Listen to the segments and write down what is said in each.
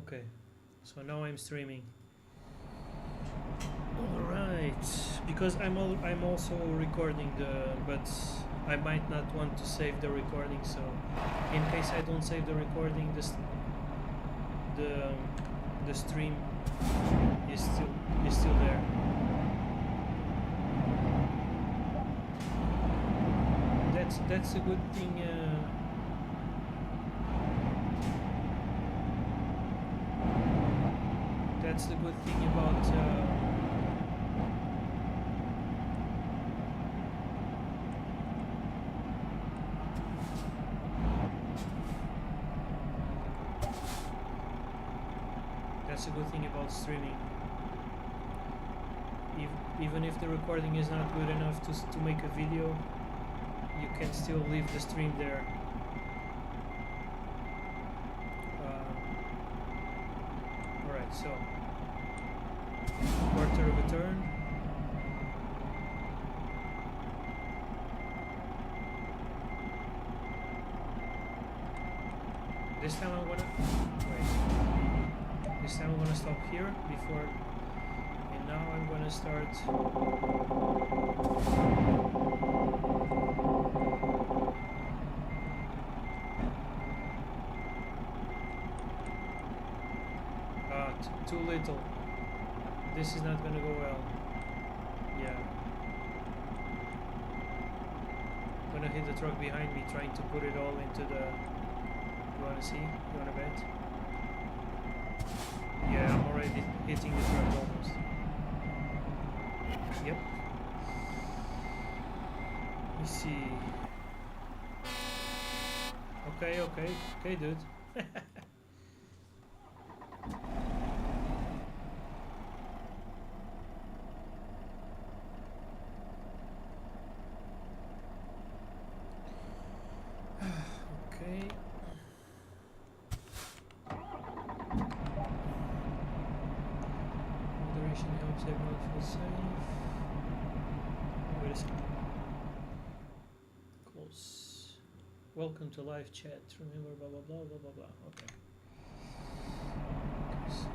Okay, so now I'm streaming. Alright, because I'm also recording but I might not want to save the recording, so in case I don't save the recording, the stream is still there. That's a good thing. That's the good thing about that's a good thing about streaming. Even if the recording is not good enough to make a video, you can still leave the stream there. Alright, so quarter of a turn. This time I'm gonna wait. This time I'm gonna stop here before, and now I'm gonna start. Too little. This is not gonna go well. Yeah. I'm gonna hit the truck behind me, trying to put it all into the. You wanna see? You wanna bet? Yeah, I'm already hitting the truck almost. Yep. Let me see. Okay, dude. Okay. Moderation helps everyone feel safe. Wait a second. Close. Welcome to live chat. Remember blah blah blah blah blah blah. Okay. Okay, so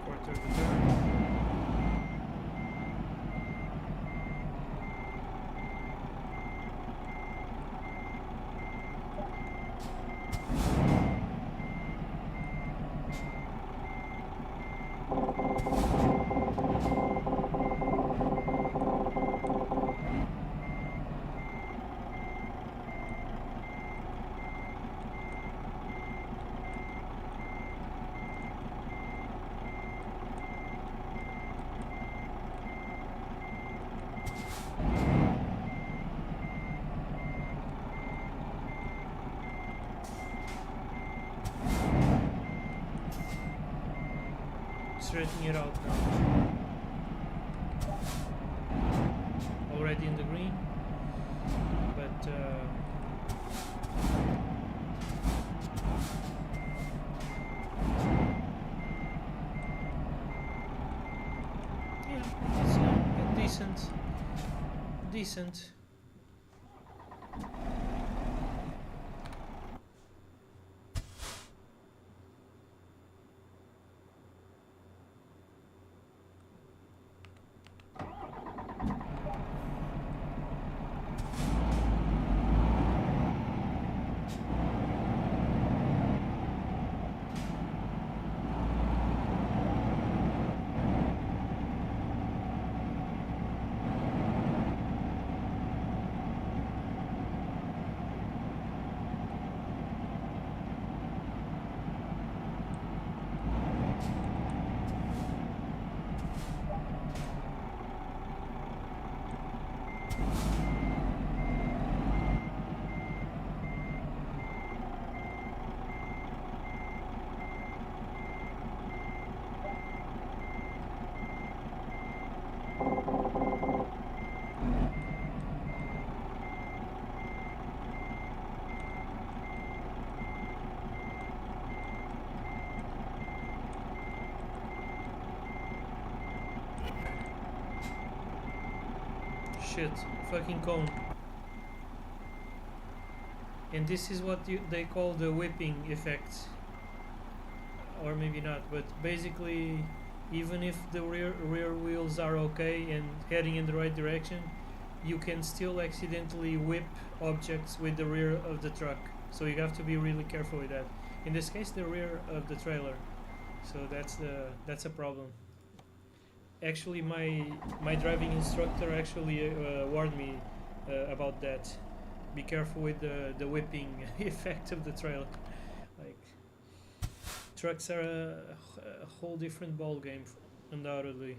quarter of a turn. Straightening it out now. Already in the green, but yeah, it's decent. shit, fucking cone. And this is what they call the whipping effect. Or maybe not, but basically, even if the rear wheels are okay and heading in the right direction, you can still accidentally whip objects with the rear of the truck. So you have to be really careful with that. In this case, the rear of the trailer. So that's a problem. Actually, my driving instructor actually warned me about that. Be careful with the whipping effect of the trailer. Like, trucks are a whole different ball game, undoubtedly.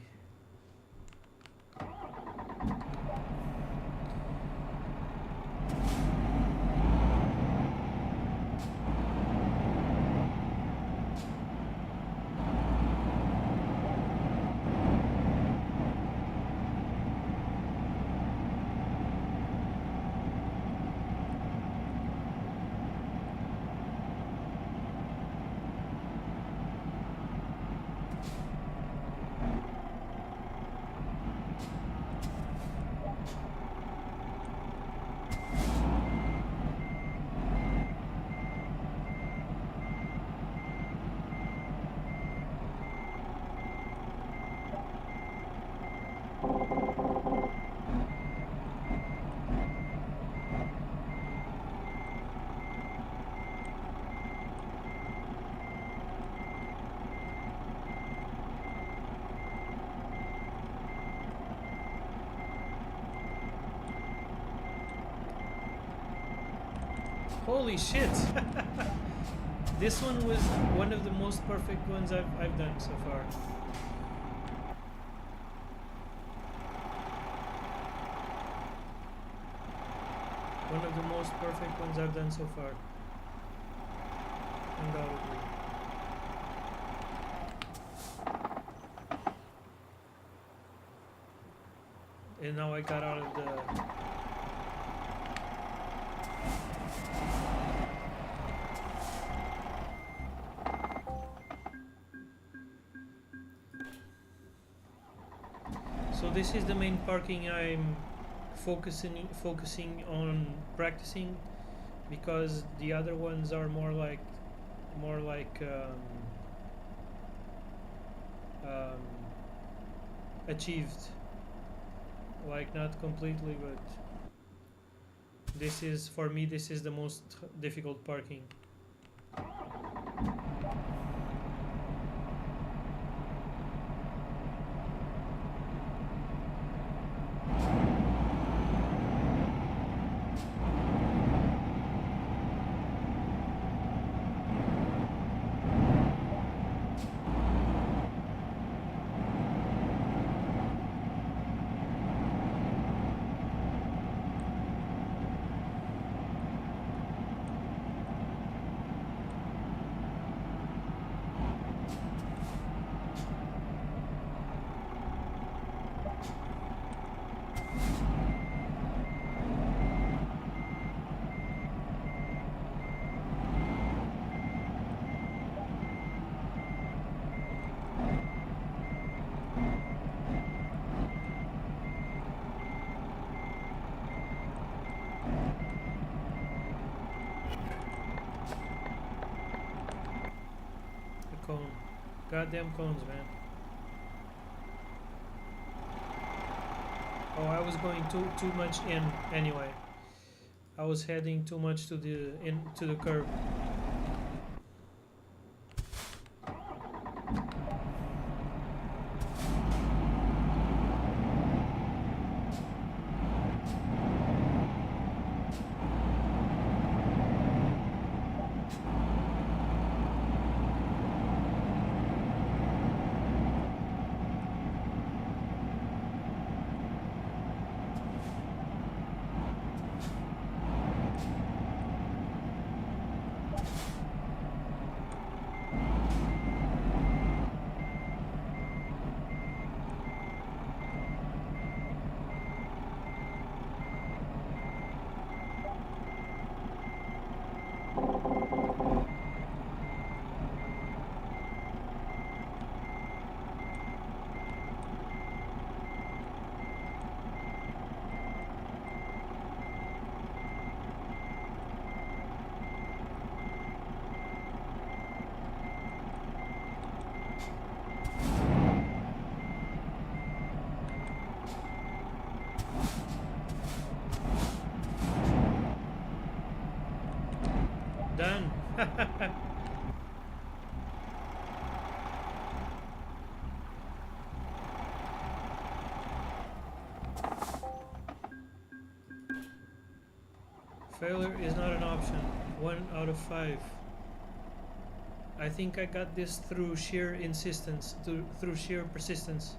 Holy shit! This one was one of the most perfect ones I've done so far. One of the most perfect ones I've done so far. Undoubtedly. And now I got out of the... So this is the main parking I'm focusing on practicing, because the other ones are more like achieved, like not completely, but this is, for me, this is the most difficult parking. Cone. Goddamn cones, man. Oh, I was going too much in anyway. I was heading too much to the curb. Done. Failure is not an option. 1 out of 5. I think I got this through sheer insistence, through sheer persistence.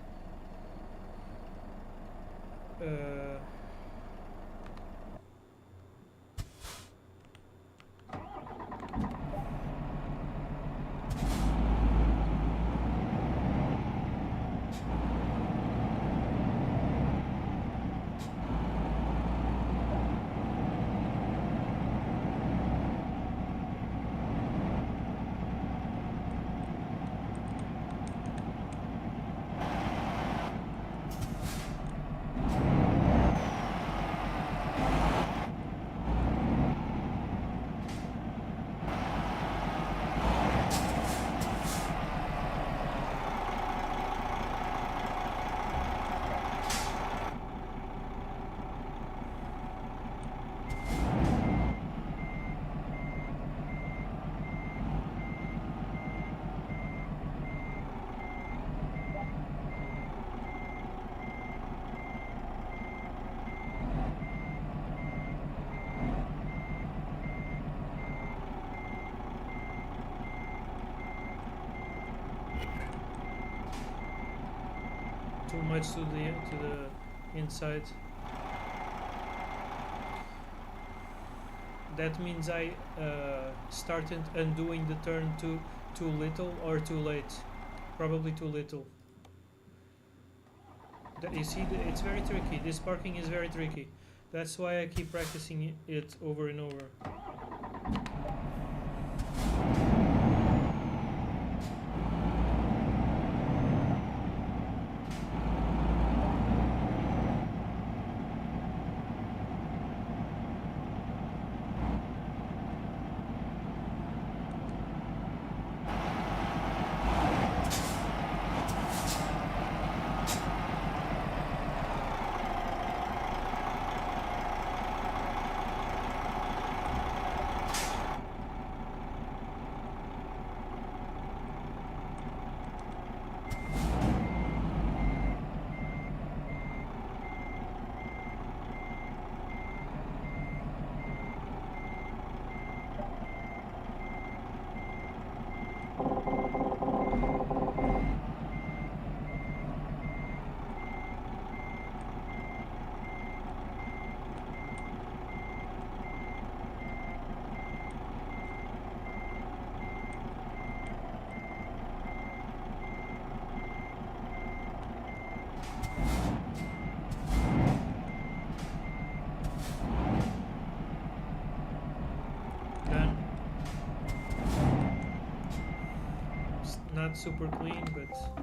Too much to the inside. That means I started undoing the turn too little or too late. Probably too little. You see, it's very tricky. This parking is very tricky. That's why I keep practicing it over and over. Not super clean, but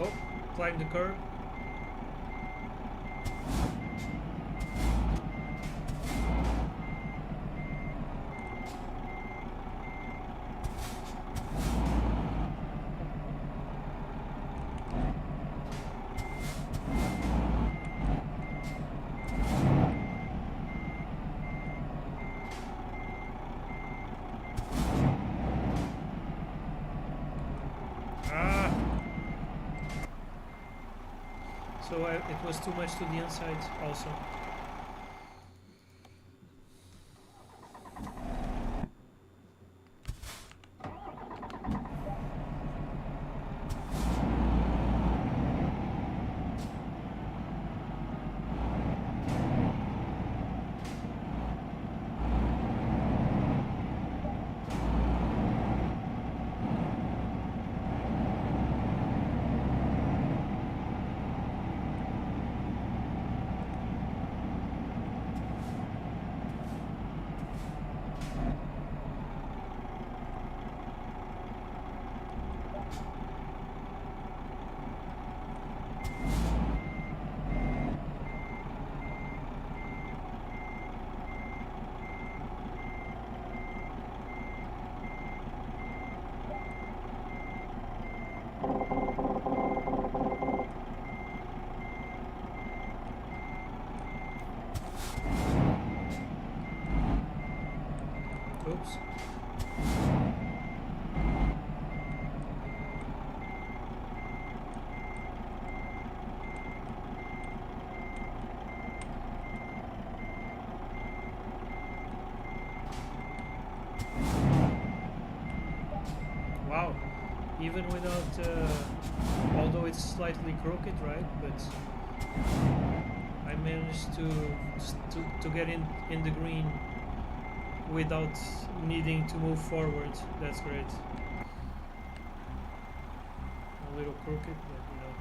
oh, climb the curb. So it was too much to the inside also. Oops. Wow. Even without, although it's slightly crooked, right? But I managed to get in the green without needing to move forward. That's great. A little crooked, but you know.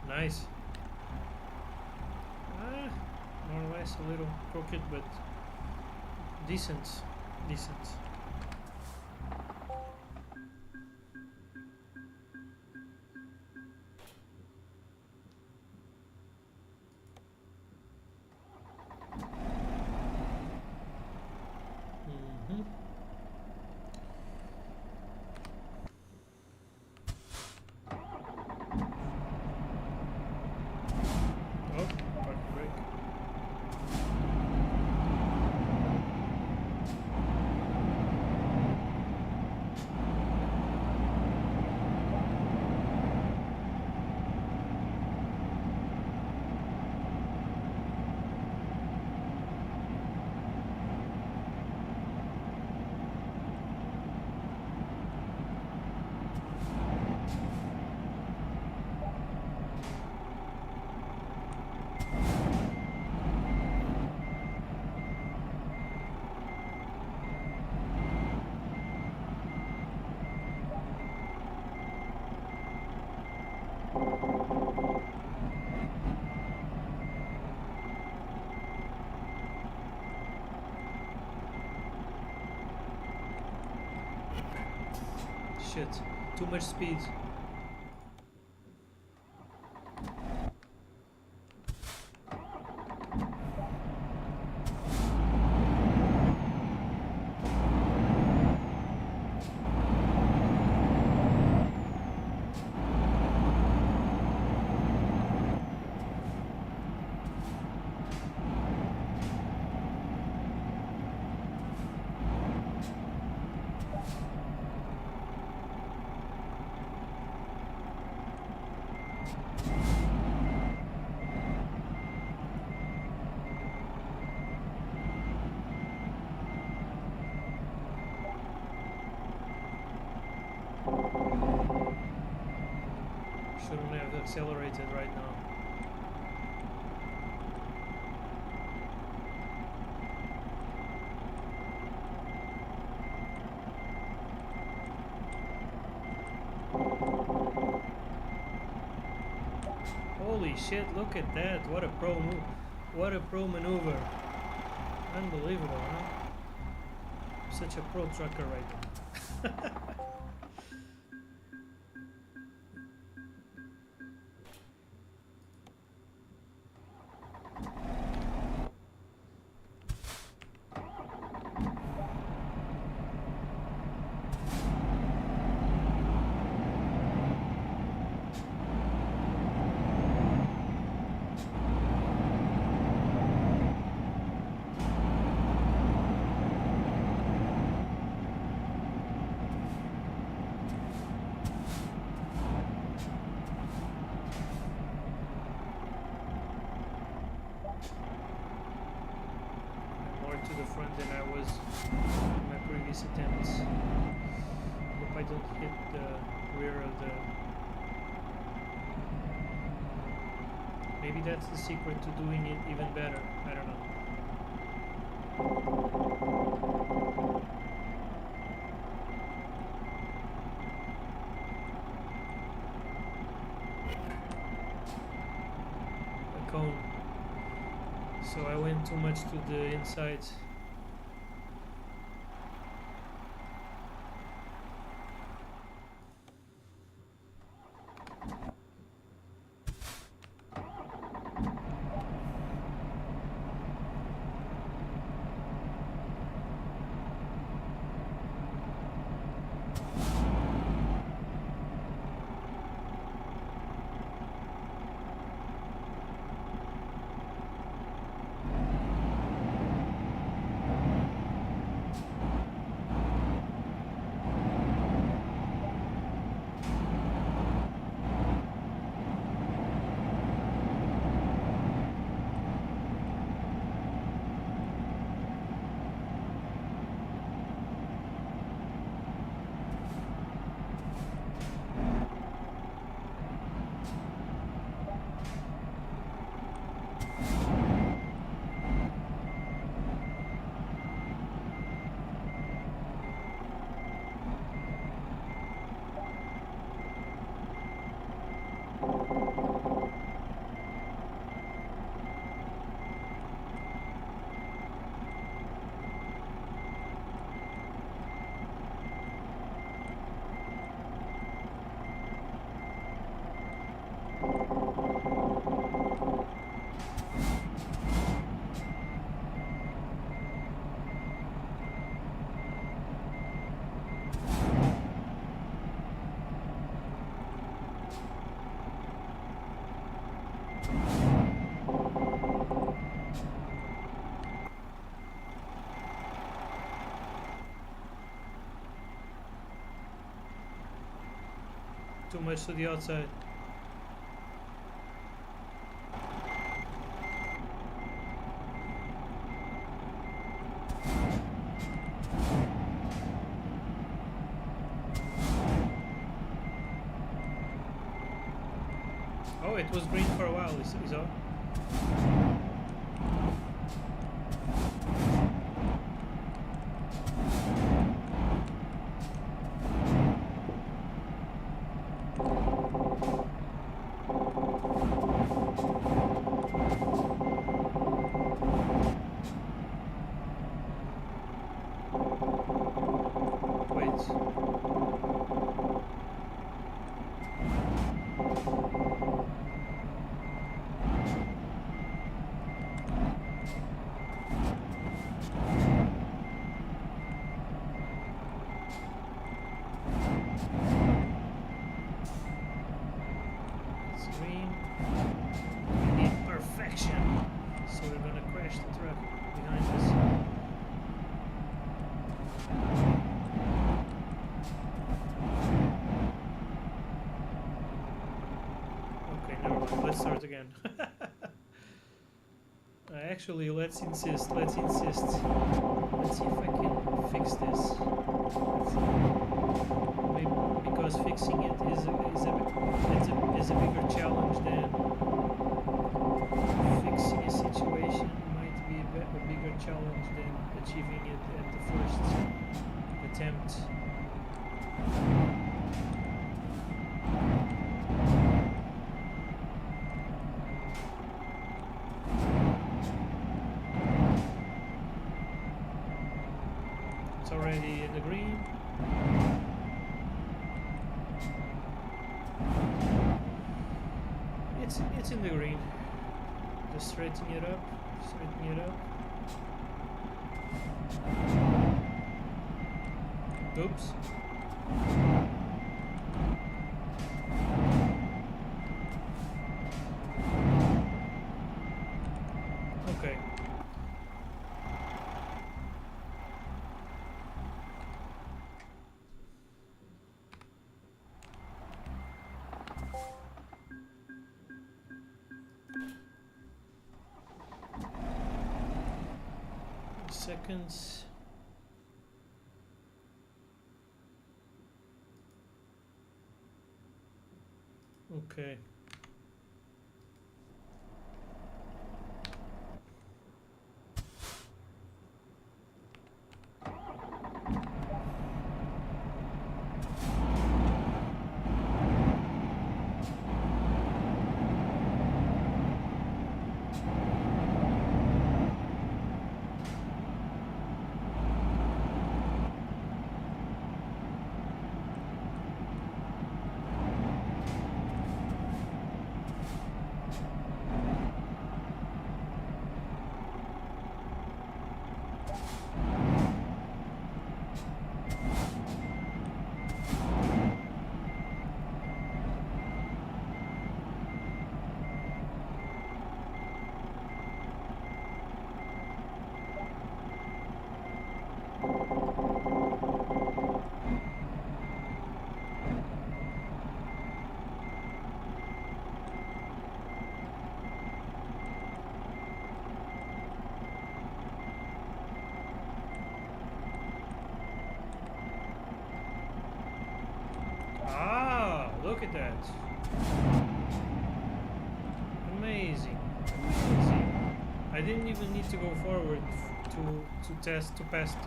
Nice. More or less a little crooked, but decent. Decent. shit. Too much speed. Shouldn't have accelerated right now. Holy shit, look at that. What a pro move. What a pro maneuver. Unbelievable, huh? I'm such a pro trucker right now. To the front than I was in my previous attempts. Hope I don't hit the rear of the... Maybe that's the secret to doing it even better. I don't know. A cone. So I went too much to the inside. Too much to the outside. Oh, it was green for a while, is all. Wait. We need perfection. So we're gonna crash the truck behind us. Okay, never mind. Let's start again. Actually, let's insist. Let's insist. Let's see if I can fix this. Maybe because fixing it is a bigger challenge than fixing a situation might be a bigger challenge than achieving it at the first attempt. It's already in the green. It's in the green. Just straighten it up. Straighten it up. Oops. Okay. Seconds. Okay. Look at that. Amazing. Amazing. I didn't even need to go forward to pass to.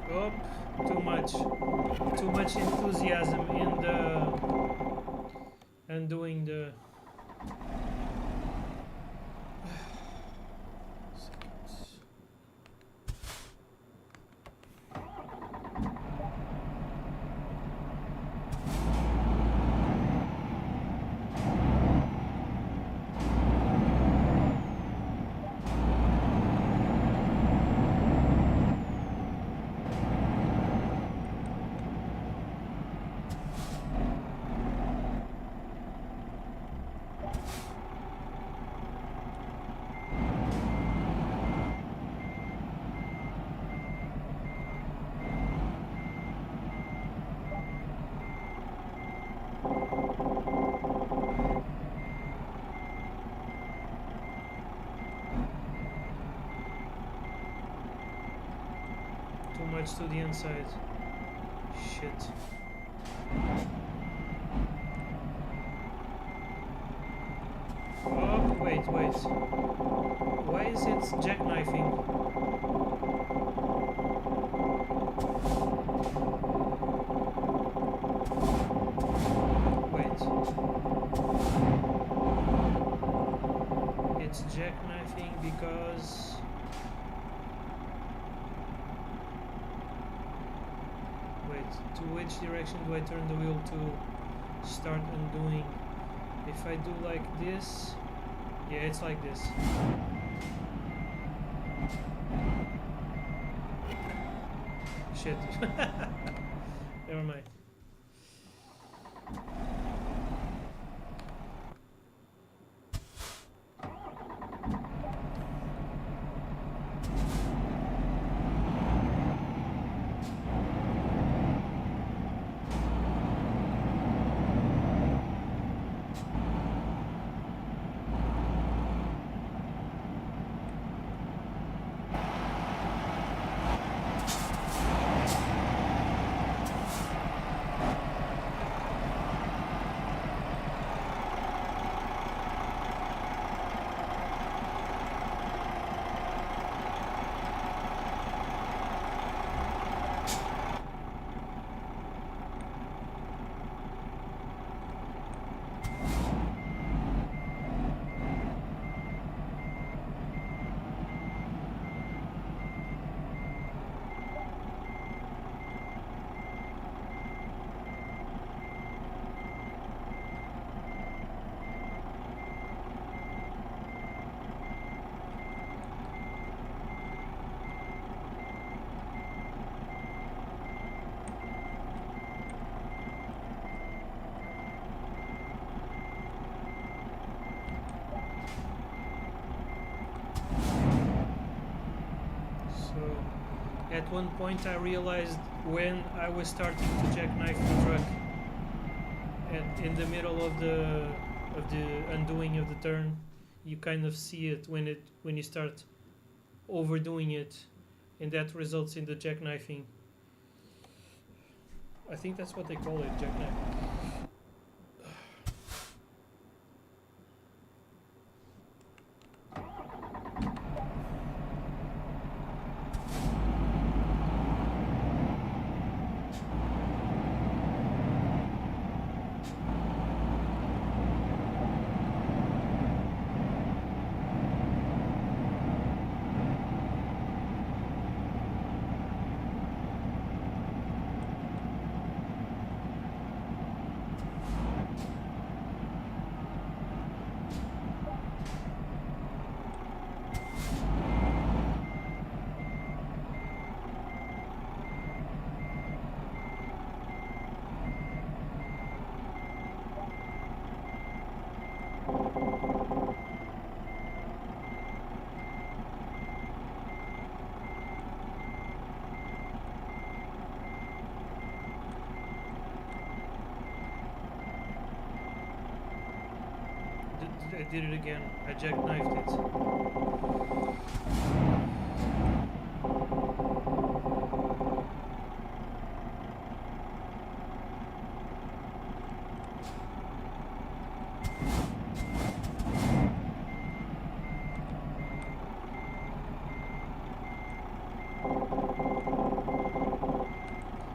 Oh, too much enthusiasm in the and doing the turns to the inside. Shit. Oh, wait. Why is it jackknifing? Wait. It's jackknifing because... Wait, to which direction do I turn the wheel to start undoing? If I do like this... Yeah, it's like this. Shit. Never mind. At one point I realized when I was starting to jackknife the truck in the middle of the undoing of the turn, you kind of see it when you start overdoing it, and that results in the jackknifing. I think that's what they call it, jackknife. I did it again. I jackknifed it.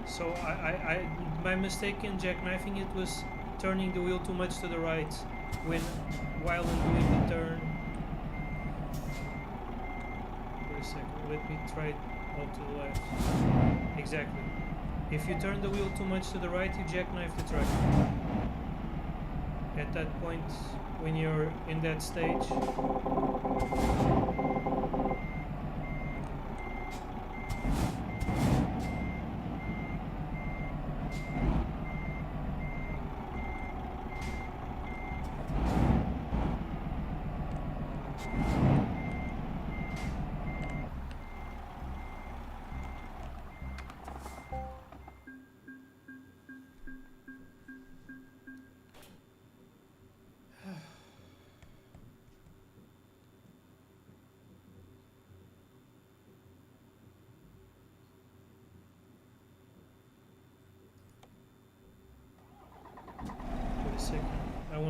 So my mistake in jackknifing it was turning the wheel too much to the right while I'm doing the turn. Wait a second, let me try it all to the left. Exactly. If you turn the wheel too much to the right, you jackknife the truck. At that point, when you're in that stage,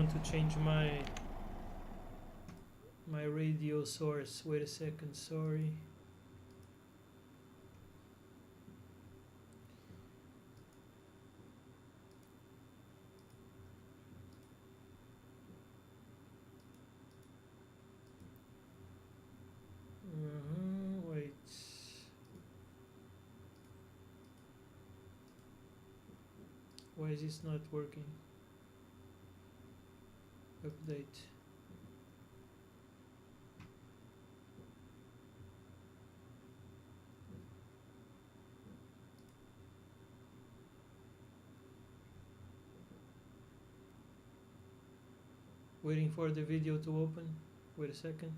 want to change my radio source. Wait a second, sorry. Wait. Why is this not working? Update. Waiting for the video to open. Wait a second,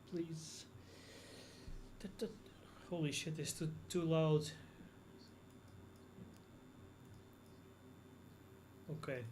please. Holy shit, it's too loud. Okay.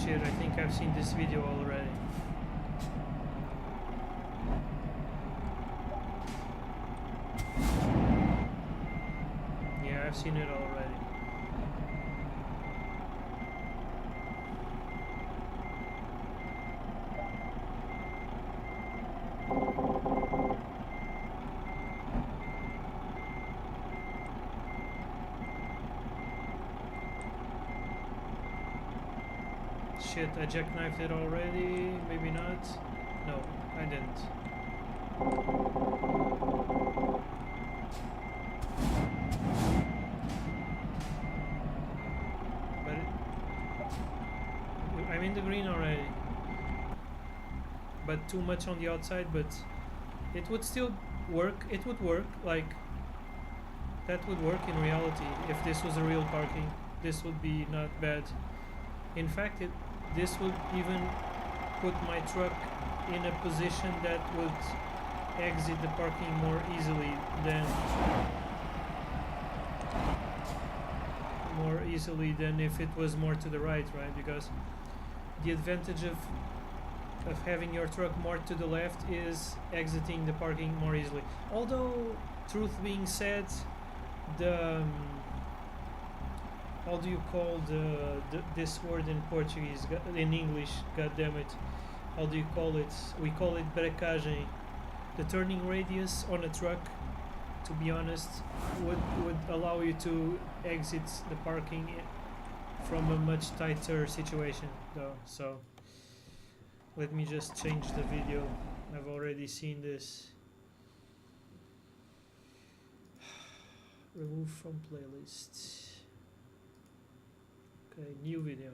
Shit, I think I've seen this video already. Yeah, I've seen it already. Shit, I jackknifed it already. Maybe not. No, I didn't. But I'm in the green already. But too much on the outside, but it would still work. It would work, like that would work in reality. If this was a real parking, this would be not bad. In fact, this would even put my truck in a position that would exit the parking more easily than if it was more to the right, because the advantage of having your truck more to the left is exiting the parking more easily. Although, truth being said, the how do you call this word in Portuguese, in English, god damn it, how do you call it? We call it brecagem. The turning radius on a truck, to be honest, would allow you to exit the parking from a much tighter situation though. So let me just change the video. I've already seen this. Remove from playlist. Okay, new video.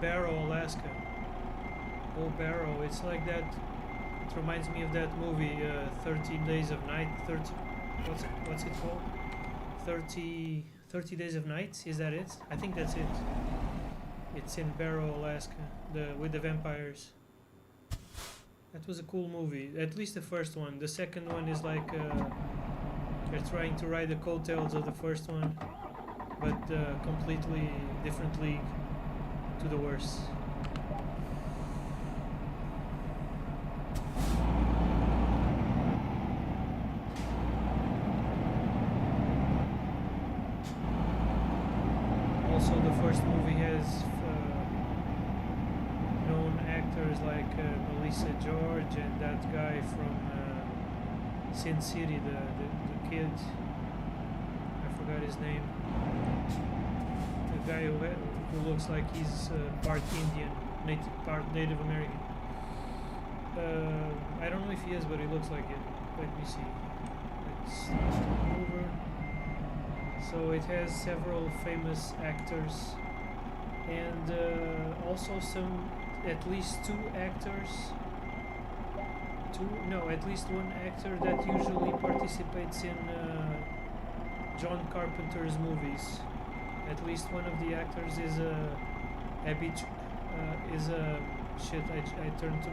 Barrow, Alaska. Oh, Barrow, it's like that. It reminds me of that movie, 13 Days of Night. 30. What's it called? 30 30 Days of Night, is that it? I think that's it. It's in Barrow, Alaska, with the vampires. That was a cool movie, at least the first one. The second one is like they're trying to ride the coattails of the first one, but completely different league to the worse. Also, the first movie has known actors like Melissa George and that guy from Sin City, the kid. I forgot his name. The guy who looks like he's part Indian, part Native American. I don't know if he is, but he looks like it. Let me see. Let's move over. So it has several famous actors and also at least at least one actor that usually participates in John Carpenter's movies. At least one of the actors is I turned to.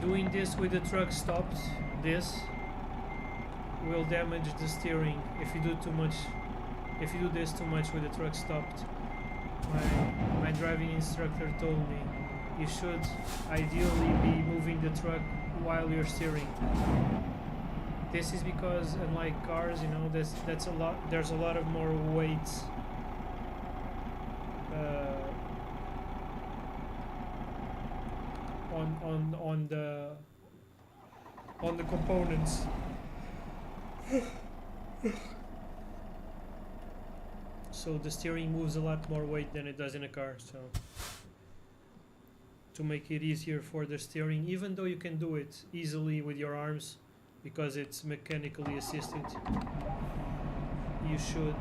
Doing this with the truck stopped, this will damage the steering if you do this too much with the truck stopped. My driving instructor told me you should ideally be moving the truck while you're steering. This is because unlike cars, there's a lot of more weight on the components. So the steering moves a lot more weight than it does in a car, so to make it easier for the steering, even though you can do it easily with your arms because it's mechanically assisted, you should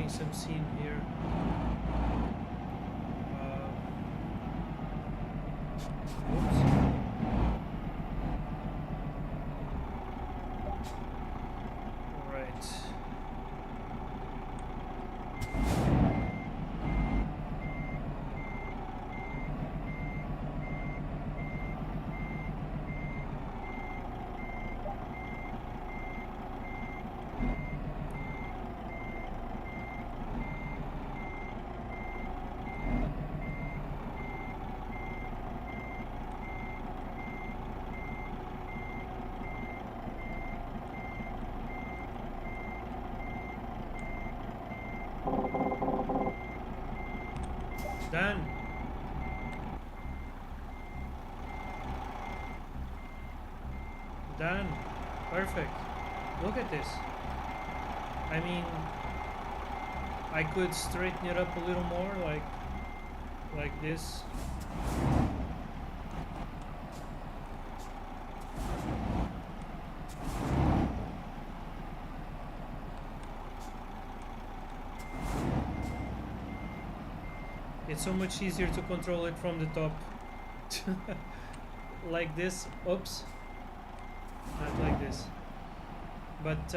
some scene here. Oops. All right. Done. Done. Perfect. Look at this. I mean, I could straighten it up a little more, like this. It's so much easier to control it from the top. Like this. Oops. Not like this. But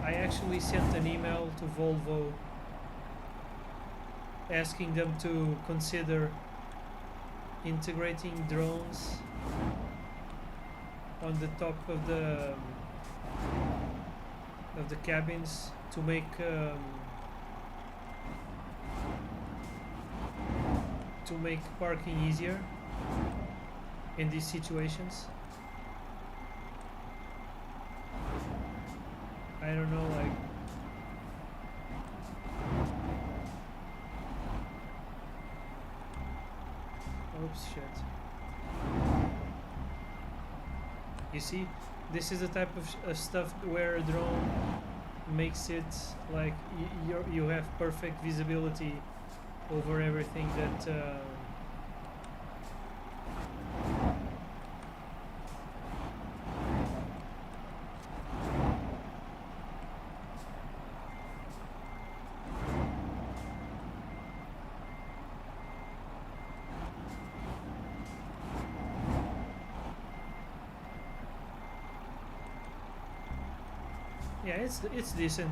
I actually sent an email to Volvo asking them to consider integrating drones on the top of the cabins to make to make parking easier in these situations. I don't know, like oops, shit. You see, this is the type of stuff where a drone makes it like you have perfect visibility over everything that yeah, it's decent.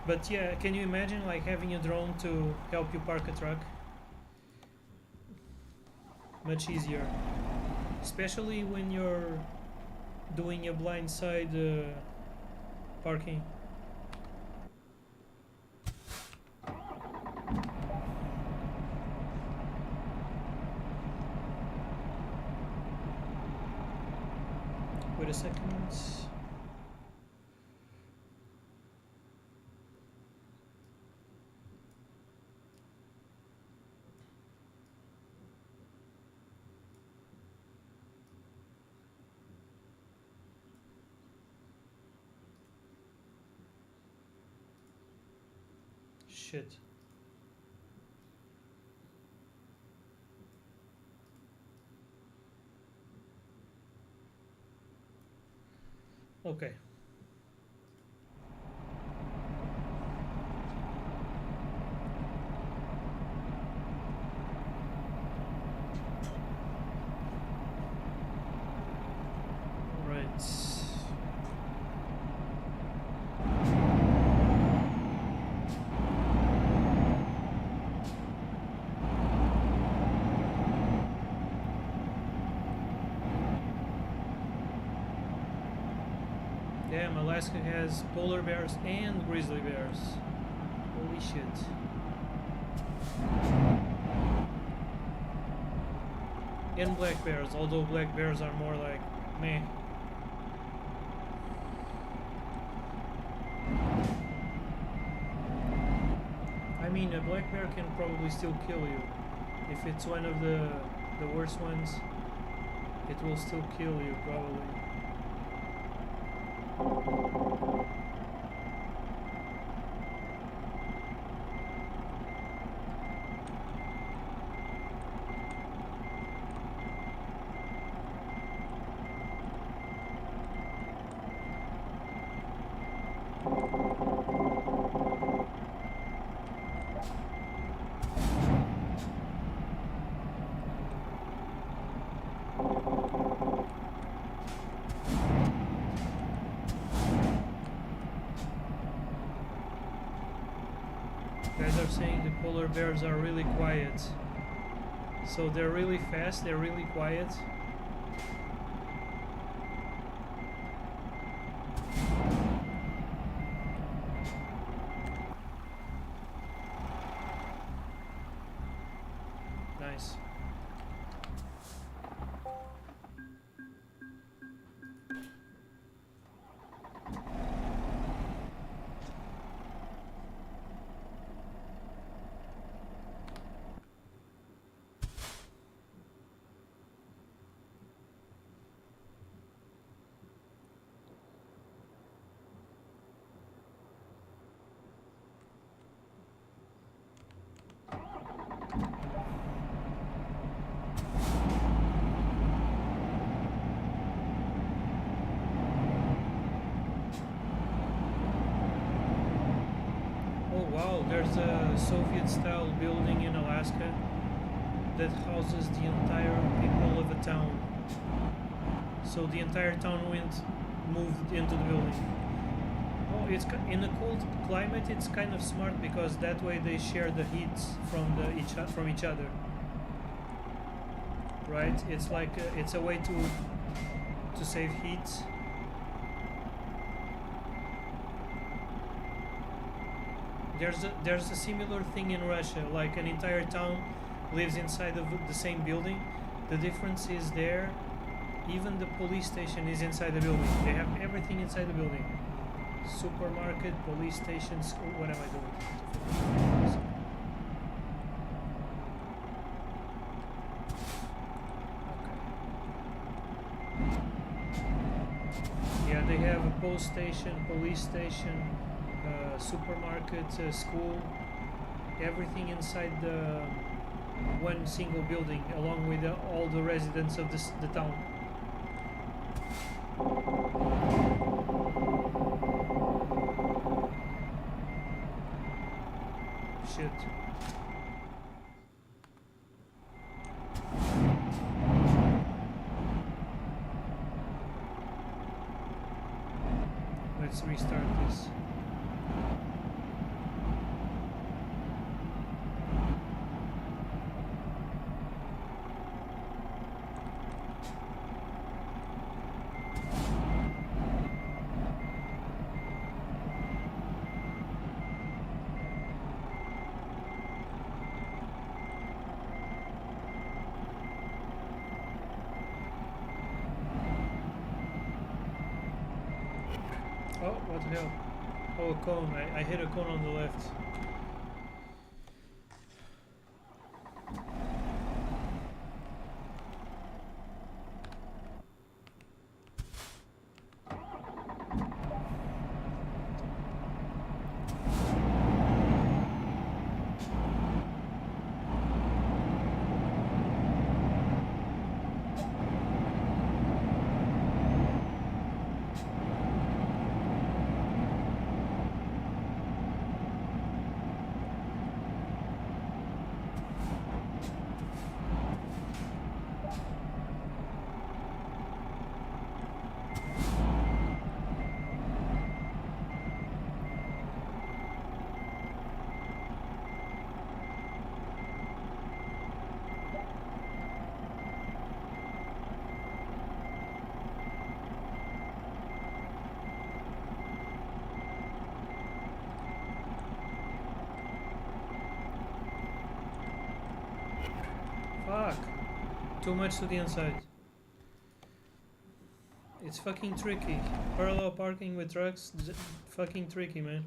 But yeah, can you imagine like having a drone to help you park a truck? Much easier, especially when you're doing a blindside parking. Wait a second. Shit. Okay. Right. Damn, Alaska has polar bears and grizzly bears. Holy shit. And black bears, although black bears are more like meh. I mean, a black bear can probably still kill you. If it's one of the worst ones, it will still kill you probably. Guys are saying the polar bears are really quiet. So they're really fast, they're really quiet. Nice. Wow, there's a Soviet-style building in Alaska that houses the entire people of a town. So the entire town moved into the building. Oh, it's in a cold climate. It's kind of smart because that way they share the heat from each other. Right? It's like it's a way to save heat. There's a similar thing in Russia, like an entire town lives inside of the same building. The difference is there, even the police station is inside the building. They have everything inside the building. Supermarket, police station, school. What am I doing? Yeah, they have a post station, police station, supermarket, school, everything inside the one single building, along with all the residents of the town. Shit. Let's restart this. Oh, what the hell? Oh, a cone. I hit a cone on the left. Fuck. Too much to the inside. It's fucking tricky. Parallel parking with trucks, fucking tricky, man.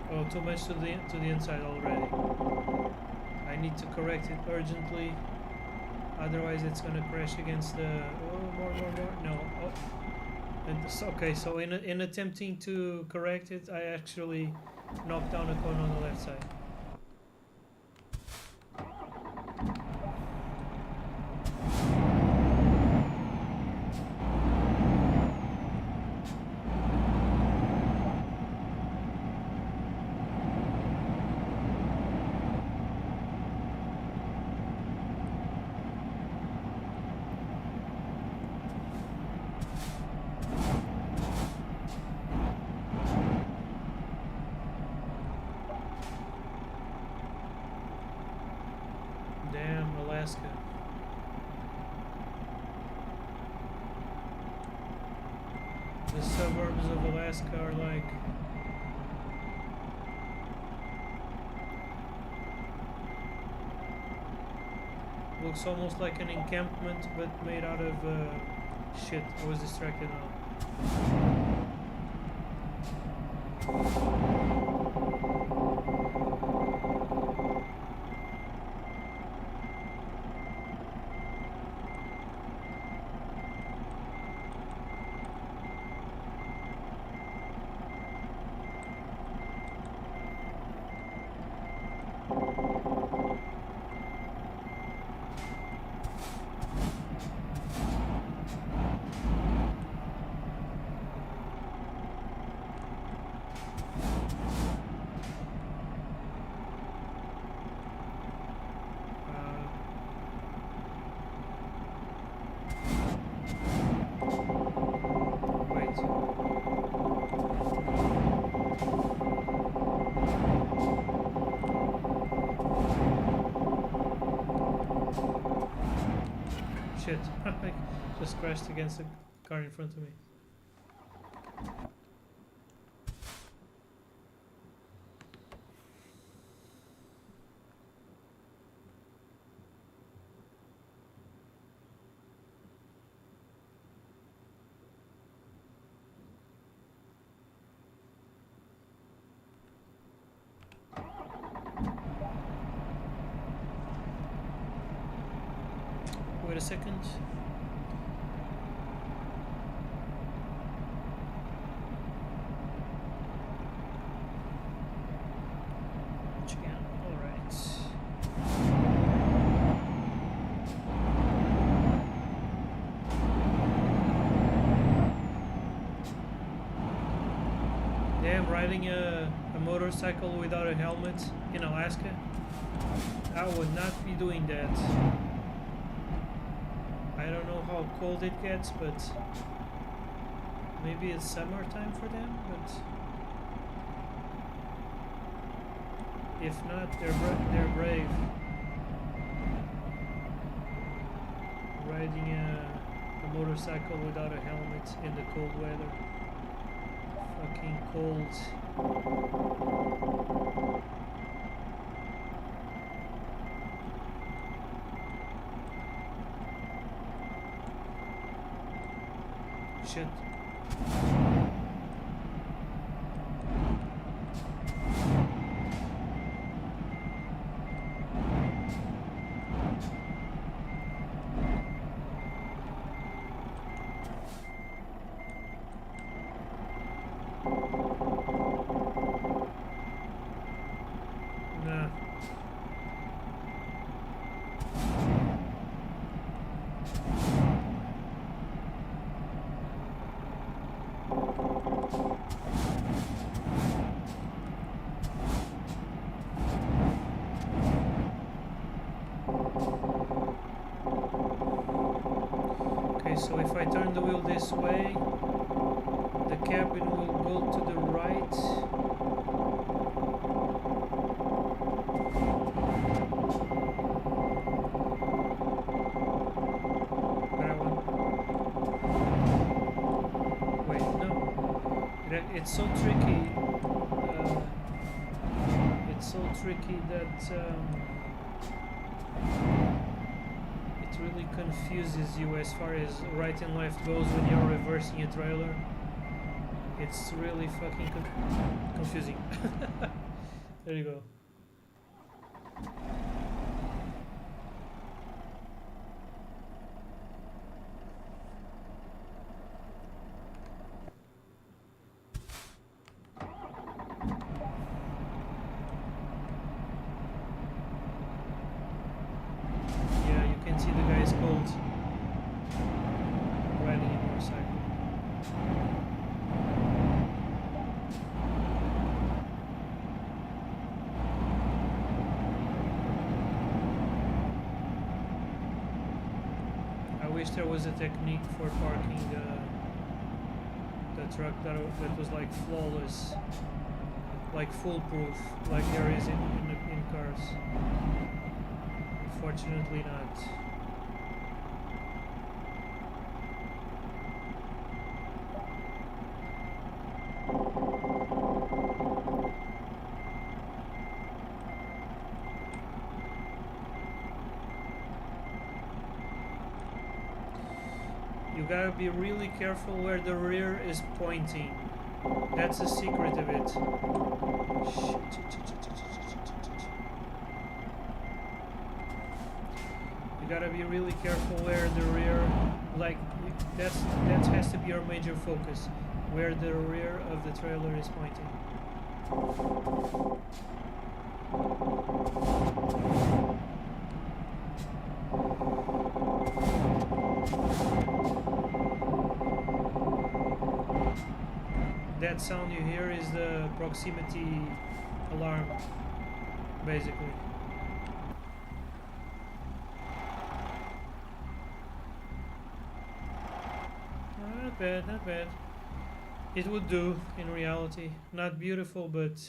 Oh, too much to the inside already. I need to correct it urgently, otherwise it's gonna crash against the. Oh, more. No. Oh, and okay. So in attempting to correct it, I actually knocked down a cone on the left side. Damn, Alaska. The suburbs of Alaska are like... looks almost like an encampment, but made out of... shit, I was distracted now. Shit, I just crashed against the car in front of me. Wait a second. Damn, riding a motorcycle without a helmet in Alaska? I would not be doing that. I don't know how cold it gets, but maybe it's summertime for them, but if not, they're brave. Riding a motorcycle without a helmet in the cold weather. Fucking cold. Shit. Nah. Okay, so if I turn the wheel this way, the cabin will go to the right. It's so tricky. It's so tricky that it really confuses you as far as right and left goes when you're reversing a trailer. It's really fucking confusing. There you go. There was a technique for parking the truck that was like flawless, like foolproof, like there is in cars. Unfortunately not. You gotta be really careful where the rear is pointing. That's the secret of it. You gotta be really careful where the rear, like that has to be your major focus, where the rear of the trailer is pointing. That sound you hear is the proximity alarm, basically. Not bad, not bad. It would do in reality. Not beautiful, but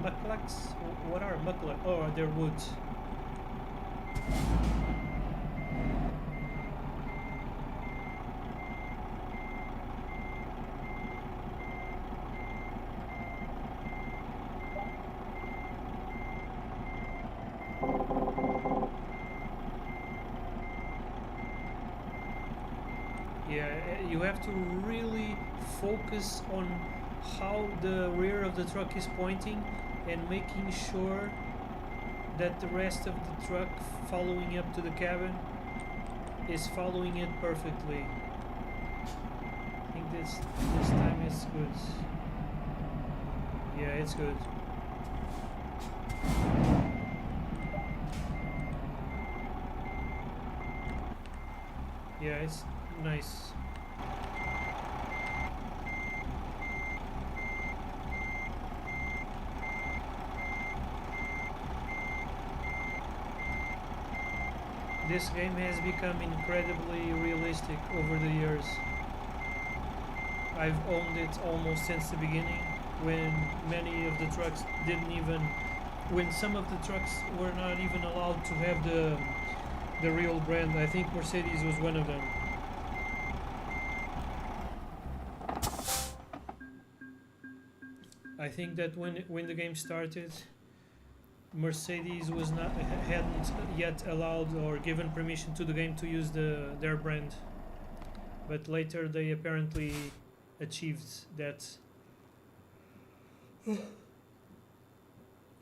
Mucklucks? What are mucklucks? Oh, they're woods. Yeah, you have to really focus on how the rear of the truck is pointing and making sure that the rest of the truck following up to the cabin is following it perfectly. I think this time is good. Yeah, it's good. Yeah, it's nice. This game has become incredibly realistic over the years. I've owned it almost since the beginning, when many of the trucks didn't even, when some of the trucks were not even allowed to have the real brand. I think Mercedes was one of them. I think that when the game started, Mercedes was not hadn't yet allowed or given permission to the game to use their brand, but later they apparently achieved that.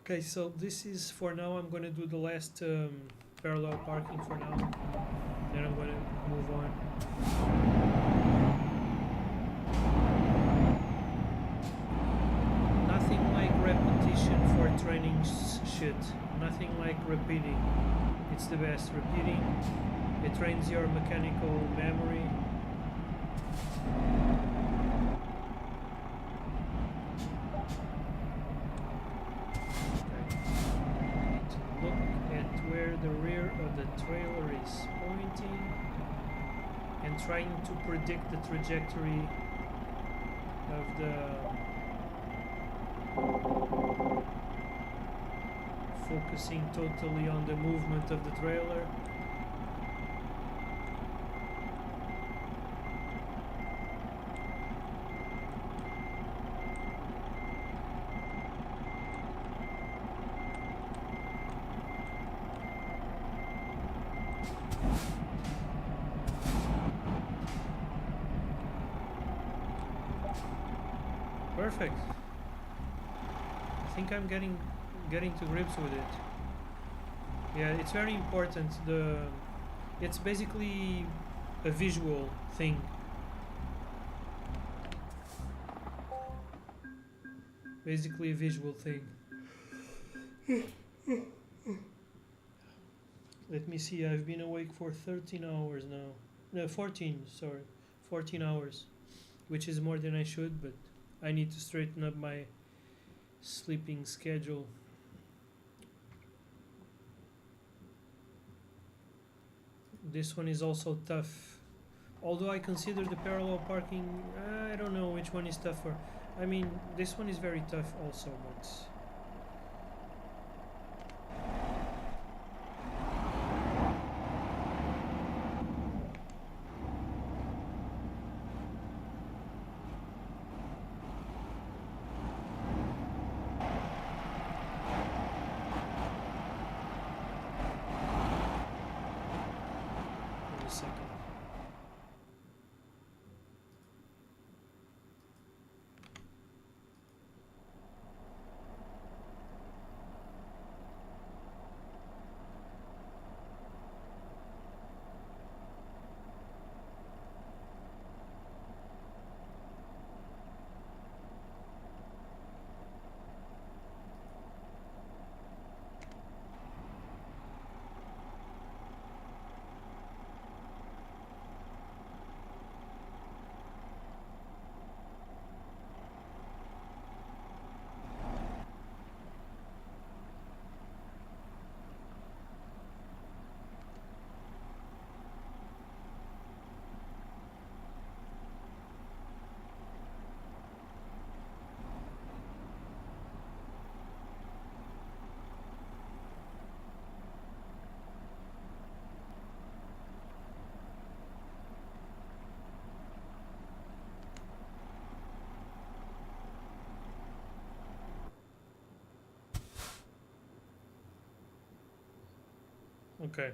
Okay, so this is for now. I'm gonna do the last parallel parking for now, then I'm gonna move on. Nothing like repetition for training shit. Nothing like repeating. It's the best. Repeating, it trains your mechanical memory. Look at where the rear of the trailer is pointing and trying to predict the trajectory of the focusing totally on the movement of the trailer. Perfect. I think I'm getting to grips with it. Yeah, it's very important. It's basically a visual thing. Basically a visual thing. Let me see, I've been awake for 13 hours now. No, 14, sorry. 14 hours. Which is more than I should, but I need to straighten up my sleeping schedule. This one is also tough. Although I consider the parallel parking, I don't know which one is tougher. I mean, this one is very tough also, but... Okay.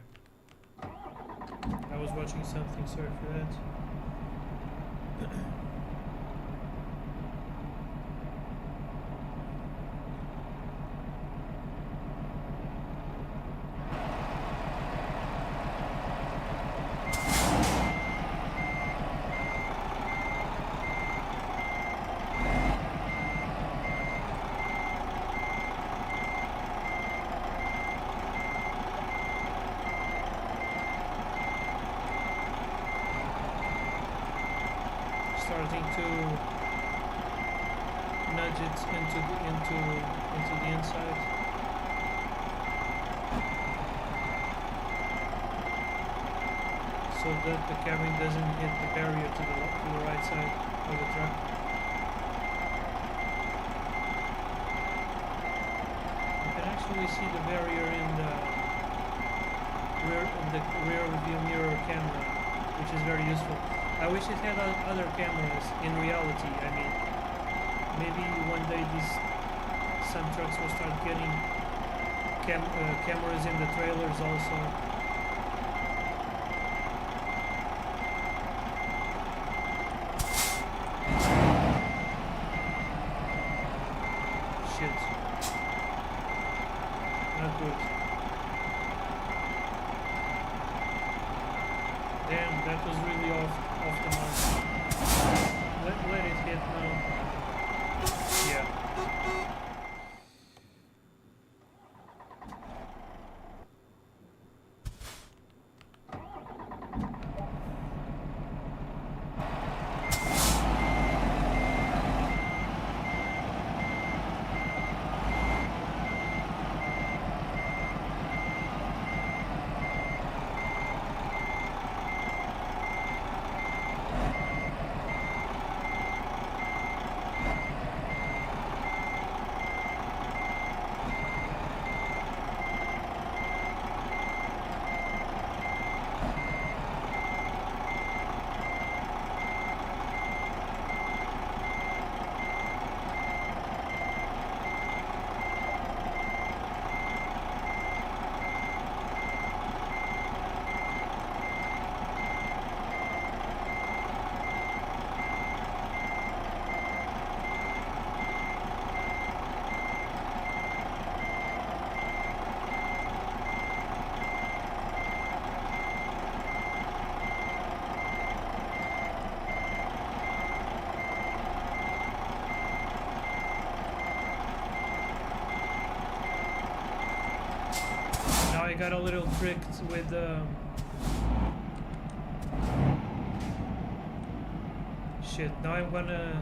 I was watching something, sorry for that. Starting to nudge it into the inside. So that the cabin doesn't hit the barrier to the right side of the truck. You can actually see the barrier in the rear view mirror camera, which is very useful. I wish it had other cameras in reality. I mean, maybe one day some trucks will start getting cameras in the trailers also. Shit. Not good. Damn, that was really off the mark. Let it hit now. Yeah. I got a little tricked with shit, now I'm gonna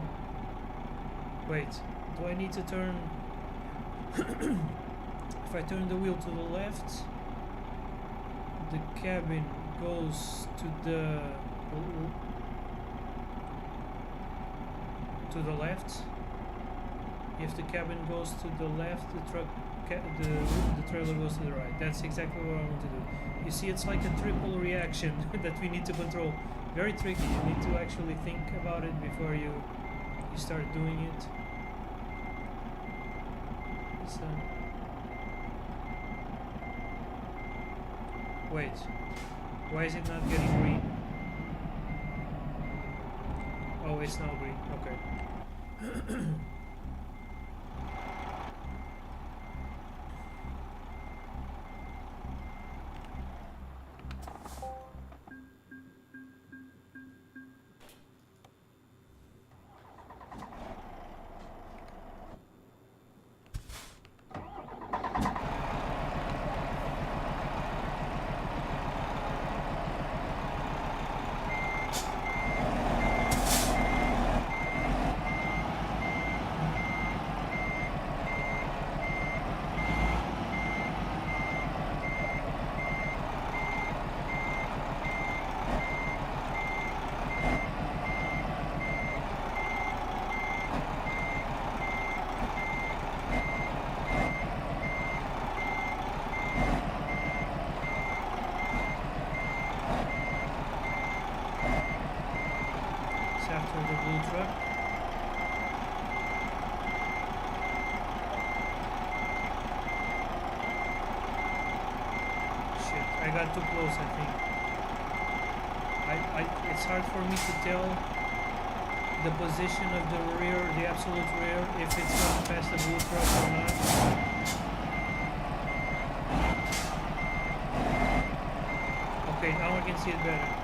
wait, do I need to turn if I turn the wheel to the left the cabin goes to the left. If the cabin goes to the left, the trailer goes to the right. That's exactly what I want to do. You see, it's like a triple reaction that we need to control. Very tricky. You need to actually think about it before you start doing it. Wait, why is it not getting green? Oh, it's now green. Okay. got too close, I think. It's hard for me to tell the position of the rear, the absolute rear, if it's gone past the blue truck or not. Okay, now I can see it better.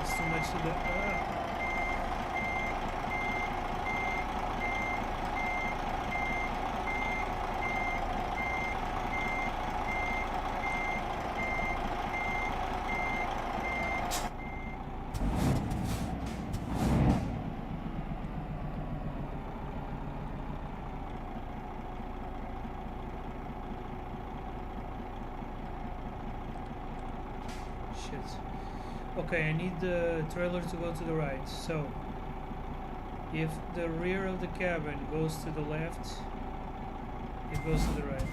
It's too much to the... Shit. Okay, I need the trailer to go to the right. So, if the rear of the cabin goes to the left, it goes to the right.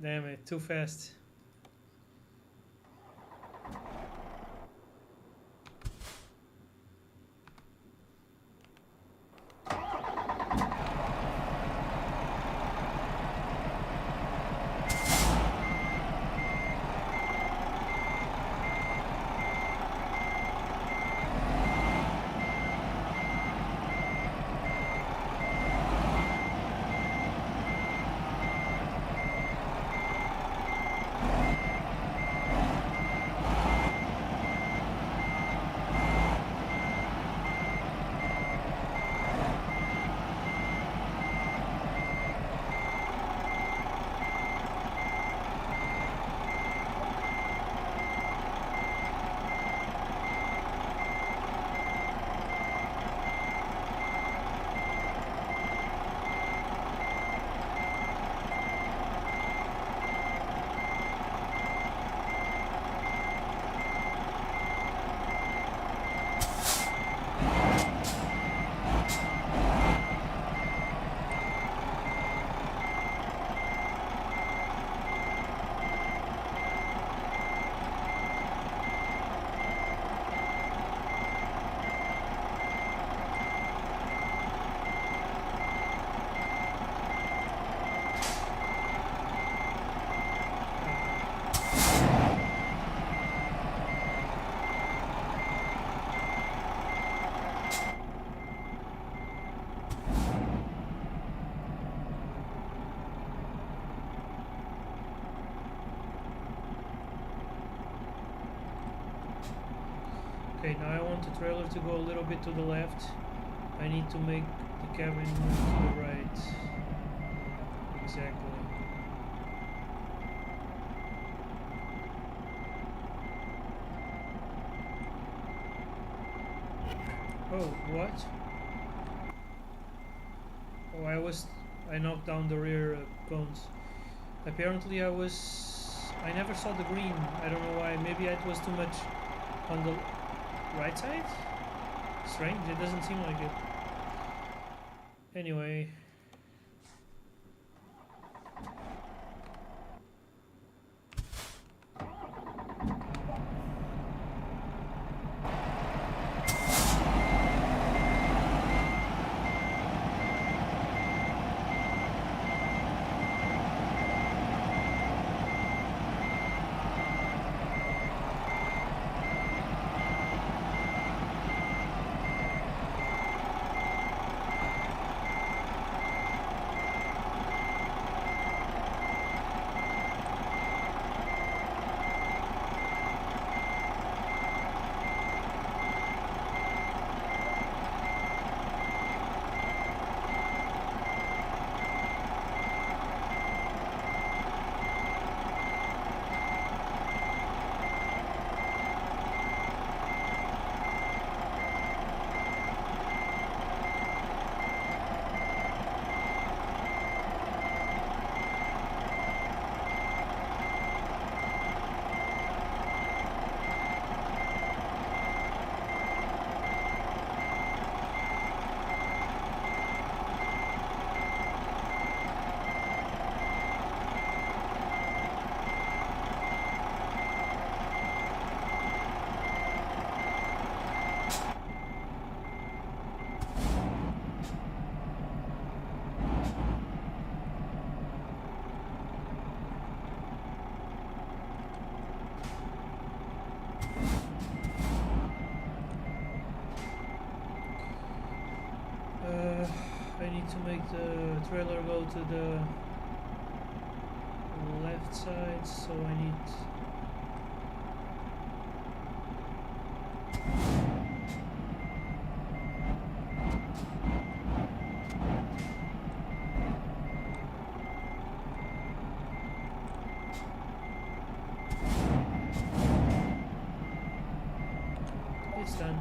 Damn it, too fast. Okay, now I want the trailer to go a little bit to the left. I need to make the cabin move to the right. Exactly. Oh, what? Oh, I knocked down the rear cones. Apparently I never saw the green. I don't know why. Maybe it was too much on the right side? Strange, it doesn't seem like it. Anyway. I need to make the trailer go to the left side, so I need it's done.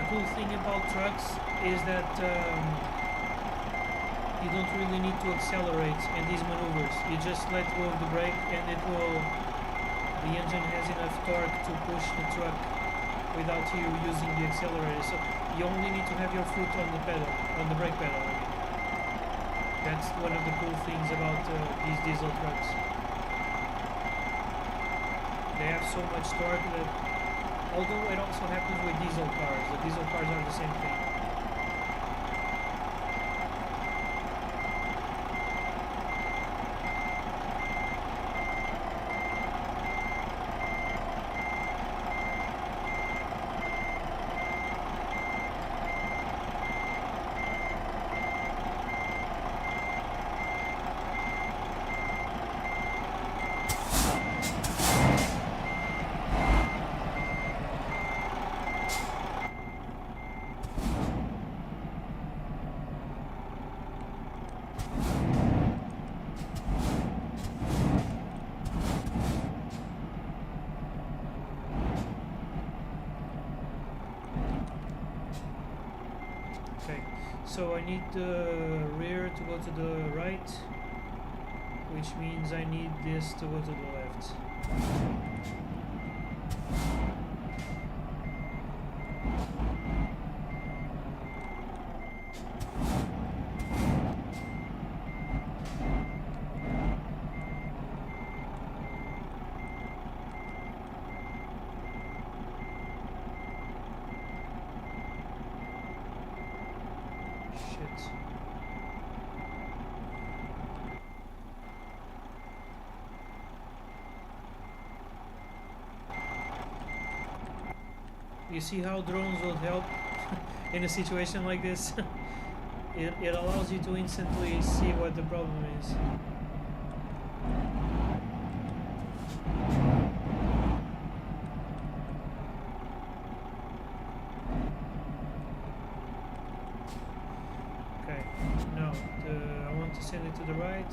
The cool thing about trucks is that you don't really need to accelerate in these maneuvers. You just let go of the brake and the engine has enough torque to push the truck without you using the accelerator. So you only need to have your foot on the pedal, on the brake pedal. I mean. That's one of the cool things about these diesel trucks. They have so much torque that, although it also happens with diesel cars, the diesel cars are the same thing. Okay, so I need the rear to go to the right, which means I need this to go to the left. Shit. You see how drones will help in a situation like this? It allows you to instantly see what the problem is. Okay, now I want to send it to the right.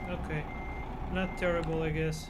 Okay, not terrible, I guess.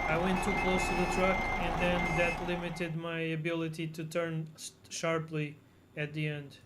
I went too close to the truck, and then that limited my ability to turn sharply at the end.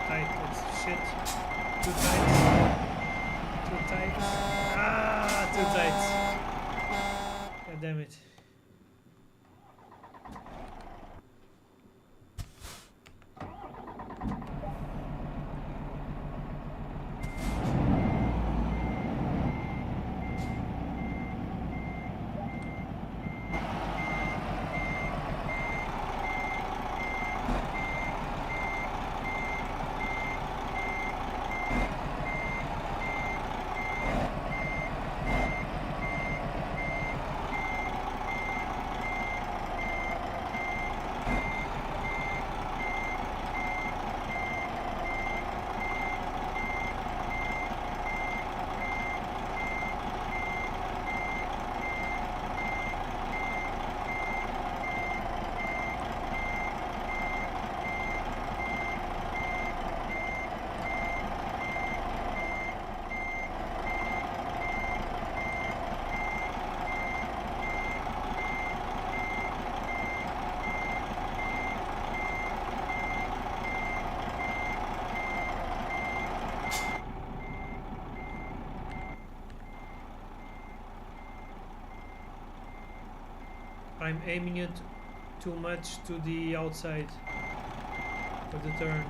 Tight, it's shit. Too tight. Too tight. Ah, too tight. God damn it. I'm aiming it too much to the outside of the turn.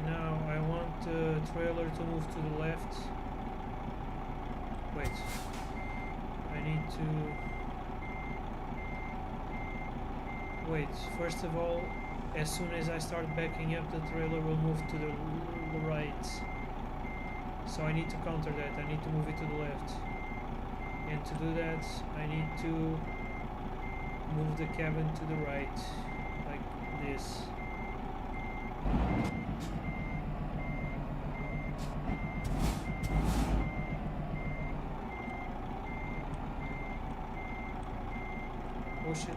Now I want the trailer to move to the left. Wait, I need to wait. First of all, as soon as I start backing up, the trailer will move to the right. So I need to counter that. I need to move it to the left. And to do that, I need to move the cabin to the right, like this. Oh shit.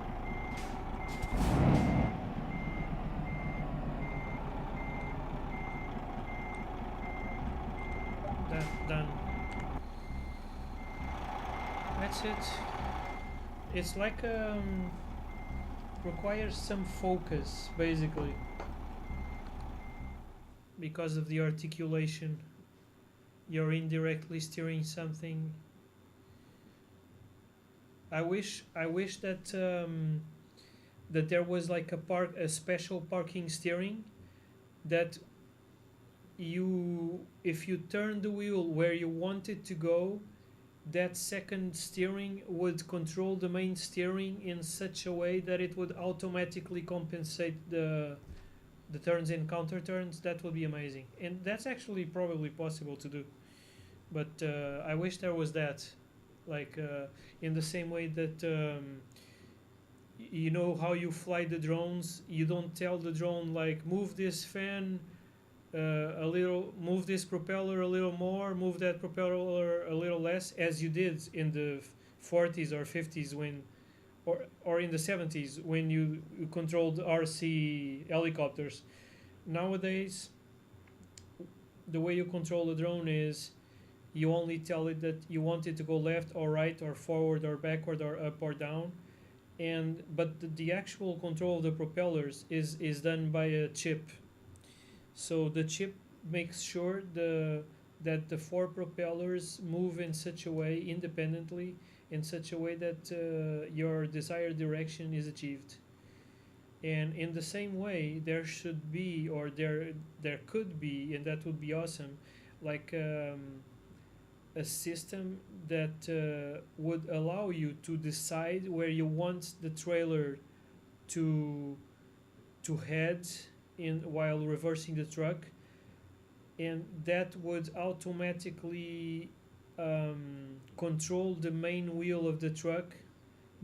Done. That's it. It's like requires some focus basically because of the articulation. You're indirectly steering something. I wish that that there was like a special parking steering that if you turn the wheel where you want it to go, that second steering would control the main steering in such a way that it would automatically compensate the turns and counter turns. That would be amazing, and that's actually probably possible to do, but I wish there was that, like in the same way that you know how you fly the drones, you don't tell the drone like move this fan a little, move this propeller a little more, move that propeller a little less, as you did in the 40s or 50s when, or in the 70s when you controlled RC helicopters. Nowadays, the way you control the drone is you only tell it that you want it to go left or right or forward or backward or up or down, and but the actual control of the propellers is done by a chip. So the chip makes sure that the four propellers move in such a way independently, in such a way that your desired direction is achieved. And in the same way, there should be, or there could be, and that would be awesome, like a system that would allow you to decide where you want the trailer to head in while reversing the truck, and that would automatically control the main wheel of the truck,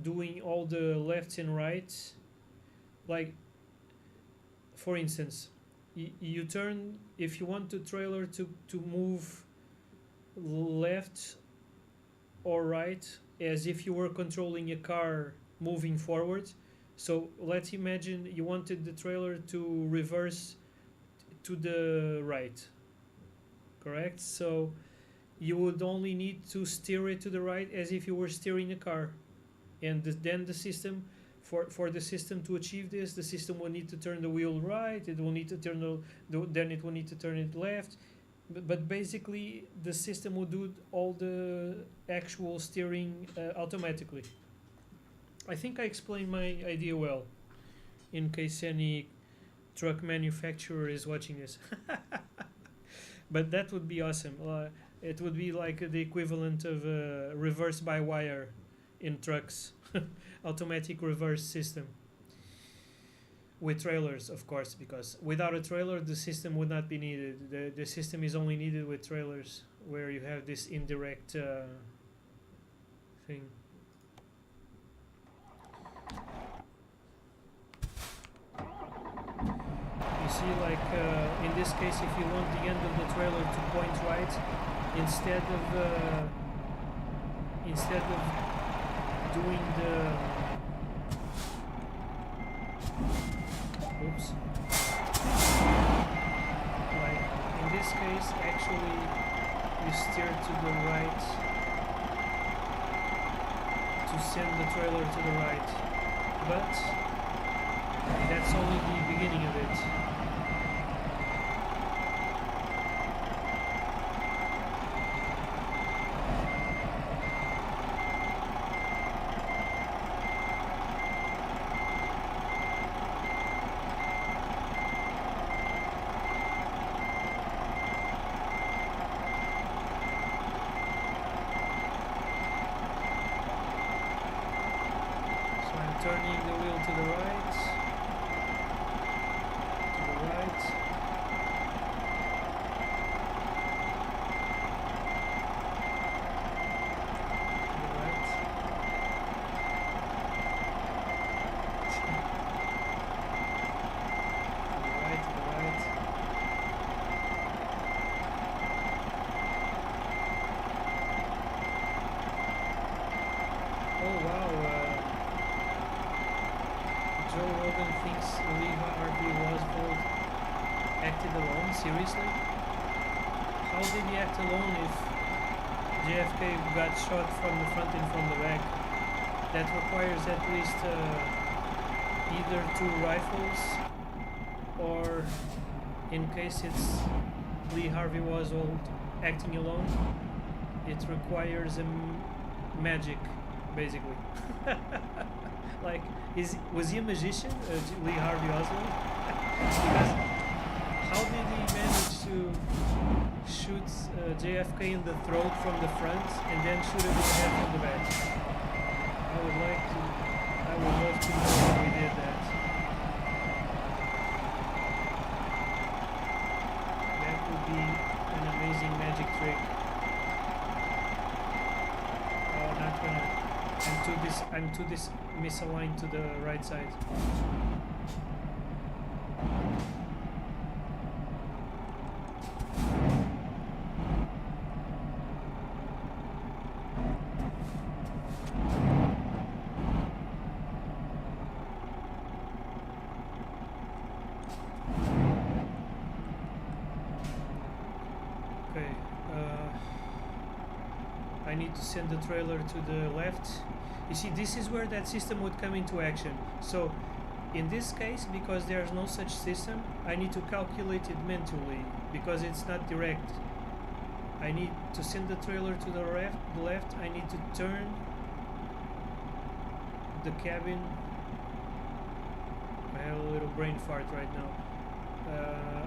doing all the lefts and rights. Like, for instance, you turn, if you want the trailer to move left or right, as if you were controlling a car moving forward. So let's imagine you wanted the trailer to reverse to the right, correct? So you would only need to steer it to the right as if you were steering a car, and then the system, for the system to achieve this, the system will need to turn the wheel right, it will need to turn then it will need to turn it left, but basically the system will do all the actual steering automatically. I think I explained my idea well, in case any truck manufacturer is watching this. But that would be awesome. It would be like the equivalent of reverse by wire in trucks. Automatic reverse system. With trailers, of course, because without a trailer the system would not be needed. The system is only needed with trailers, where you have this indirect thing. You see, like in this case, if you want the end of the trailer to point right, instead of doing the oops, like in this case, actually you steer to the right to send the trailer to the right, but that's only the beginning of it. turning the wheel to the right. To the right. Seriously? How did he act alone if JFK got shot from the front and from the back? That requires at least either 2 rifles, or in case it's Lee Harvey Oswald acting alone, it requires a magic, basically. Like, was he a magician, Lee Harvey Oswald? Because how did he manage to shoot JFK in the throat from the front and then shoot him in the head from the back? I would love to know how he did that. That would be an amazing magic trick. Oh, not gonna. I'm too misaligned to the right side. I need to send the trailer to the left. You see, this is where that system would come into action. So in this case, because there's no such system, I need to calculate it mentally because it's not direct. I need to send the trailer to the left. I need to turn the cabin. I have a little brain fart right now.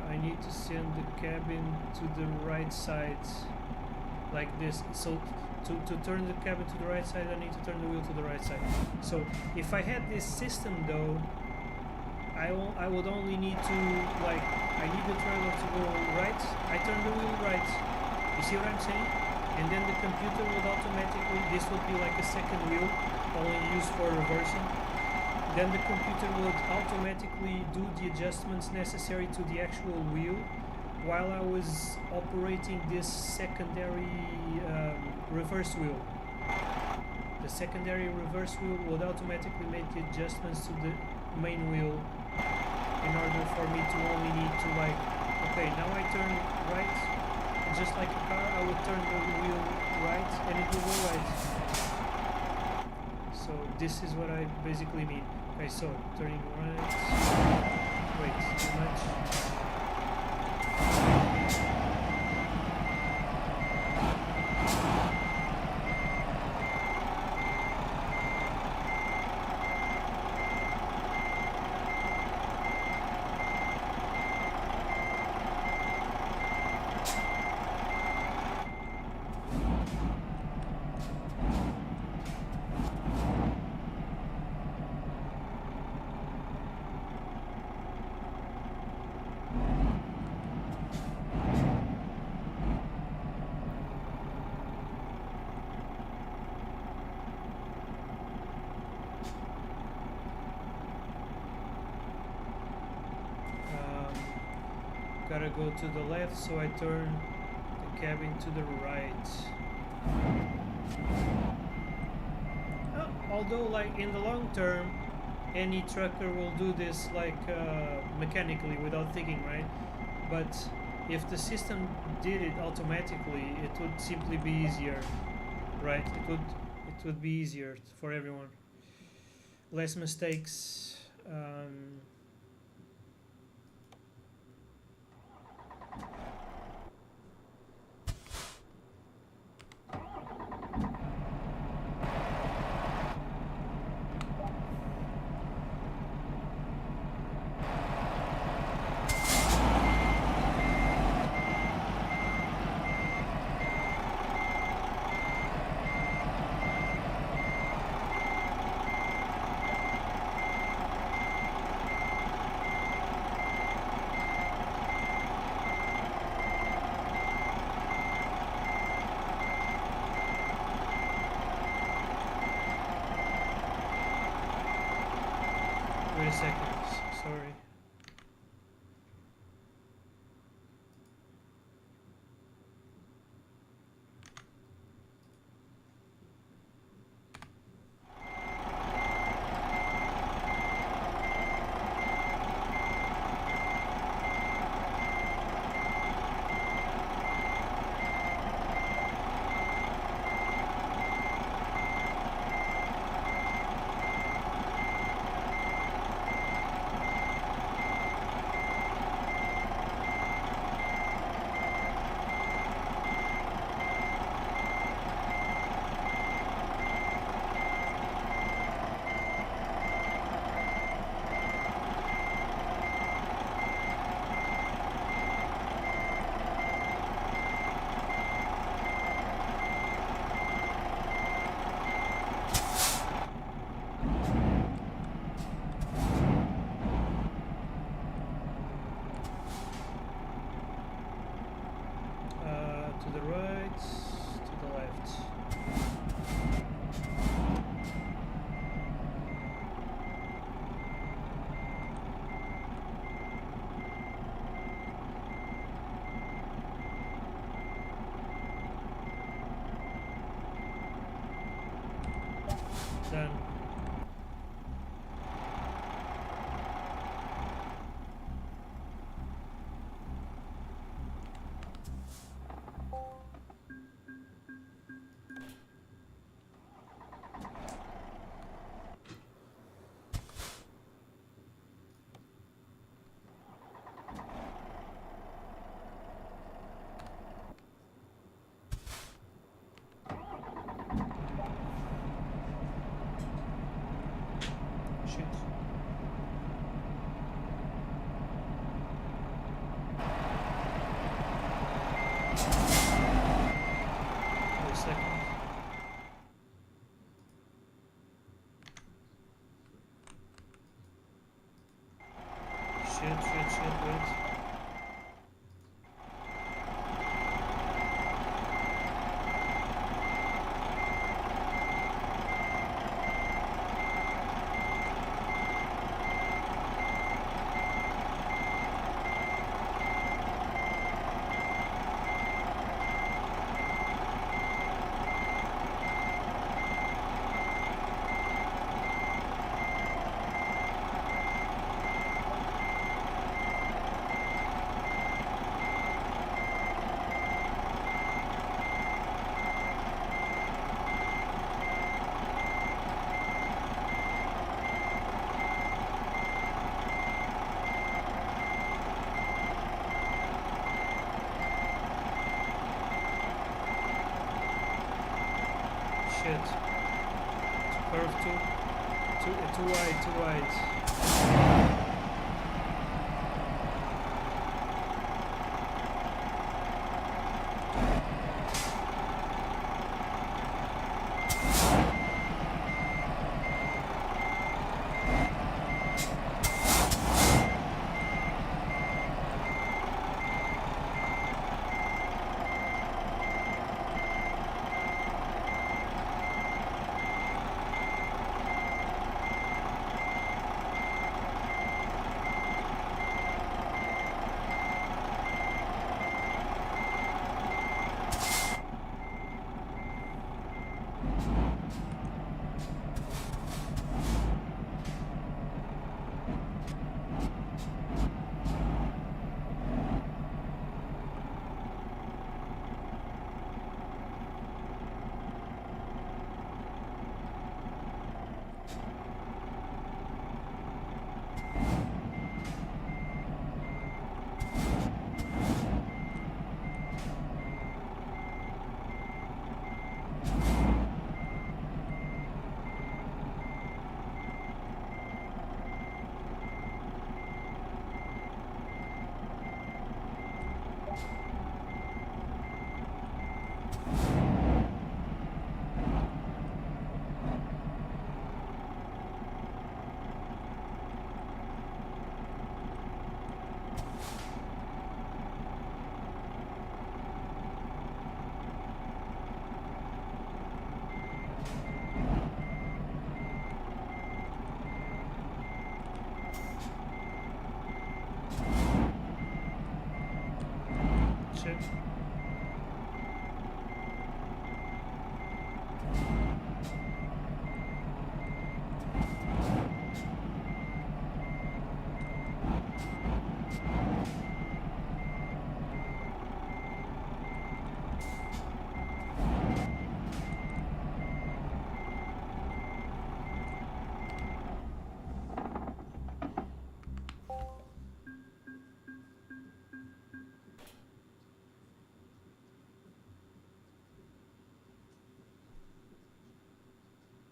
I need to send the cabin to the right side, like this. So to turn the cabin to the right side, I need to turn the wheel to the right side. So if I had this system though, I would only need to, like, I need the trailer to go right, I turn the wheel right. You see what I'm saying? And then the computer would automatically, this would be like a second wheel, only used for reversing. Then the computer would automatically do the adjustments necessary to the actual wheel while I was operating this secondary reverse wheel. The secondary reverse wheel would automatically make the adjustments to the main wheel in order for me to only need to, like, okay, now I turn right, just like a car, I would turn the wheel right and it will go right. So this is what I basically mean. Okay, so turning right, wait, too much. Gotta go to the left, so I turn the cabin to the right. Although, like, in the long term, any trucker will do this, like, mechanically without thinking, right? But if the system did it automatically, it would simply be easier, right? It would be easier for everyone. Less mistakes. Wait a second. Sorry. To the right, to the left. Done. Shit. Wait a second. Shit, wait. Shit. Curve too wide.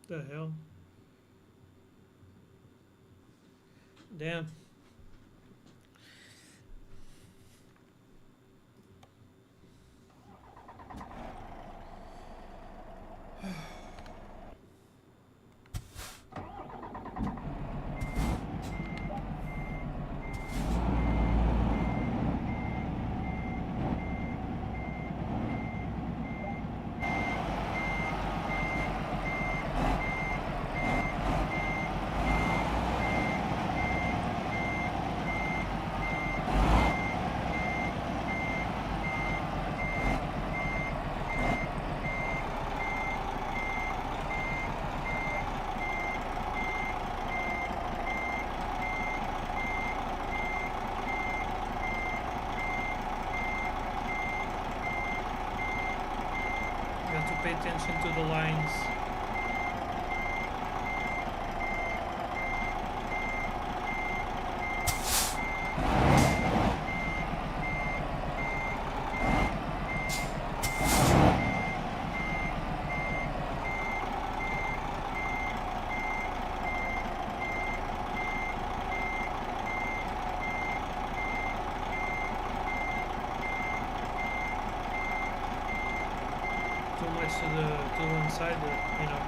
The hell? Damn. You have to pay attention to the lines. Too much to one side, you know.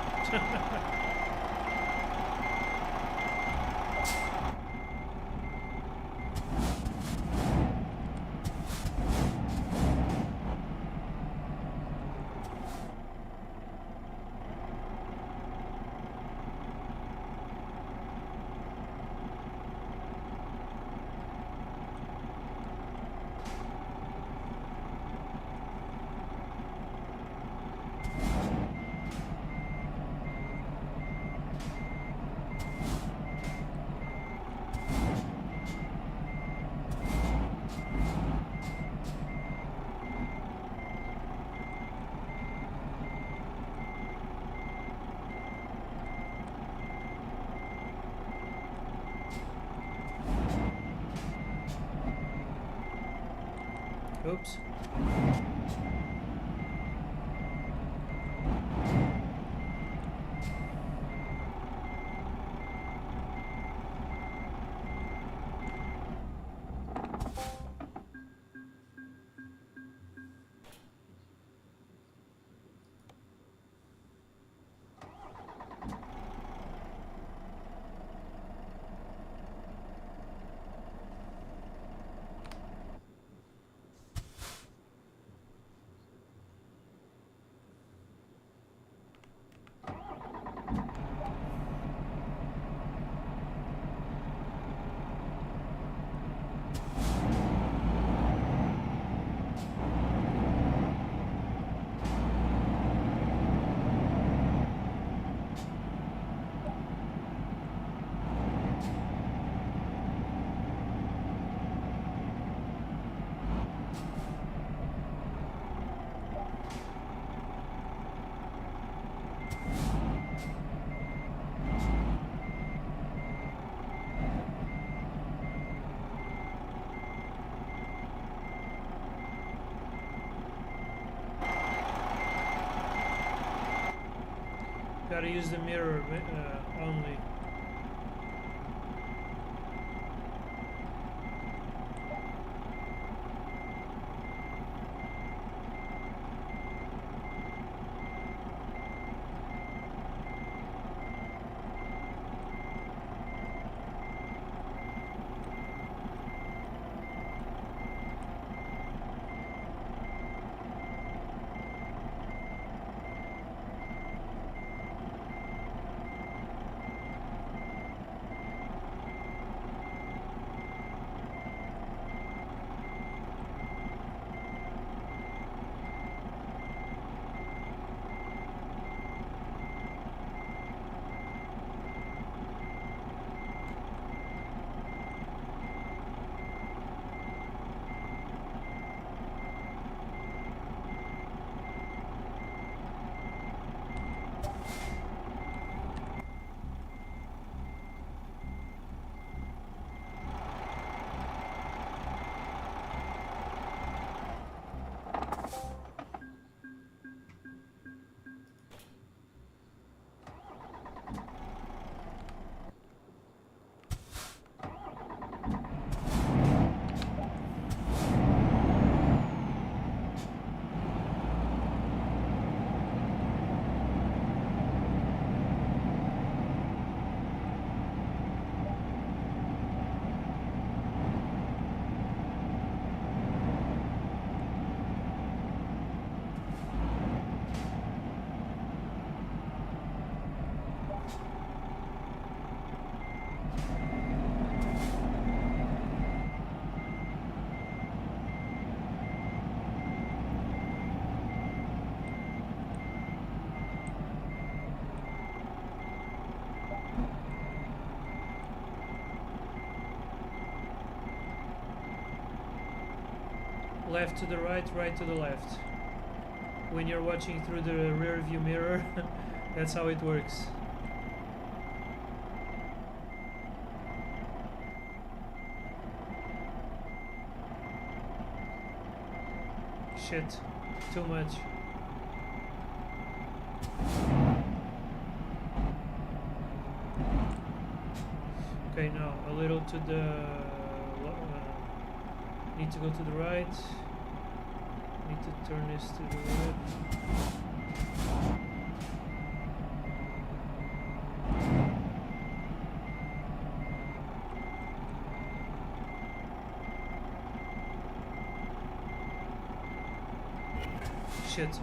Oops. Gotta use the mirror only. left to the right, right to the left. When you're watching through the rear view mirror, that's how it works. Shit, too much. Okay, now a little to the need to go to the right. Need to turn this to the left. Shit.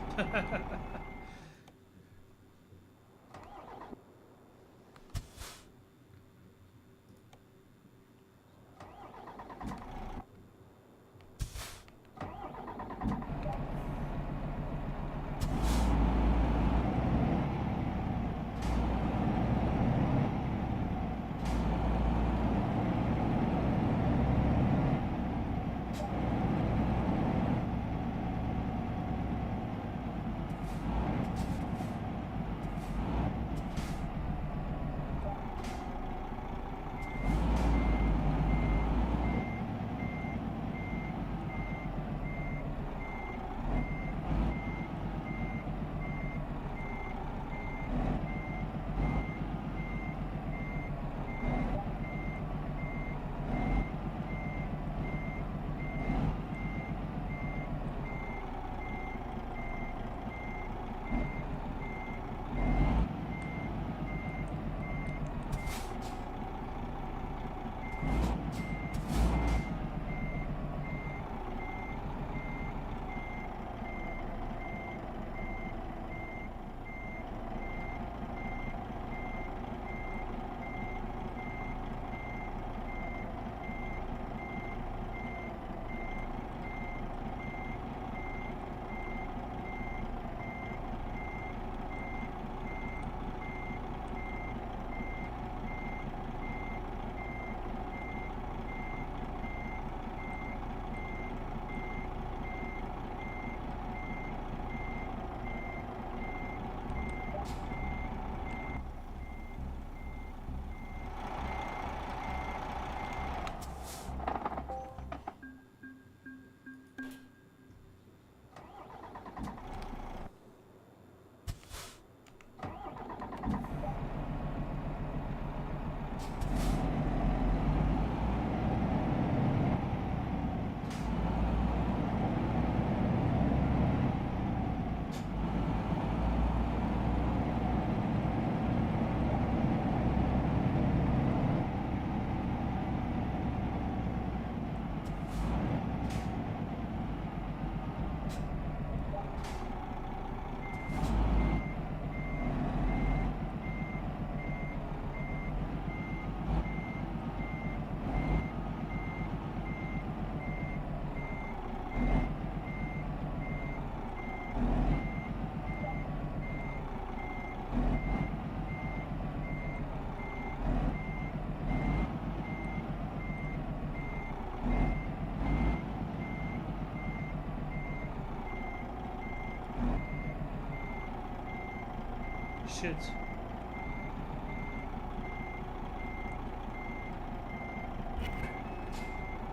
Shit.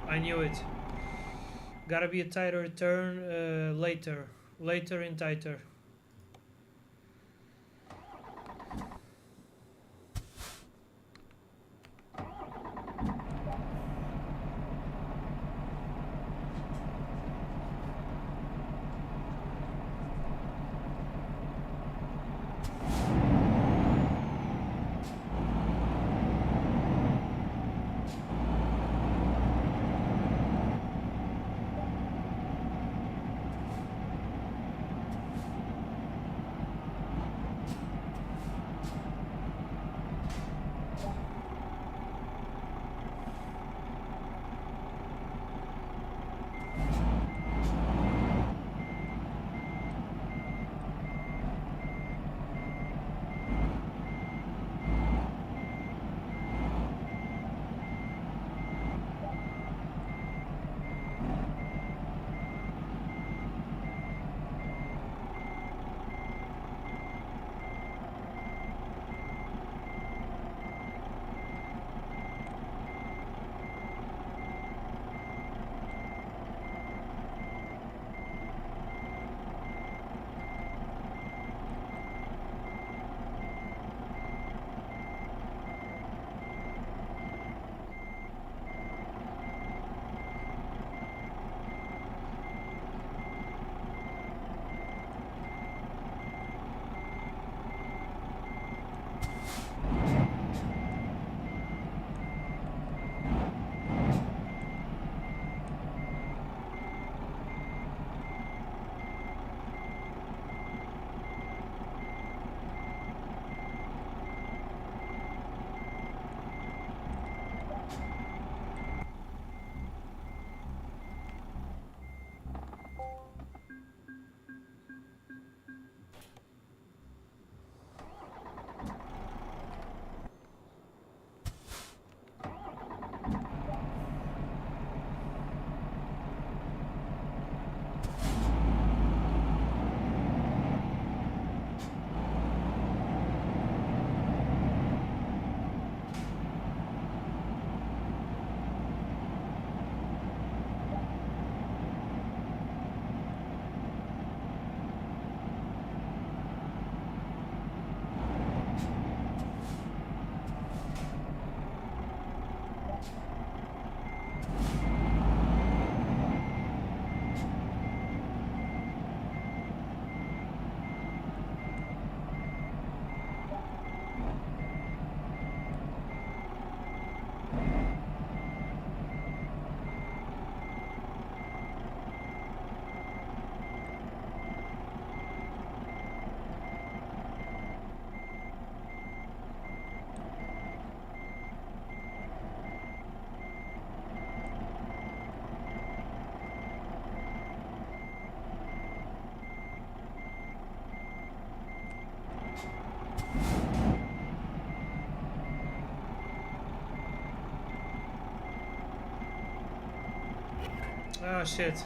I knew it. Gotta be a tighter turn later. Later and tighter. Oh shit.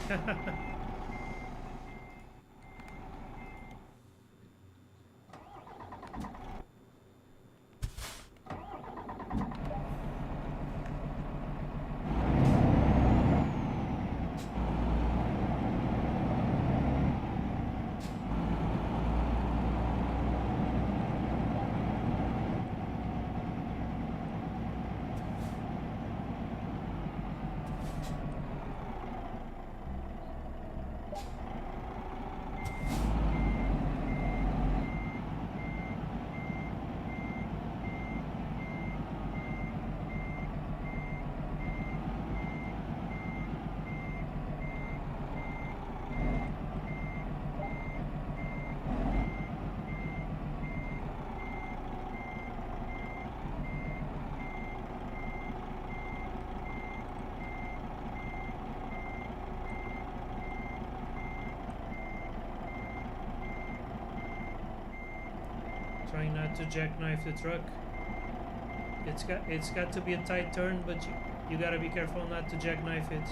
Trying not to jackknife the truck. It's got to be a tight turn, but you gotta be careful not to jackknife it.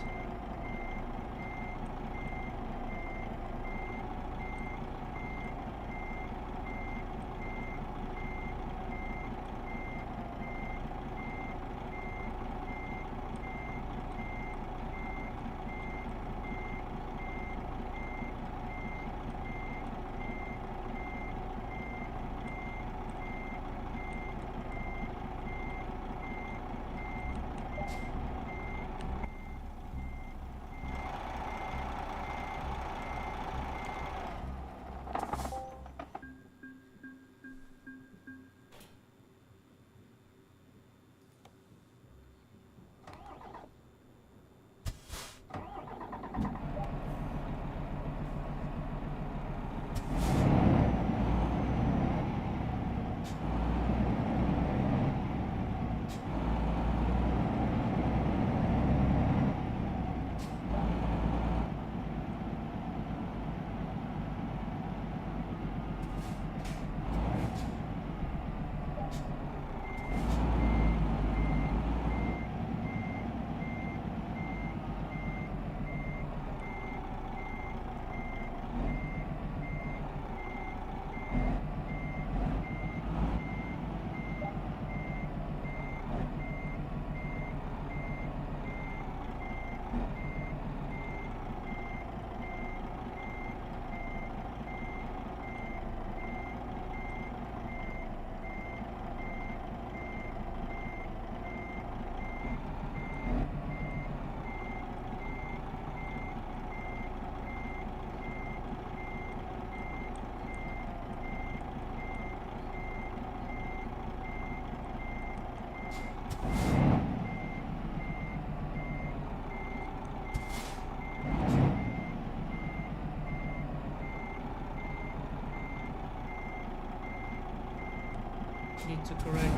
Need to correct.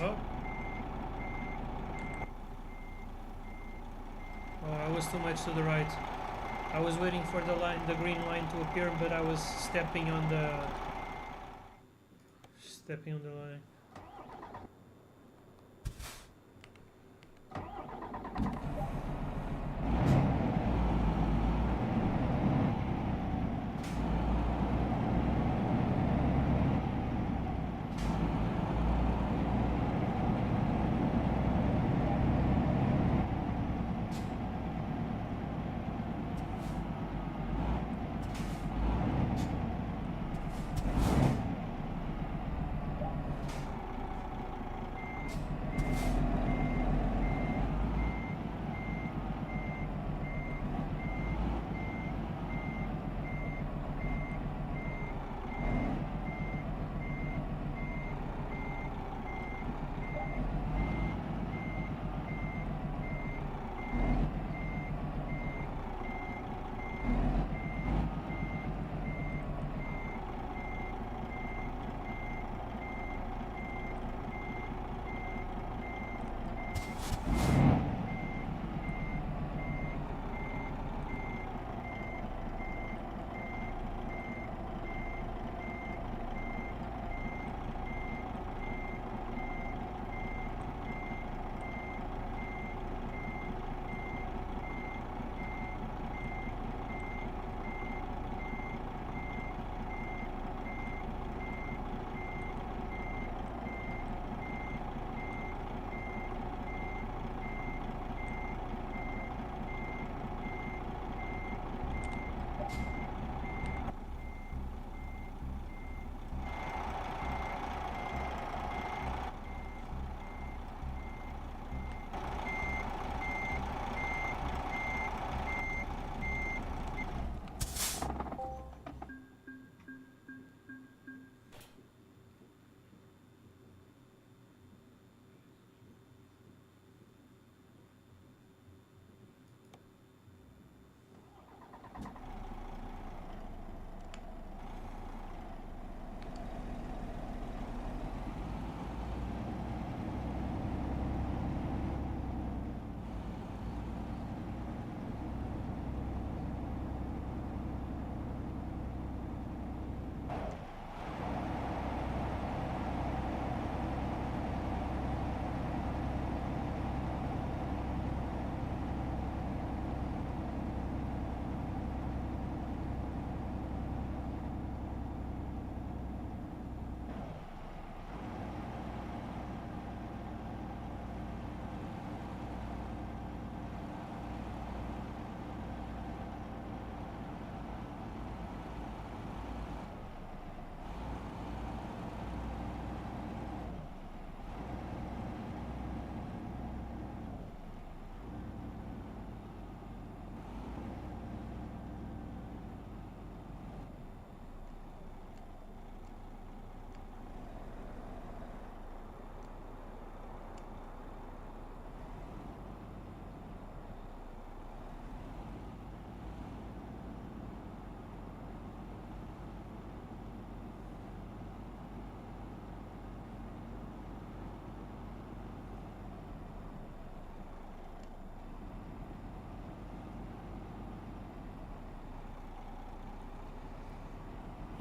Oh. Oh, I was too much to the right. I was waiting for the green line to appear, but I was stepping on the line.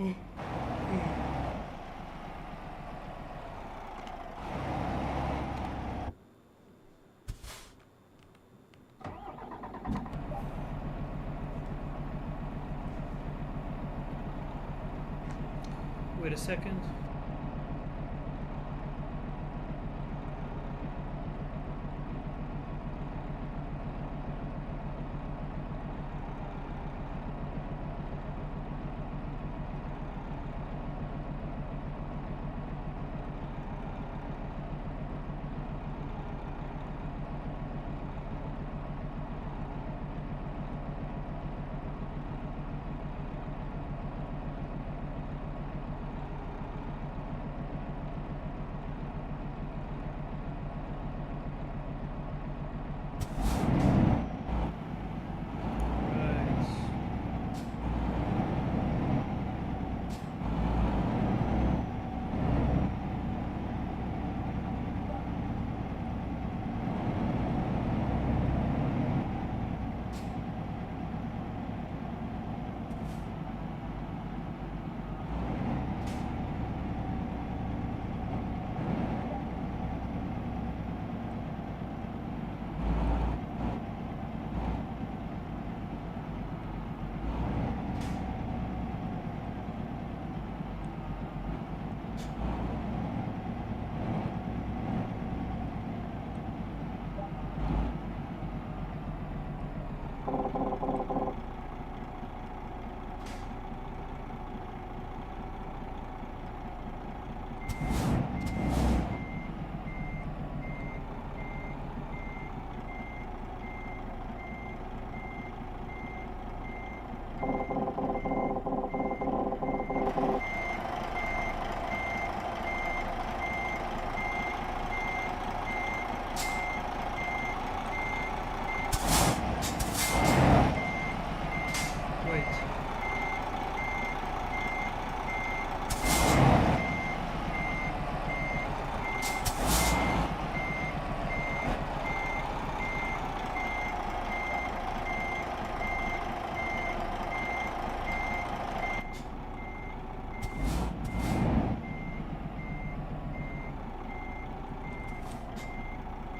Wait a second.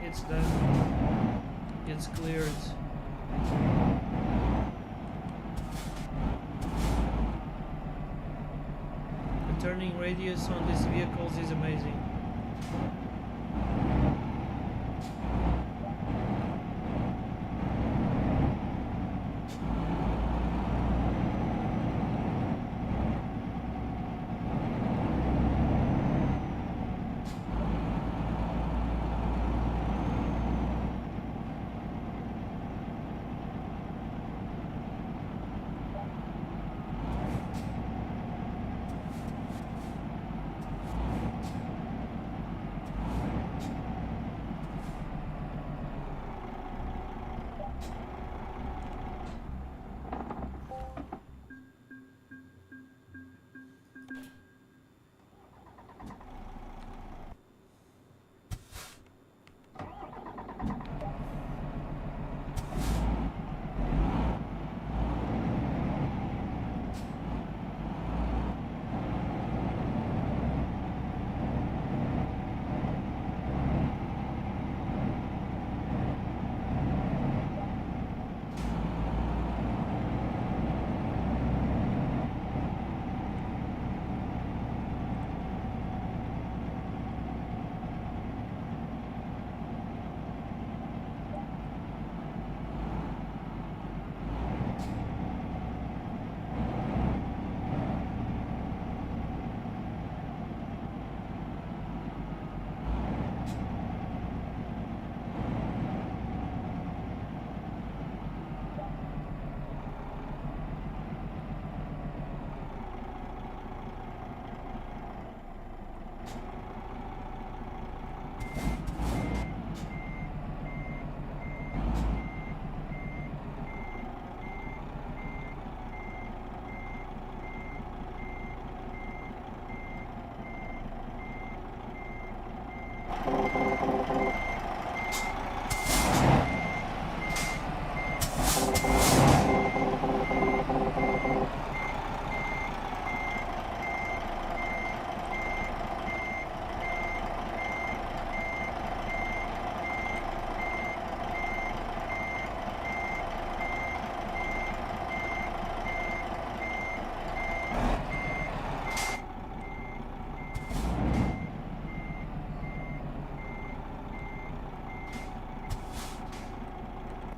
It's done. It's cleared. The turning radius on these vehicles is amazing.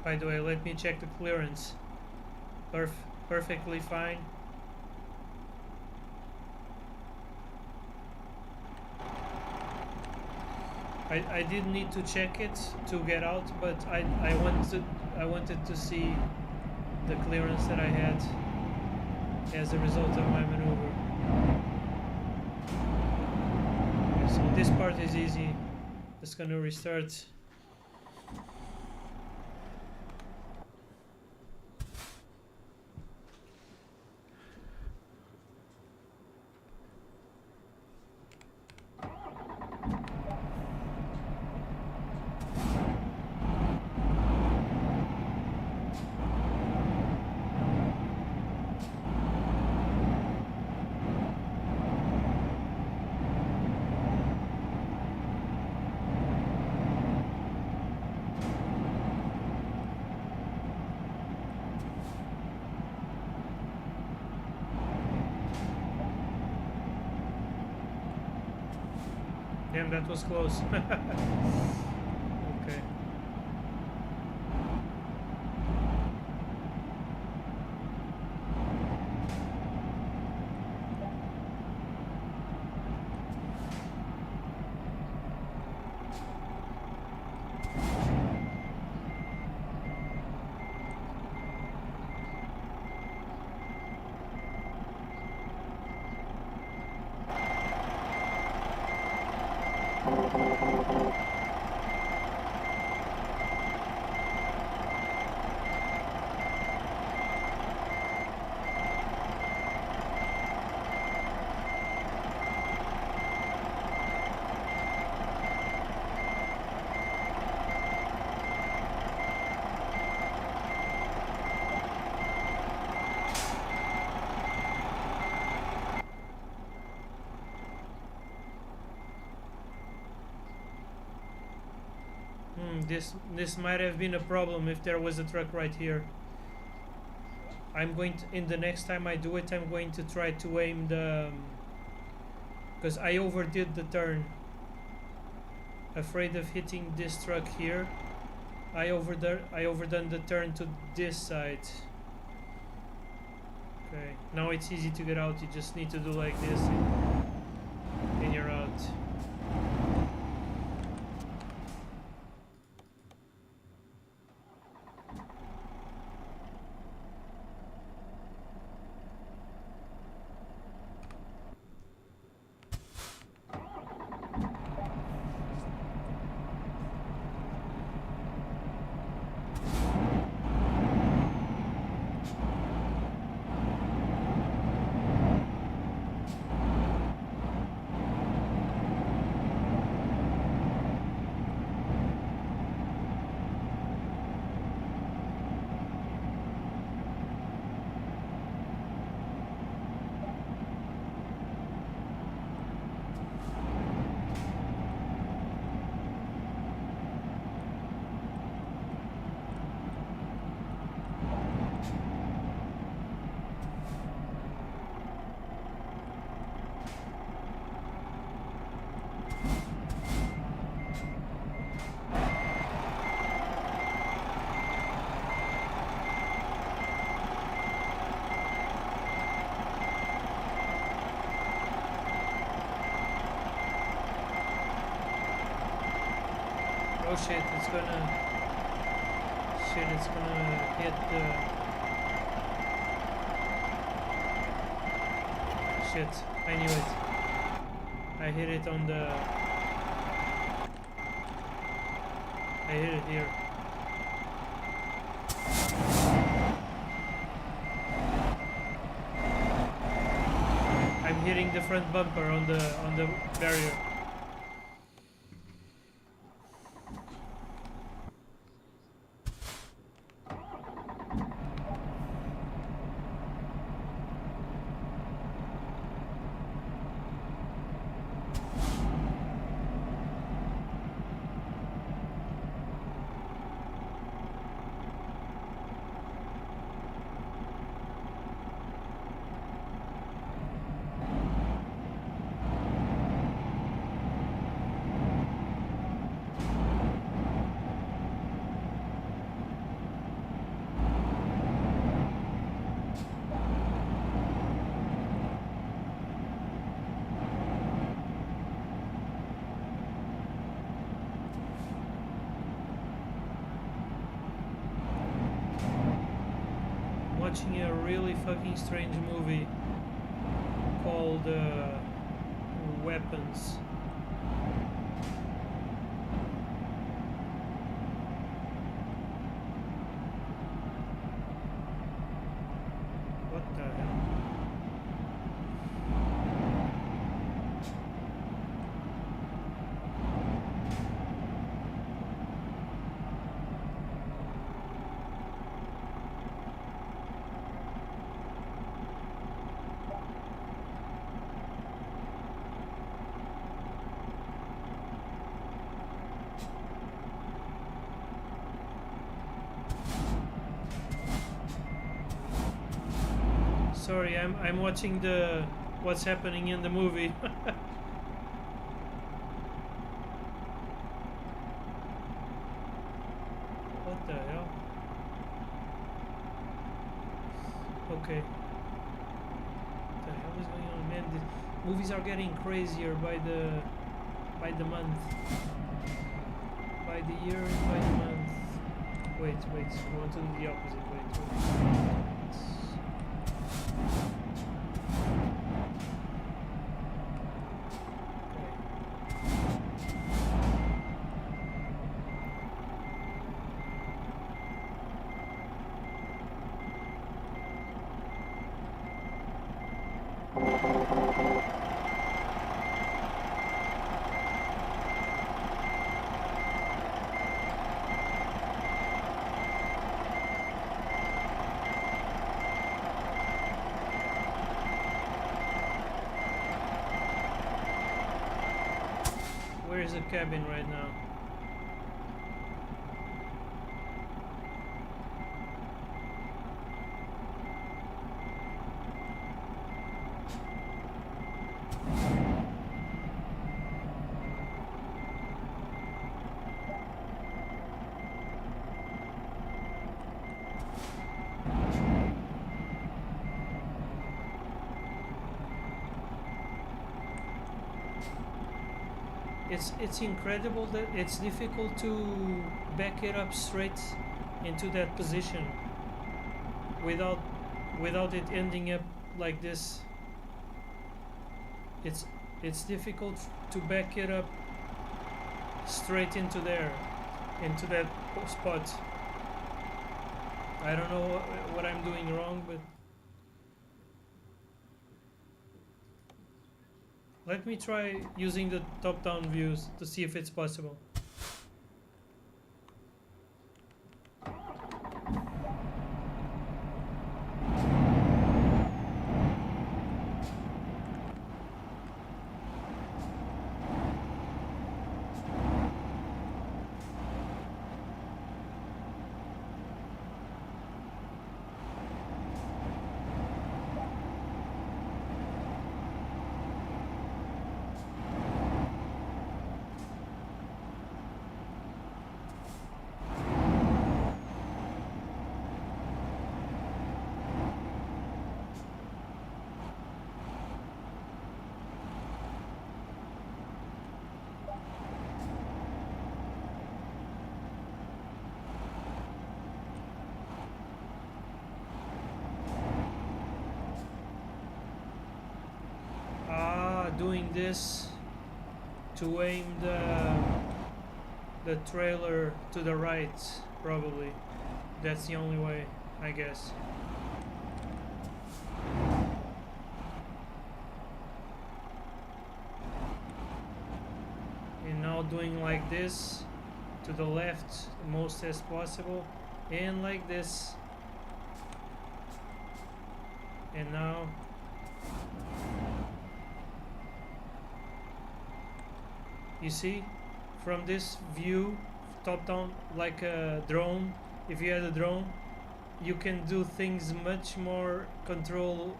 By the way, let me check the clearance. Perfectly fine. I did need to check it to get out, but I wanted to see the clearance that I had as a result of my maneuver. Okay, so this part is easy. Just gonna restart. Damn, that was close. Okay. This might have been a problem if there was a truck right here. I'm going to, in the next time I do it, I'm going to try to aim the, because I overdid the turn. Afraid of hitting this truck here, I overdone the turn to this side. Okay, now it's easy to get out. You just need to do like this and you're out. Oh shit, it's gonna hit the shit, I knew it. I hit it on the I hit it here. I'm hitting the front bumper on the barrier. watching a really fucking strange movie called Weapons. What the hell? Sorry, I'm watching the what's happening in the movie. What the hell? Okay. What the hell is going on, man? The movies are getting crazier by the month, by the year, and by the month. Wait, I want to do the opposite. Wait. Where is the cabin right now? It's incredible that it's difficult to back it up straight into that position without it ending up like this. It's difficult to back it up straight into there, into that spot. I don't know what I'm doing wrong, but let me try using the top-down views to see if it's possible. Doing this to aim the trailer to the right, probably. That's the only way, I guess. And now doing like this to the left most as possible, and like this, and now you see, from this view, top down, like a drone, if you had a drone, you can do things much more control.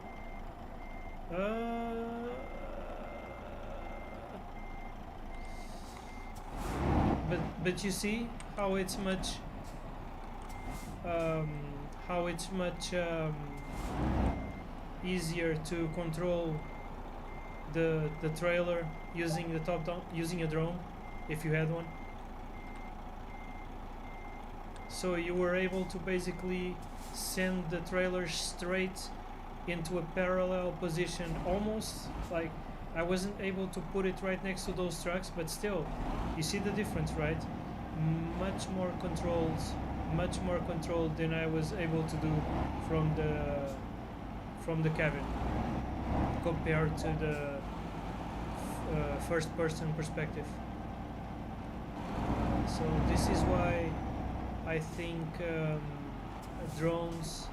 But you see how it's much easier to control the trailer using the top down, using a drone, if you had one. So you were able to basically send the trailer straight into a parallel position, almost like I wasn't able to put it right next to those trucks, but still, you see the difference, right? Much more controlled than I was able to do from the cabin compared to the first person perspective. So this is why I think drones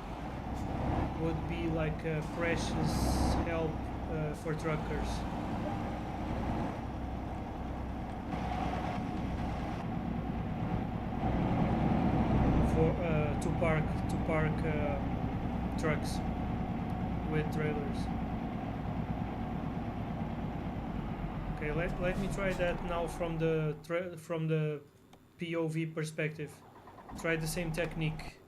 would be like a precious help for truckers. For to park trucks with trailers. Okay, let me try that now from the POV perspective. Try the same technique.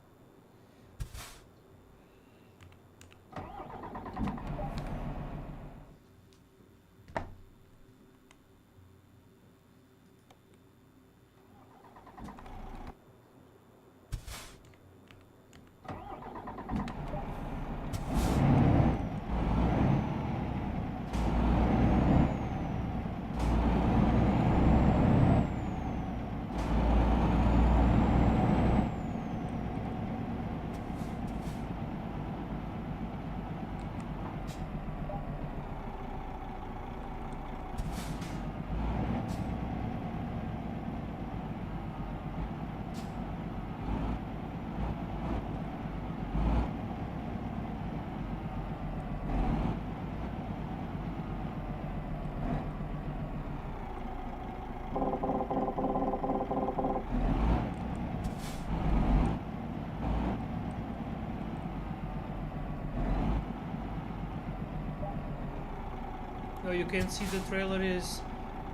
Now you can see the trailer is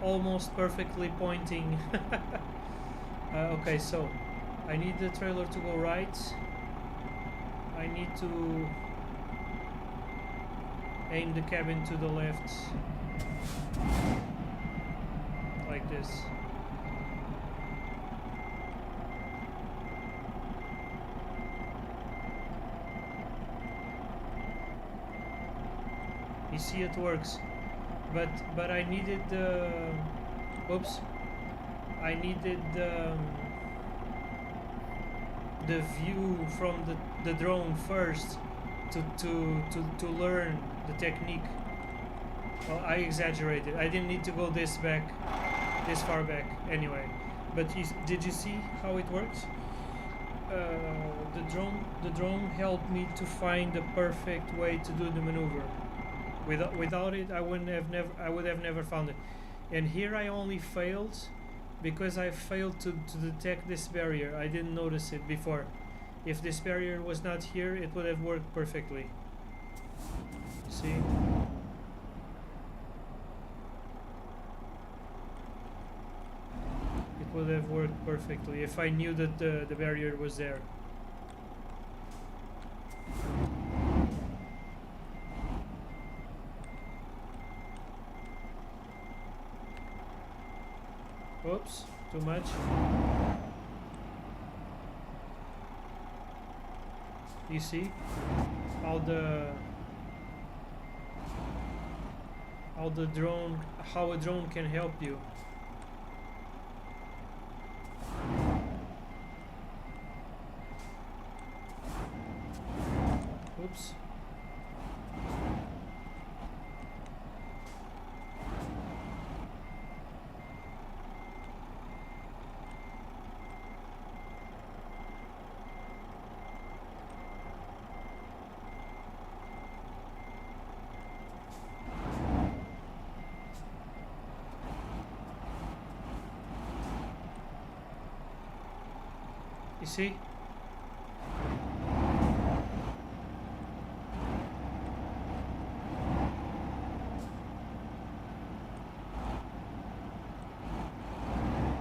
almost perfectly pointing. Okay, so I need the trailer to go right. I need to aim the cabin to the left, like this. You see it works, but I needed the I needed the view from the drone first to learn the technique. Well, I exaggerated. I didn't need to go this far back anyway. But did you see how it works? The drone helped me to find the perfect way to do the maneuver. Without it, I would have never found it. And here I only failed because I failed to detect this barrier. I didn't notice it before. If this barrier was not here, it would have worked perfectly. See? It would have worked perfectly if I knew that the barrier was there. Oops, too much. You see how a drone can help you. Oops. You see?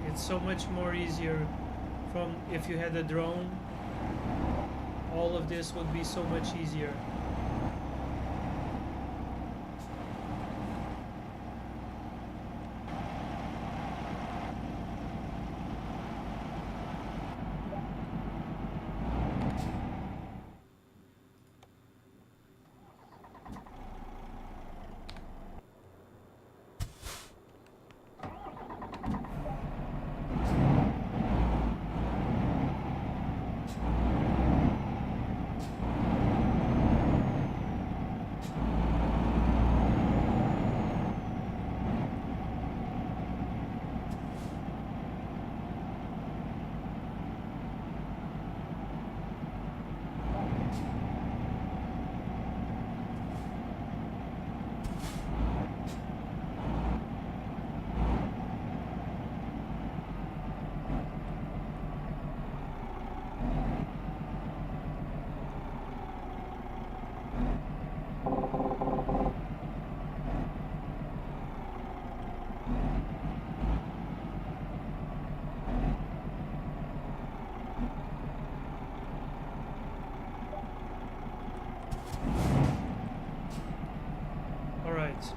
It's so much more easier from if you had a drone. All of this would be so much easier.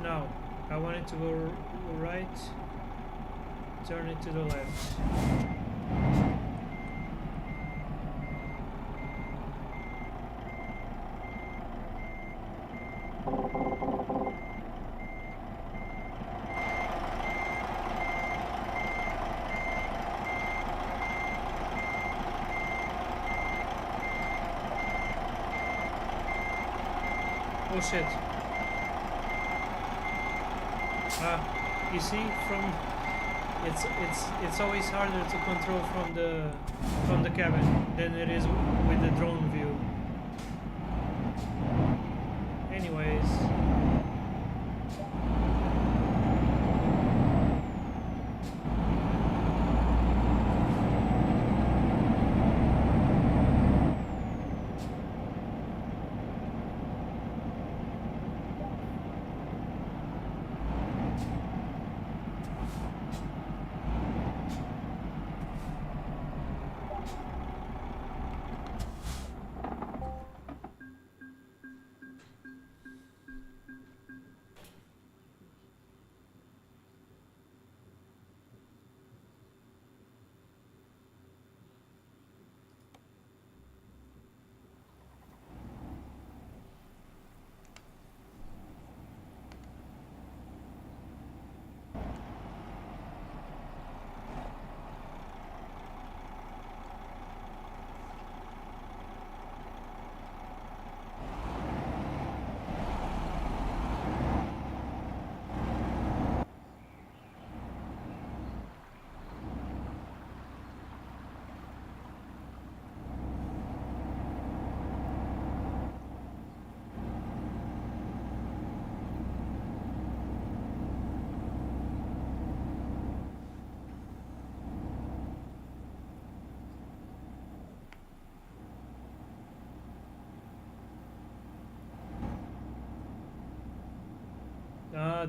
Now, I want it to go right, turn it to the left. Oh shit. You see, it's always harder to control from the cabin than it is with the drone view. Anyways,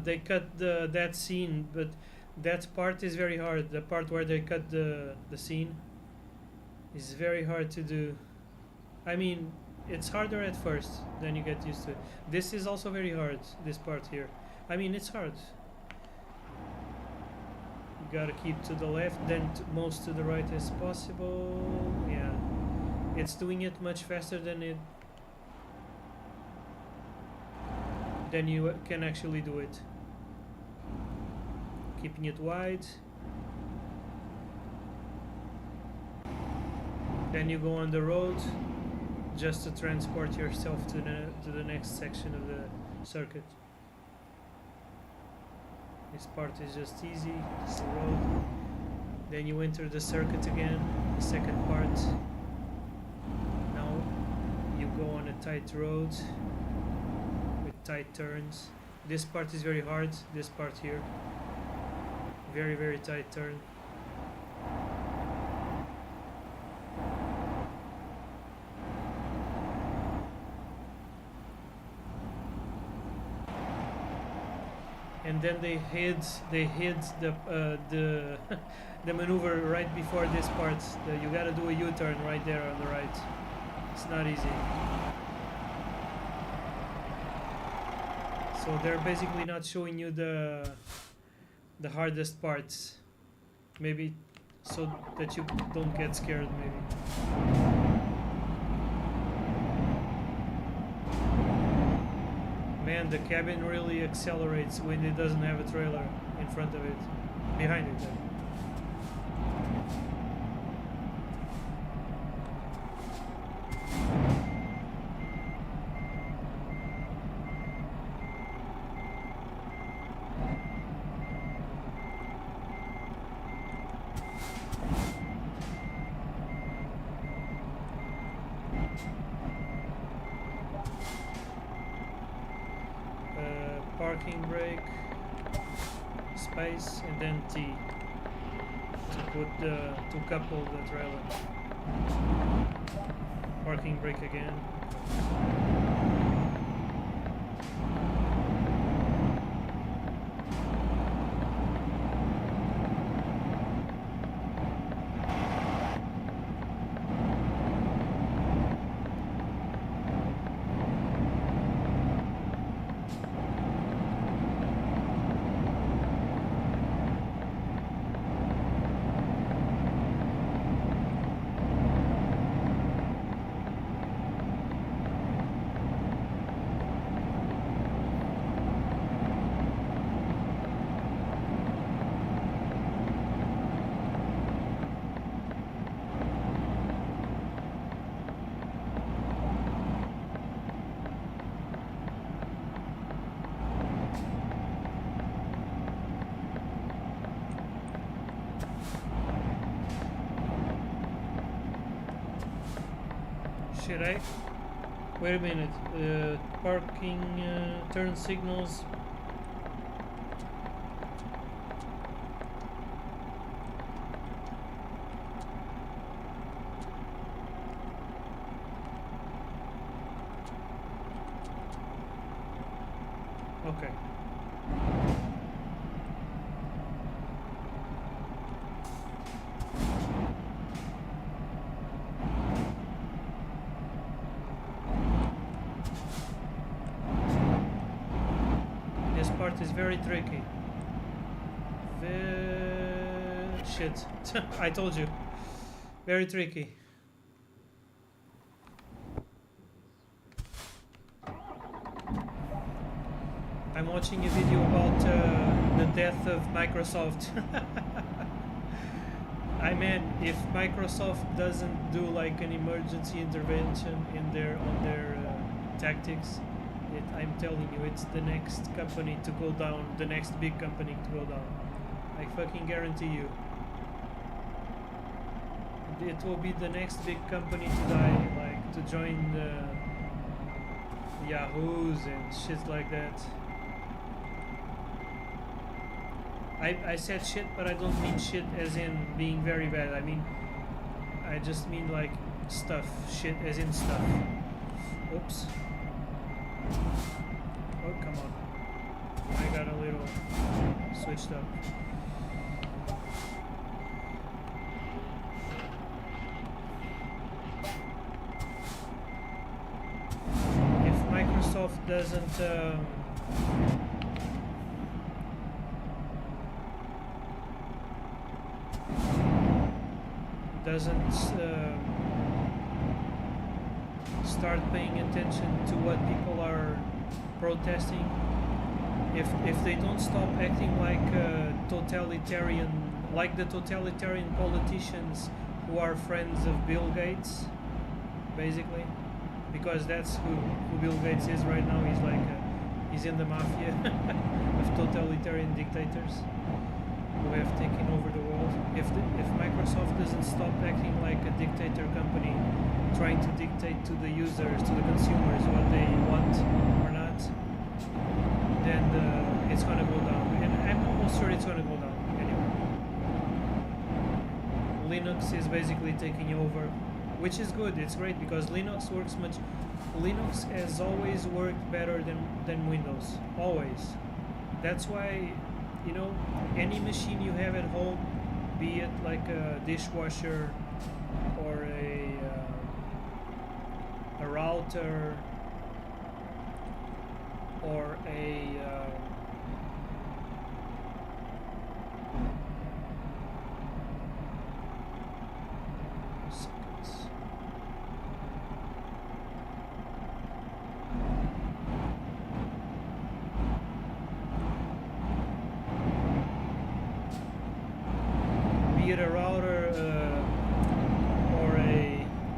they cut that scene, but that part is very hard. The part where they cut the scene is very hard to do. I mean, it's harder at first, then you get used to it. This is also very hard, this part here. I mean, it's hard. You gotta keep to the left, then most to the right as possible. Yeah, it's doing it much faster than you can actually do it. Keeping it wide. Then you go on the road just to transport yourself to the next section of the circuit. This part is just easy, it's the road. Then you enter the circuit again, the second part. Now you go on a tight road with tight turns. This part is very hard, this part here. Very, very tight turn. And then they hid the the maneuver right before this part. You gotta do a U-turn right there on the right. It's not easy. So they're basically not showing you the hardest parts, maybe so that you don't get scared, maybe. Man, the cabin really accelerates when it doesn't have a trailer in front of it, behind it. Parking brake, space, and then T to couple the trailer. Parking brake again. Should I? Wait a minute. Parking turn signals. Okay. This part is very tricky. Shit. I told you. Very tricky. I'm watching a video about the death of Microsoft. I mean, if Microsoft doesn't do like an emergency intervention in on their tactics, I'm telling you, it's the next company to go down, the next big company to go down. I fucking guarantee you. It will be the next big company to die, like to join the Yahoos and shit like that. I said shit, but I don't mean shit as in being very bad. I just mean like stuff. Shit as in stuff. Oops. Oh, come on. I got a little switched up. If Microsoft doesn't start paying attention to what people are protesting, if they don't stop acting like the totalitarian politicians who are friends of Bill Gates, basically, because that's who Bill Gates is right now. He's in the mafia of totalitarian dictators who have taken over the world. If Microsoft doesn't stop acting like a dictator company, trying to dictate to the users, to the consumers, what they want or not, then it's gonna go down. And I'm almost sure it's gonna go down anyway. Linux is basically taking over, which is good. It's great because Linux has always worked better than Windows. Always. That's why, you know, any machine you have at home, be it like a dishwasher or a router or a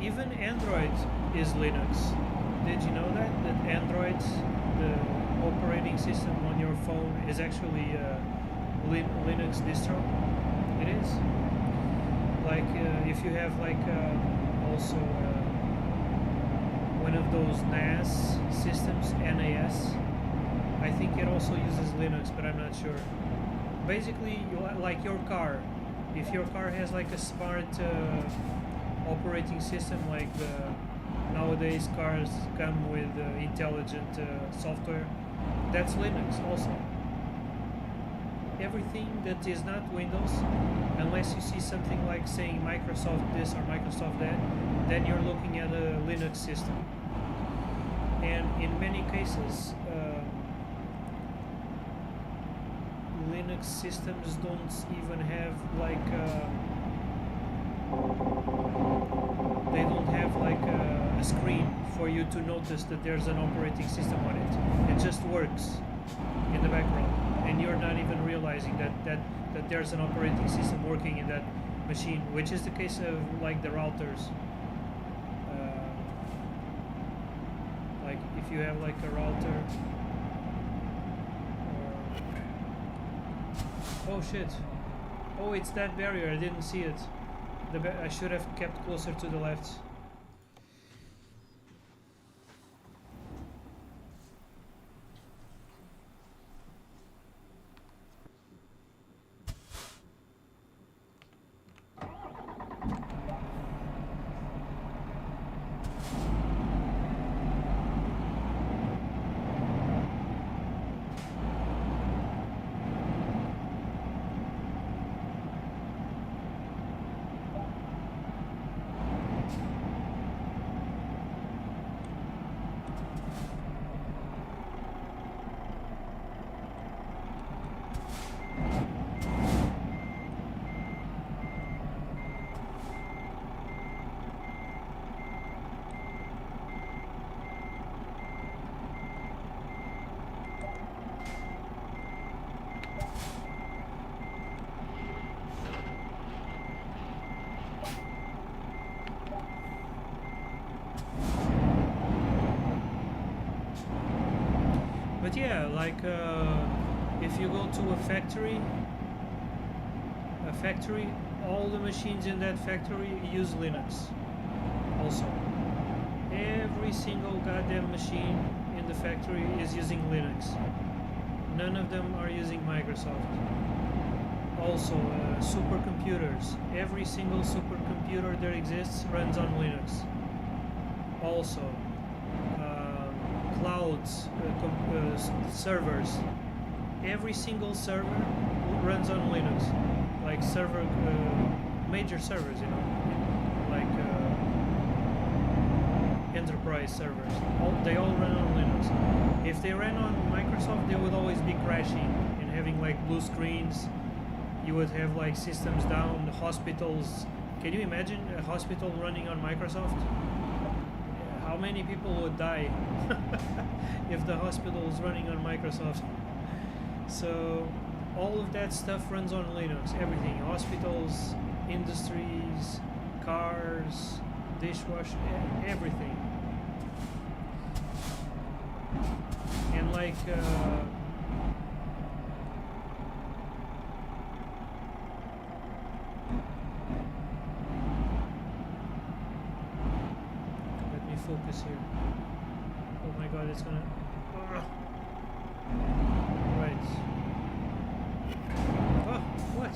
even Android is Linux. Did you know that Android, the operating system on your phone, is actually a Linux distro? It is. Like if you have like also one of those NAS systems, NAS, I think it also uses Linux, but I'm not sure. Basically, like your car, if your car has like a smart operating system, like nowadays cars come with intelligent software, that's Linux also. Everything that is not Windows, unless you see something like saying Microsoft this or Microsoft that, then you're looking at a Linux system. And in many cases, Linux systems don't even have like they don't have like a screen for you to notice that there's an operating system on it. It just works in the background, and you're not even realizing that there's an operating system working in that machine, which is the case of like the routers. Like if you have like a router. Oh shit! Oh, it's that barrier. I didn't see it. I should have kept closer to the left. But yeah, like if you go to a factory, all the machines in that factory use Linux. Also, every single goddamn machine in the factory is using Linux. None of them are using Microsoft. Also, supercomputers. Every single supercomputer that exists runs on Linux. Also, clouds, servers. Every single server runs on Linux. Like major servers, you know, like enterprise servers. They all run on Linux. If they ran on Microsoft, they would always be crashing and having like blue screens. You would have like systems down, hospitals. Can you imagine a hospital running on Microsoft? How many people would die if the hospital is running on Microsoft? So all of that stuff runs on Linux. Everything, hospitals, industries, cars, dishwasher, everything. And like let me focus here. Oh my god, it's gonna right. Oh, what?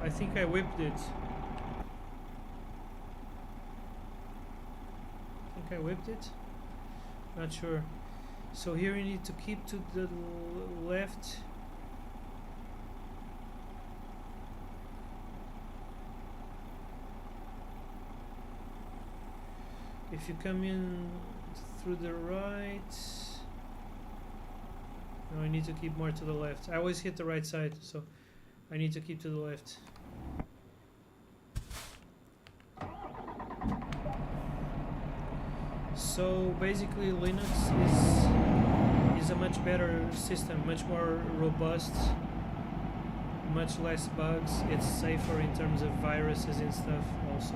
I think I whipped it. I whipped it? Not sure. So here you need to keep to the left. If you come in through the right, no, I need to keep more to the left. I always hit the right side, so I need to keep to the left. So basically Linux is a much better system, much more robust, much less bugs. It's safer in terms of viruses and stuff also.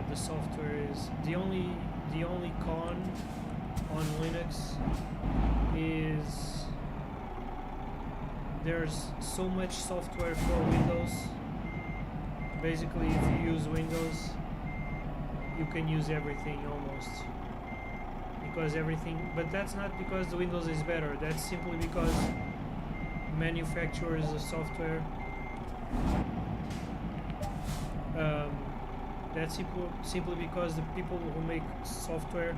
The software is the only con on Linux is there's so much software for Windows. Basically if you use Windows, you can use everything almost, because everything, but that's not because the Windows is better, that's simply because manufacturers of software that's simply because the people who make software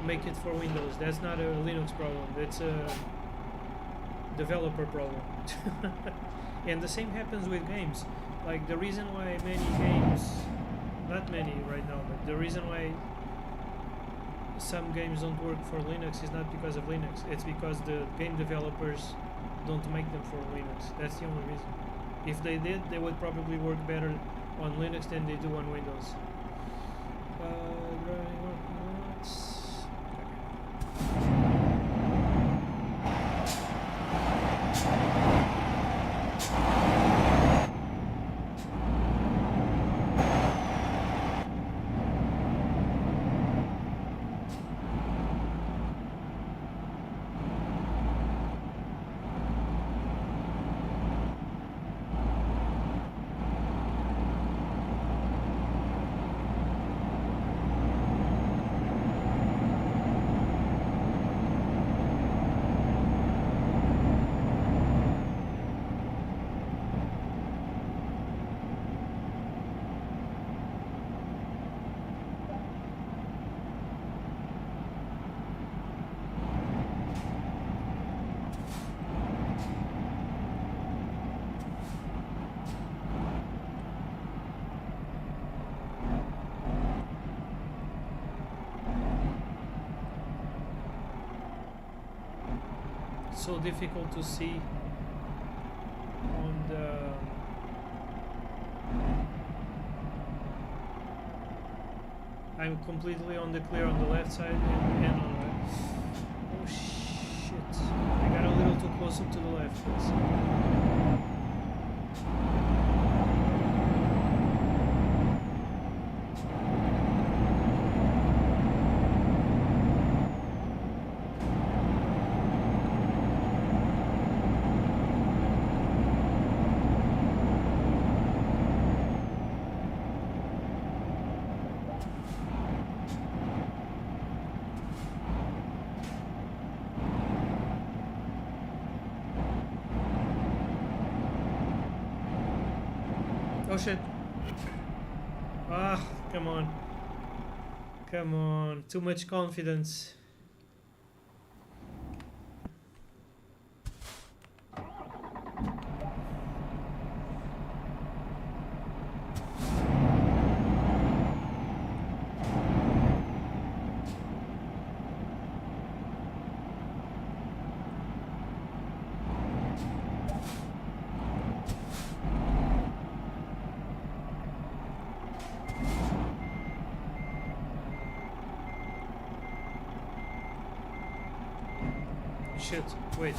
make it for Windows. That's not a Linux problem, it's a developer problem. And the same happens with games. Like the reason why many games, not many right now, but the reason why some games don't work for Linux is not because of Linux, it's because the game developers don't make them for Linux. That's the only reason. If they did, they would probably work better on Linux than they do on Windows. So difficult to see on the I'm completely on the clear on the left side and on the right. Oh shit, I got a little too close up to the left. Oh shit. Ah, come on. Come on. Too much confidence. Shit, wait.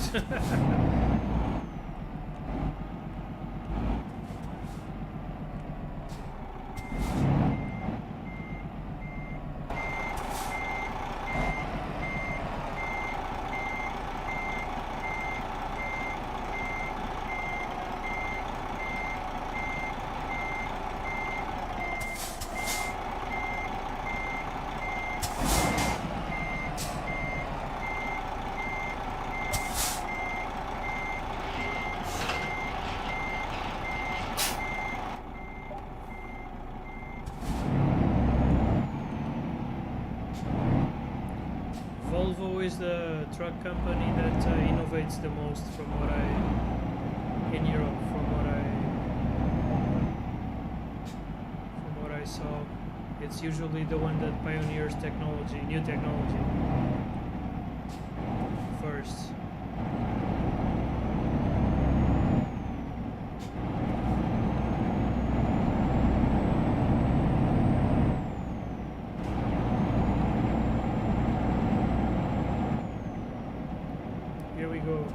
Volvo is the truck company that innovates the most from what in Europe, from what I saw. It's usually the one that pioneers technology, new technology first. Here we go.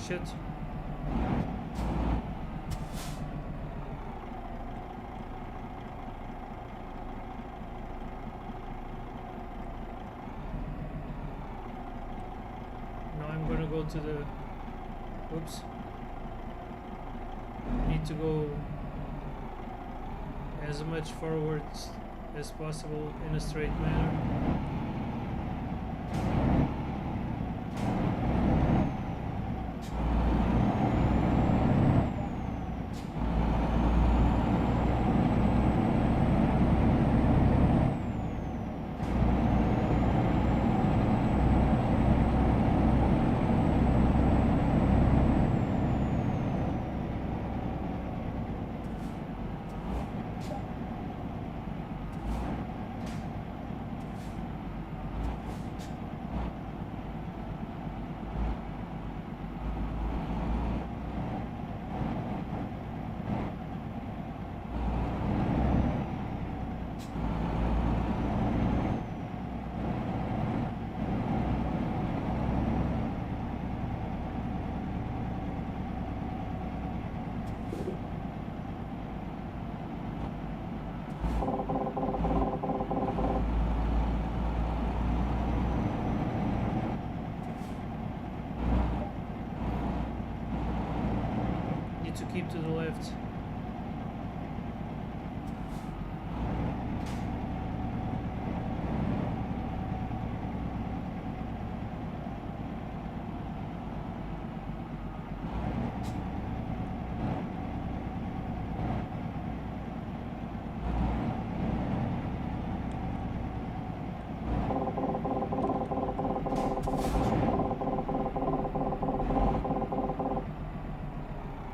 Shit. Now I'm gonna go to the... Oops. Need to go as much forward as possible in a straight manner. To keep to the left.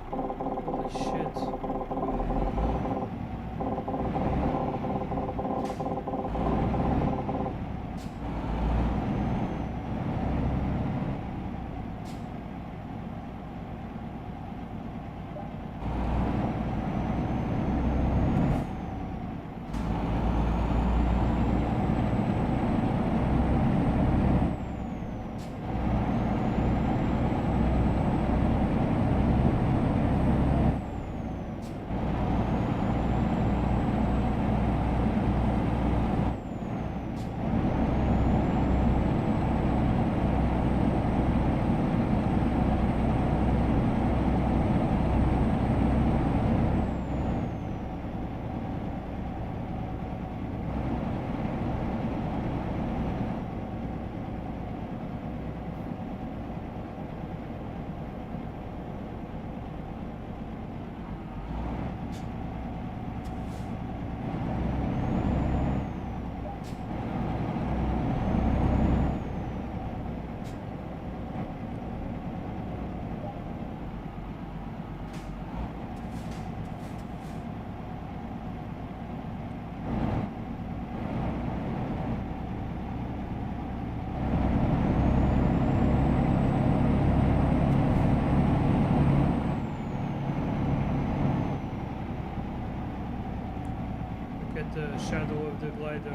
Holy shit. look at the shadow of the glider.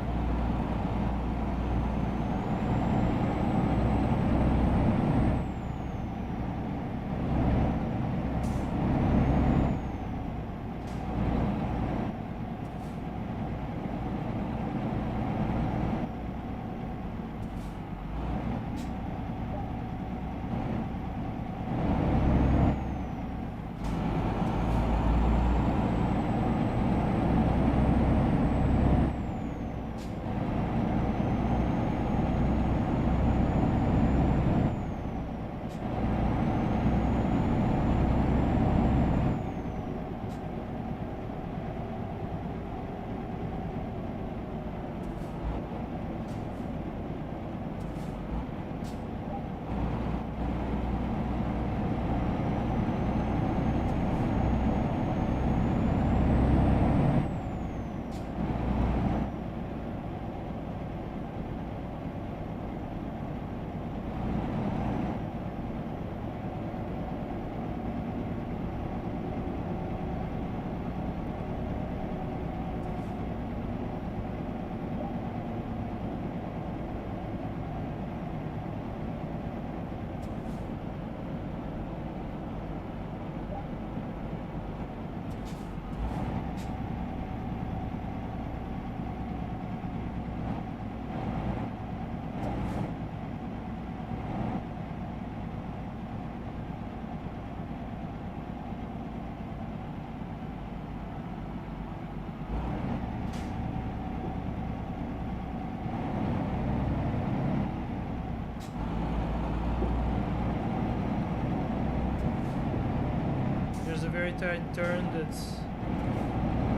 There's a very tight turn that's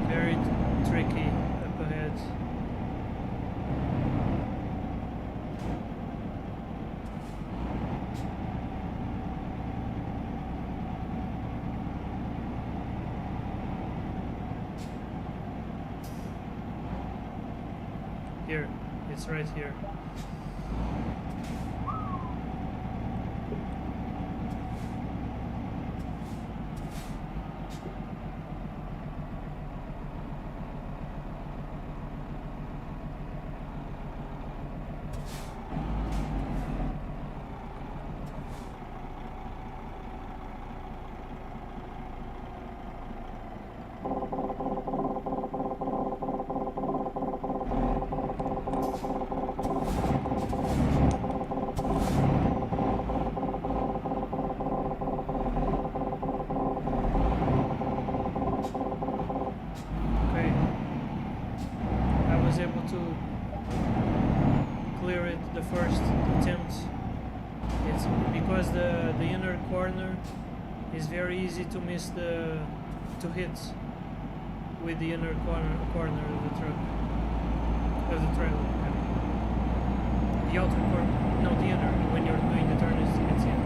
very tricky up ahead. Here, it's right here. It's very easy to miss to hit with the inner corner of the truck, of the trailer. The outer corner, no, the inner. When you're doing the turn, it's in.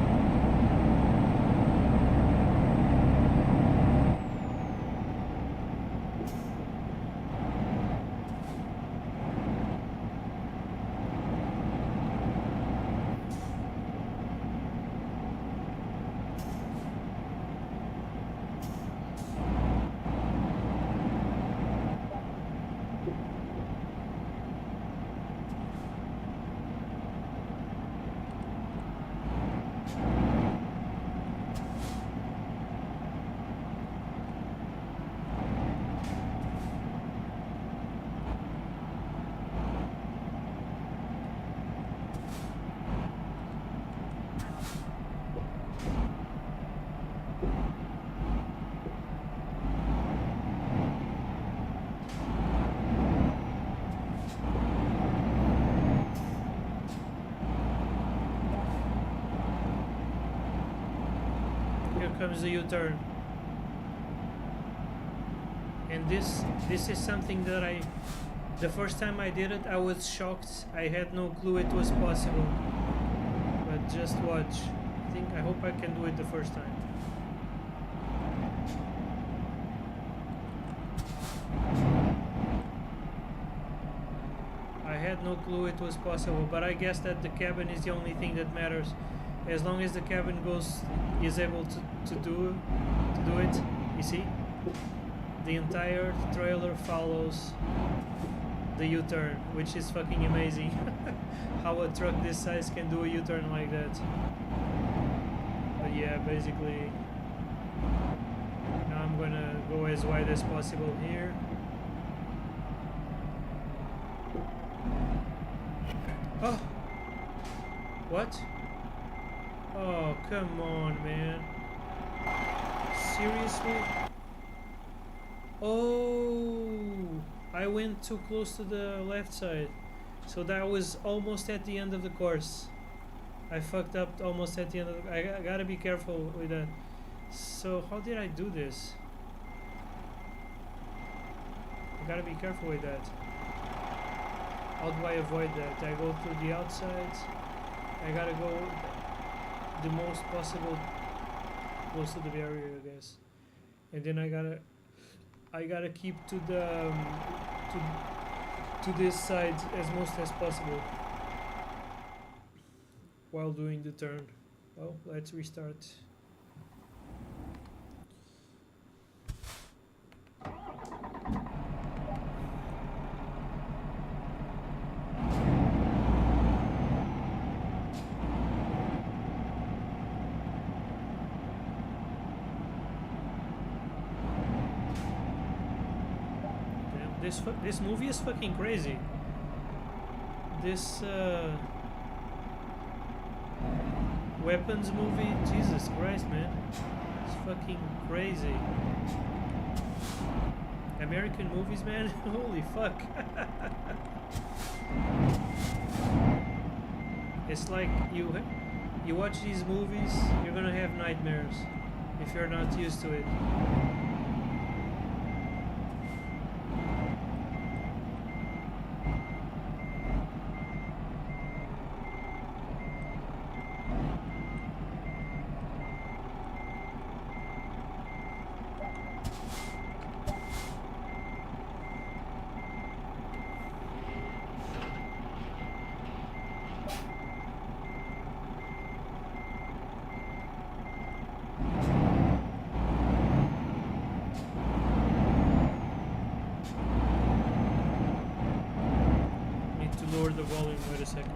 Comes the U-turn, and this is something that the first time I did it, I was shocked. I had no clue it was possible, but just watch. I hope I can do it the first time. I had no clue it was possible, but I guess that the cabin is the only thing that matters. As long as the cabin is able to do it, you see? the entire trailer follows the U-turn, which is fucking amazing. How a truck this size can do a U-turn like that. But yeah, basically now I'm gonna go as wide as possible here. Oh! What? Oh, come on, man. Seriously? Oh! I went too close to the left side. So that was almost at the end of the course. I fucked up almost at the end of the... I gotta be careful with that. So how did I do this? I gotta be careful with that. How do I avoid that? I go to the outsides. I gotta go the most possible close to the barrier, I guess. And then I gotta keep to the to this side as most as possible while doing the turn. Well, let's restart. This movie is fucking crazy. This weapons movie, Jesus Christ, man, it's fucking crazy. American movies, man, holy fuck. It's like you watch these movies, you're gonna have nightmares if you're not used to it. Lower the volume, wait a second.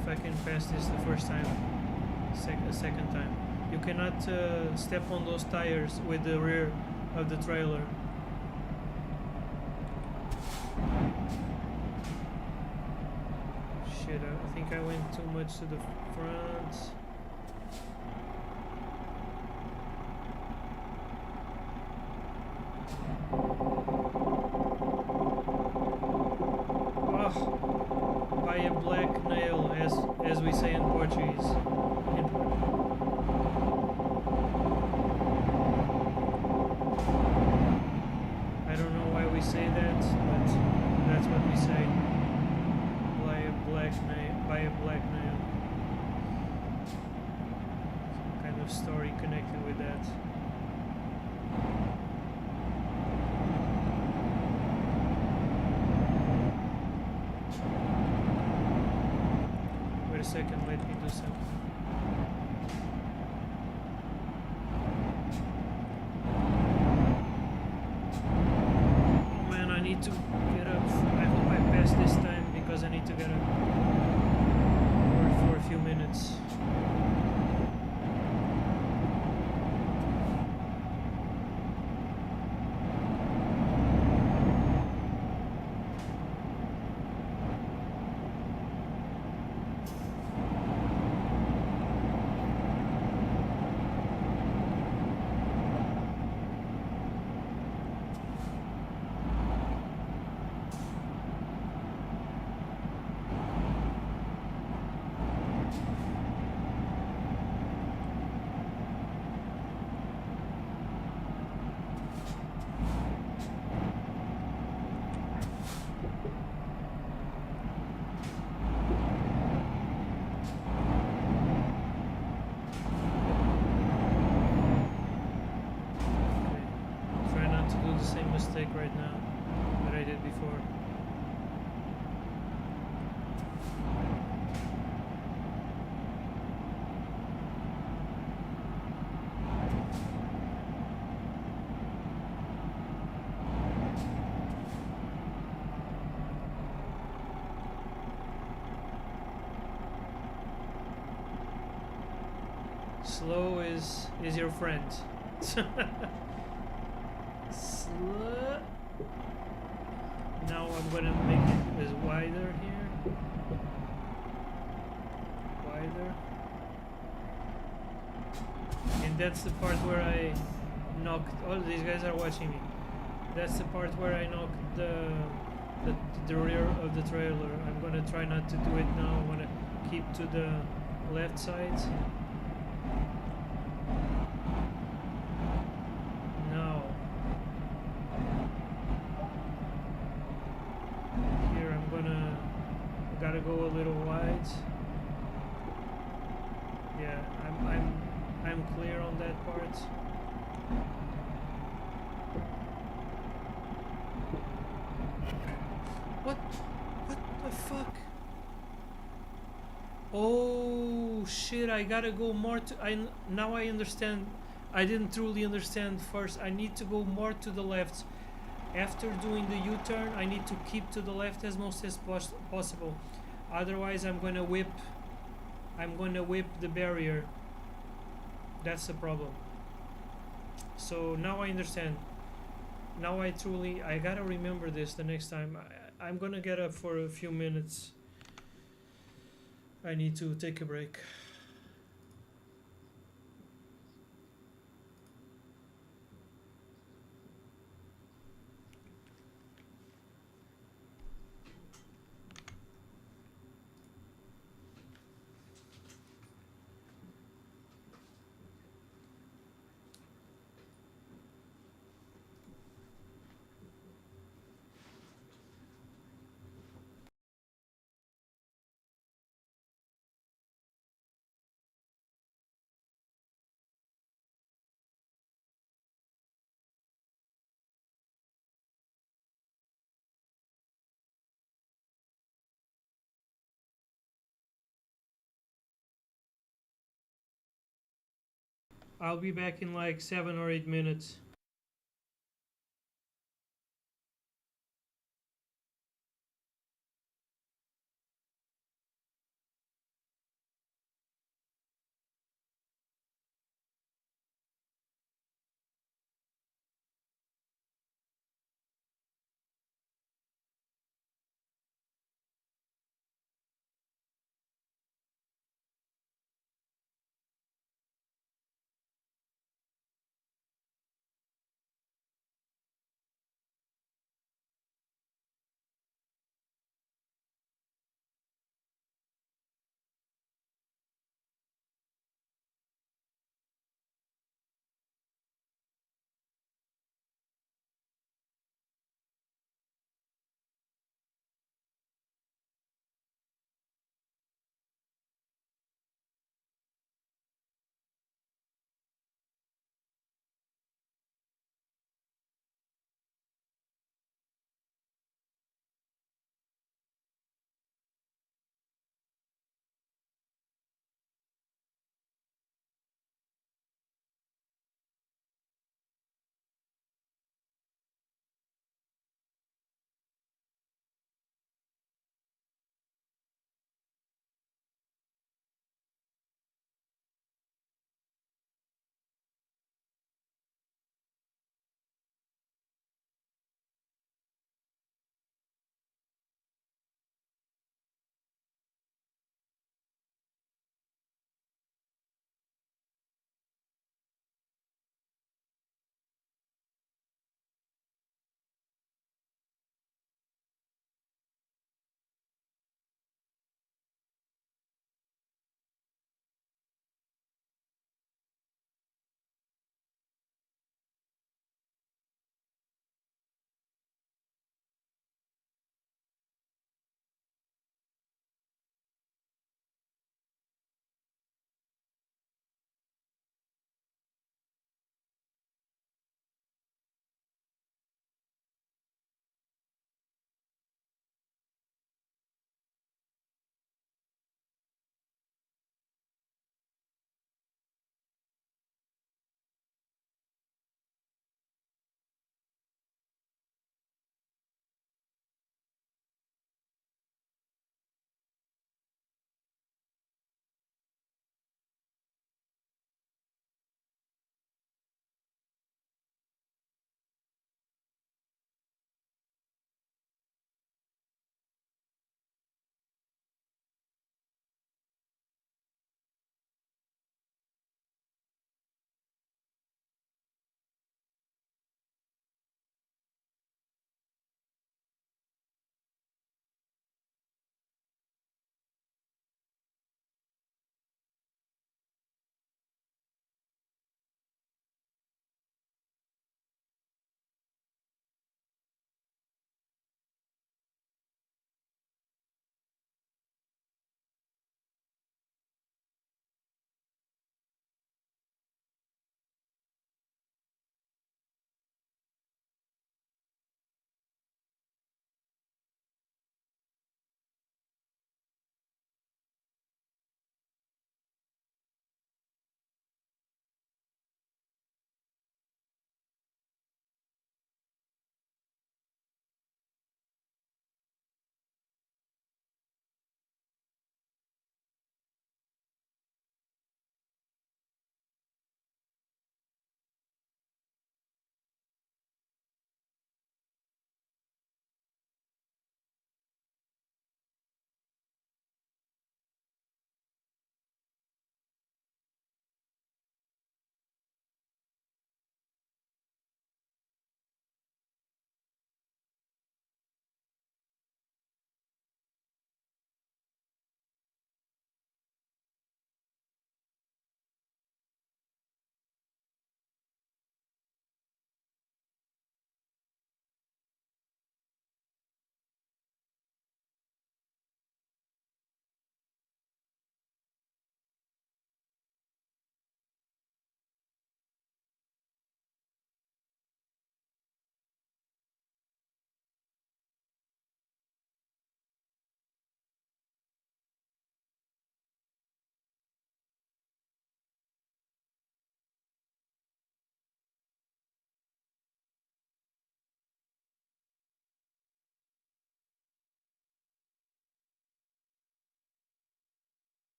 if I can pass this the first time, a second time. You cannot step on those tires with the rear of the trailer. Shit, I think I went too much to the front. Oh, by a black nail, as we say in Portuguese. I don't know why we say that, but that's what we say. By a black nail. Some kind of story connected with that. Wait a second, let me do something. Oh man, I need to get up. I hope I pass this time because I need to get up for a few minutes. Mistake right now that I did before. Slow is your friend. Now I'm gonna make it wider here. Wider. And that's the part where I knocked. Oh, these guys are watching me. That's the part where I knocked the rear of the trailer. I'm gonna try not to do it now. I'm gonna keep to the left side. Gotta go a little wide. Yeah, I'm clear on that part. What the fuck? Oh shit! I gotta go more to. Now I understand. I didn't truly understand first. I need to go more to the left. After doing the U-turn, I need to keep to the left as much as possible. Otherwise, I'm gonna whip the barrier. That's the problem. So now I understand. Now I gotta remember this the next time. I'm gonna get up for a few minutes. I need to take a break. I'll be back in like 7 or 8 minutes.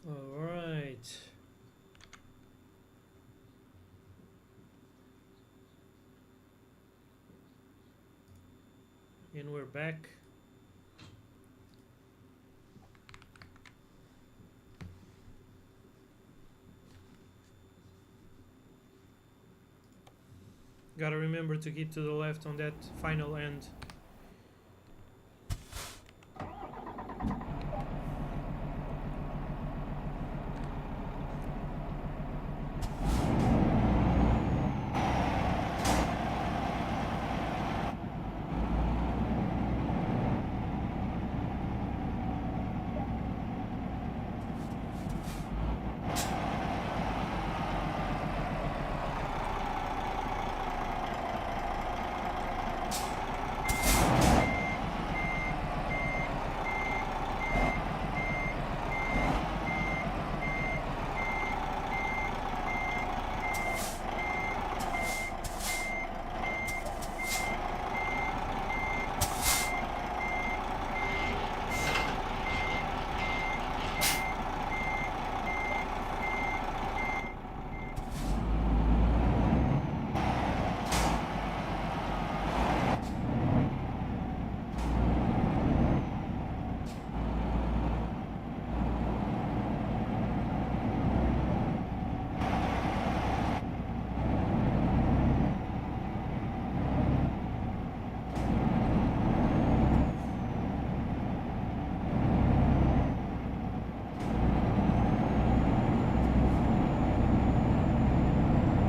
All right. And we're back. Gotta remember to keep to the left on that final end.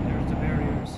There's the barriers.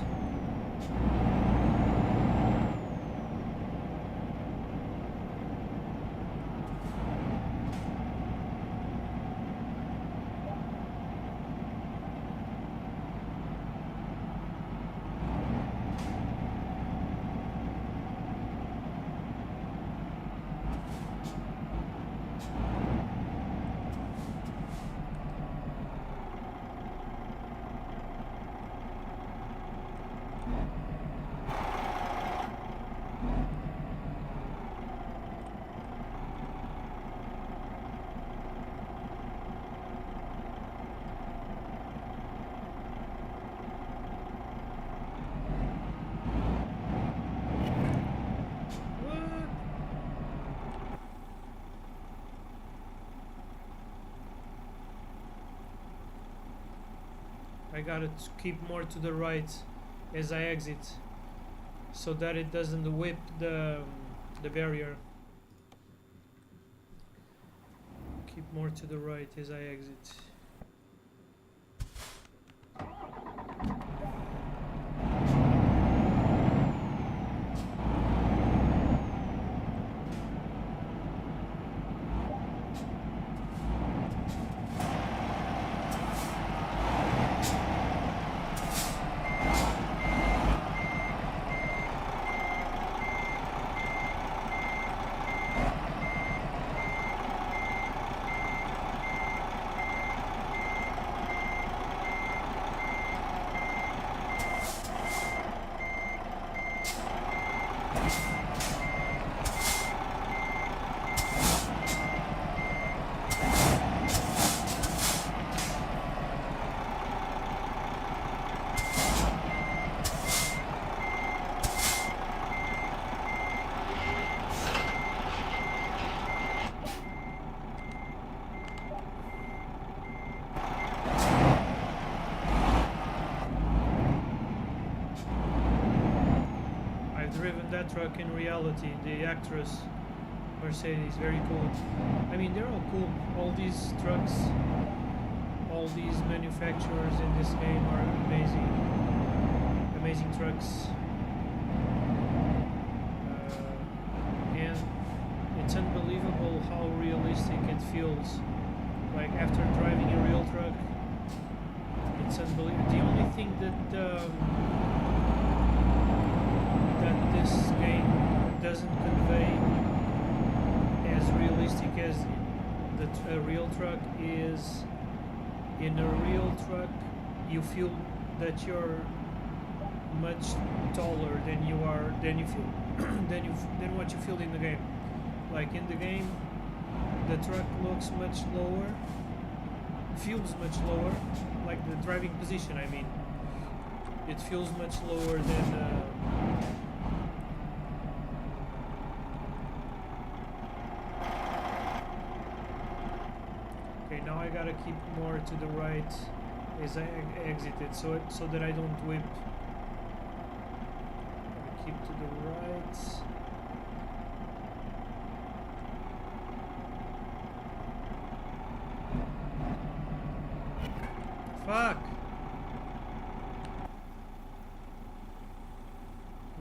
What? I gotta keep more to the right as I exit, so that it doesn't whip the barrier. Keep more to the right as I exit. Driven that truck in reality, the actress Mercedes, very cool. I mean, they're all cool. All these trucks, all these manufacturers in this game are amazing. Amazing trucks. And it's unbelievable how realistic it feels. Like after driving a real truck, it's unbelievable. The only thing that this game doesn't convey as realistic as a real truck is. In a real truck, you feel that you're much taller than you are, than you feel, than what you feel in the game. Like in the game, the truck looks much lower, feels much lower, like the driving position, I mean. It feels much lower than okay, now I gotta keep more to the right as I exit it, so that I don't whip. Keep to the right. Fuck!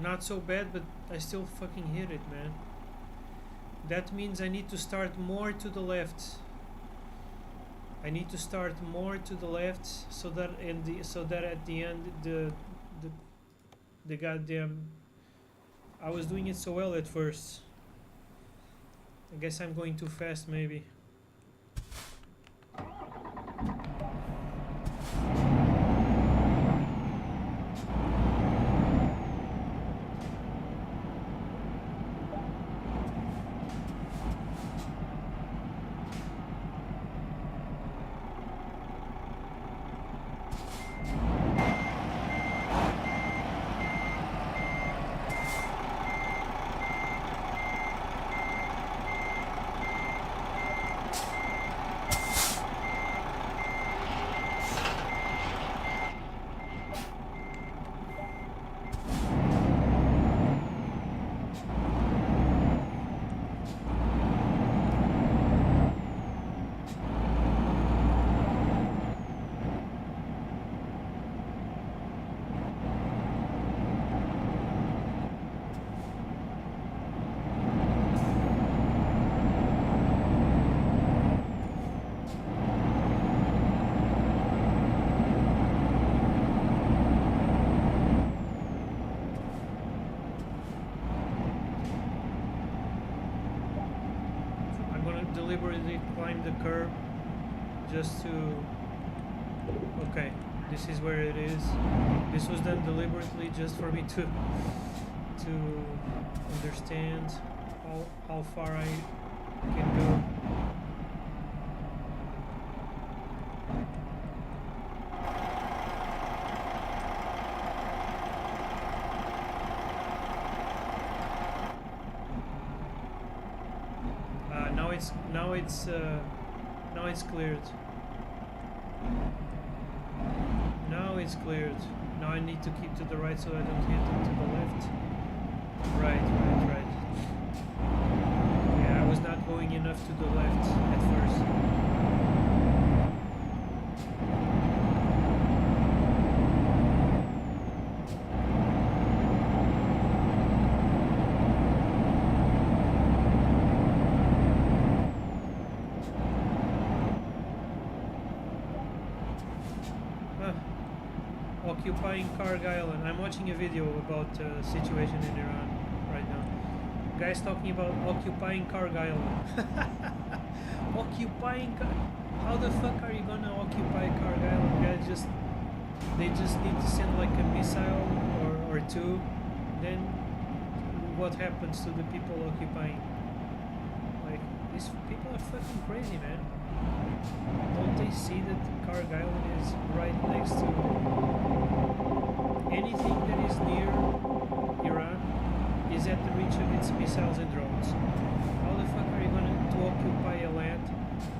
Not so bad, but I still fucking hit it, man. That means I need to start more to the left. I need to start more to the left so that at the end the goddamn, I was doing it so well at first. I guess I'm going too fast, maybe. Deliberately climb the curb just to, okay, this is where it is. This was done deliberately just for me to understand how far I can go. Now it's cleared. Now it's cleared. Now I need to keep to the right so I don't hit it to the left. Right. Yeah, I was not going enough to the left at first. Occupying Karg Island. I'm watching a video about the situation in Iran right now. Guys talking about occupying Karg Island. Occupying how the fuck are you gonna occupy Karg Island? Guys, they just need to send like a missile or two. Then what happens to the people occupying? Like, these people are fucking crazy, man. Don't they see that Karg Island is right next to anything that is near Iran is at the reach of its missiles and drones? How the fuck are you going to occupy a land?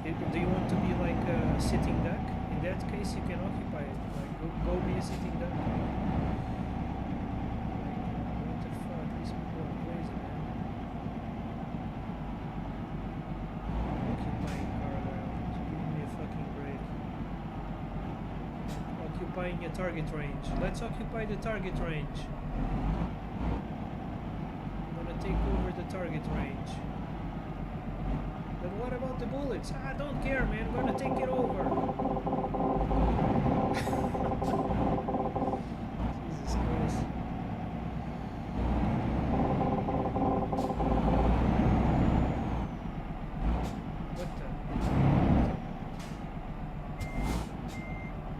Do you want to be like a sitting duck? In that case, you can occupy it. Like, go be a sitting duck. What the fuck? These people are crazy, man. Occupying Karg Island. Give me a fucking break. Occupying a target range. Let's occupy the target range. I'm gonna take over the target range. But what about the bullets? I don't care, man. I'm gonna take it over. Jesus Christ. What the?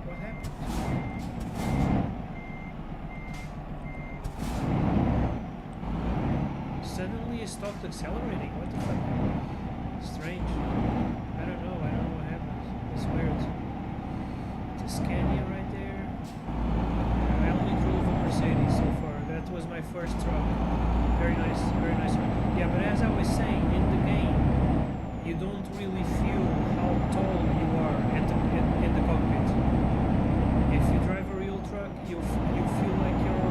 What happened? Suddenly it stopped accelerating. What the fuck? Strange. I don't know what happened. It's weird. Scania right there. I only drove a Mercedes so far. That was my first truck. Very nice truck. Yeah, but as I was saying, in the game, you don't really feel how tall you are in the cockpit. If you drive a real truck, you feel like you're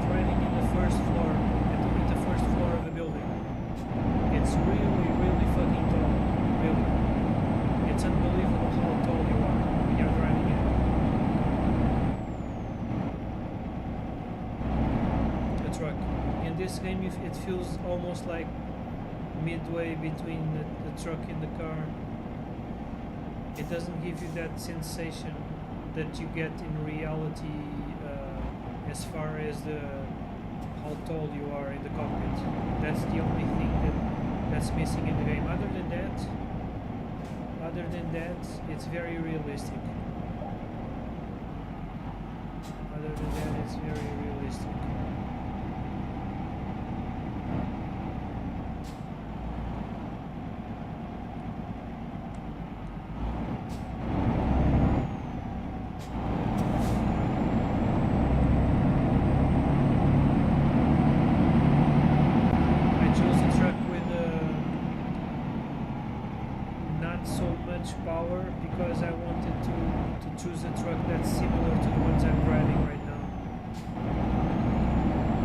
driving in the first floor, at the first floor of a building. It's really fucking tall. Really. It's unbelievable how tall you are when you're driving it. A truck. In this game, it feels almost like midway between the truck and the car. It doesn't give you that sensation that you get in reality as far as how tall you are in the cockpit. That's the only thing that's missing in the game. Other than that, it's very realistic. Other than that, it's very realistic. Power because I wanted to choose a truck that's similar to the ones I'm driving right now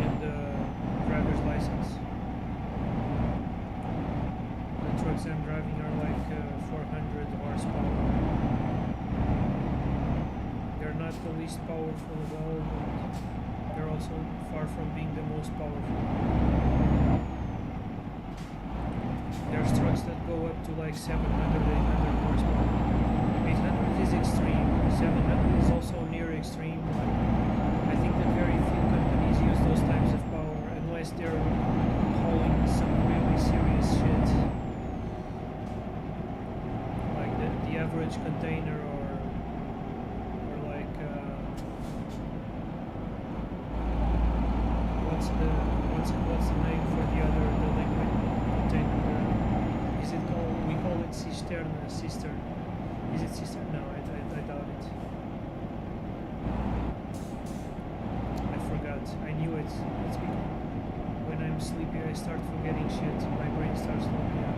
in the driver's license. The trucks I'm driving are like 400 horsepower. They're not the least powerful of all, but they're also far from being the most powerful. There's trucks that go up to like 700, 800 horsepower. 800 is extreme. 700 is also near extreme. I think that very few companies use those types of power unless they're hauling some really serious shit. Like the average container or like what's the name for the liquid container? We call it cistern. Is it cistern? No, I doubt it. I forgot. I knew it. It's because when I'm sleepy I start forgetting shit. My brain starts looking up.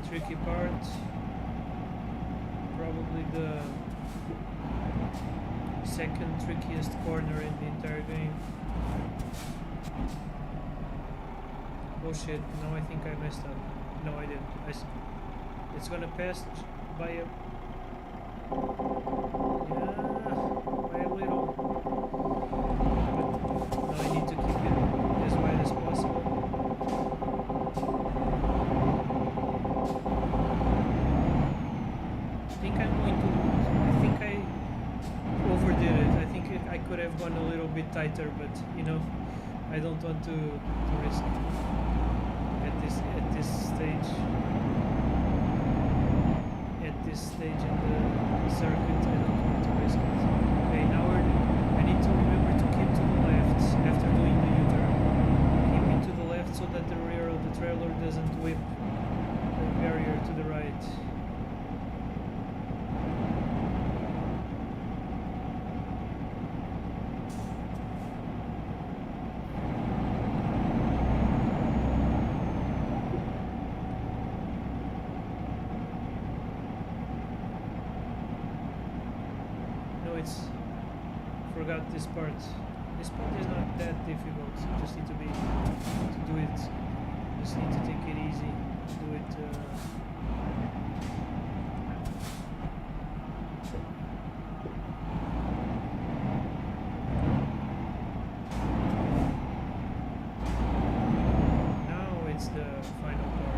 Tricky part, probably the second trickiest corner in the entire game. Oh shit, now I think I messed up. No, I didn't. It's gonna pass by a... Yeah, by a little. But now I need to keep it as wide as possible. I overdid it. I think I could have gone a little bit tighter, but you know, I don't want to risk at this stage. At this stage in the circuit, I don't want to risk it. Okay, now I need to remember to keep to the left after doing the U-turn. Keeping to the left so that the rear of the trailer doesn't whip the barrier to the right. know it's forgot this part. This part is not that difficult. You just need to do it. Just need to take it easy. Do it. Now it's the final part.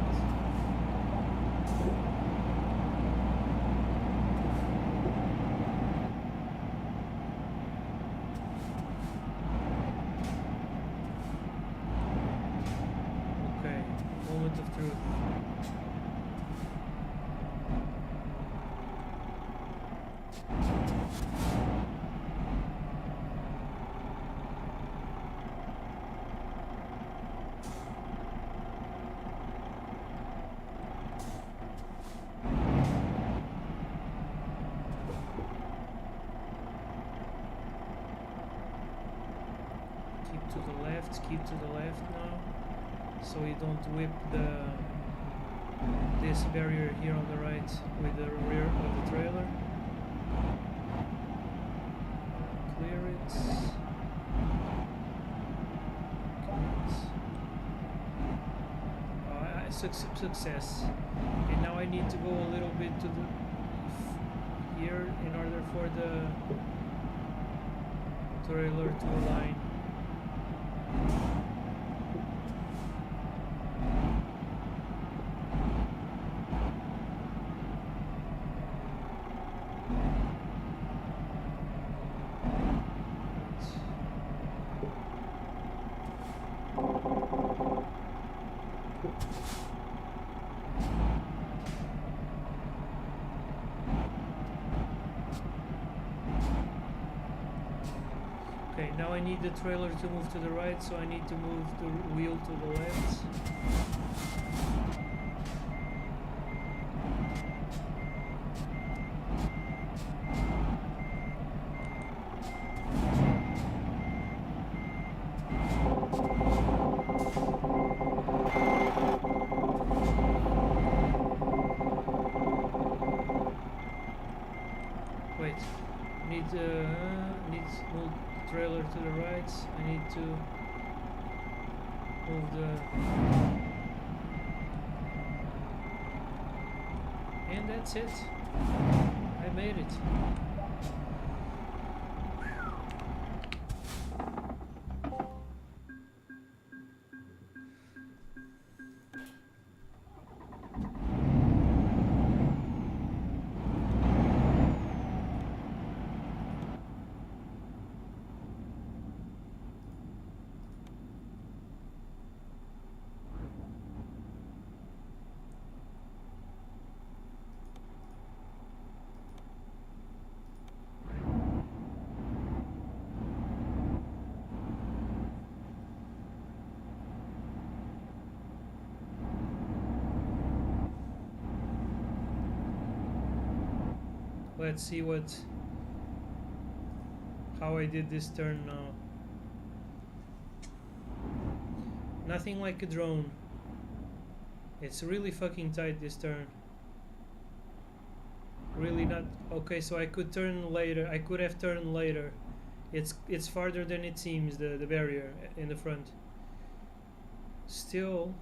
Moment of truth. Keep to the left now, so you don't whip this barrier here on the right with the rear of the trailer. Clear it. Success. And now I need to go a little bit to the here in order for the trailer to align. Okay, now I need the trailer to move to the right, so I need to move the wheel to the left. Wait, needs move trailer to the right. I need to move and that's it. I made it. Let's see how I did this turn now. Nothing like a drone. It's really fucking tight this turn. Really not okay. So I could turn later. I could have turned later. It's farther than it seems. The barrier in the front. Still.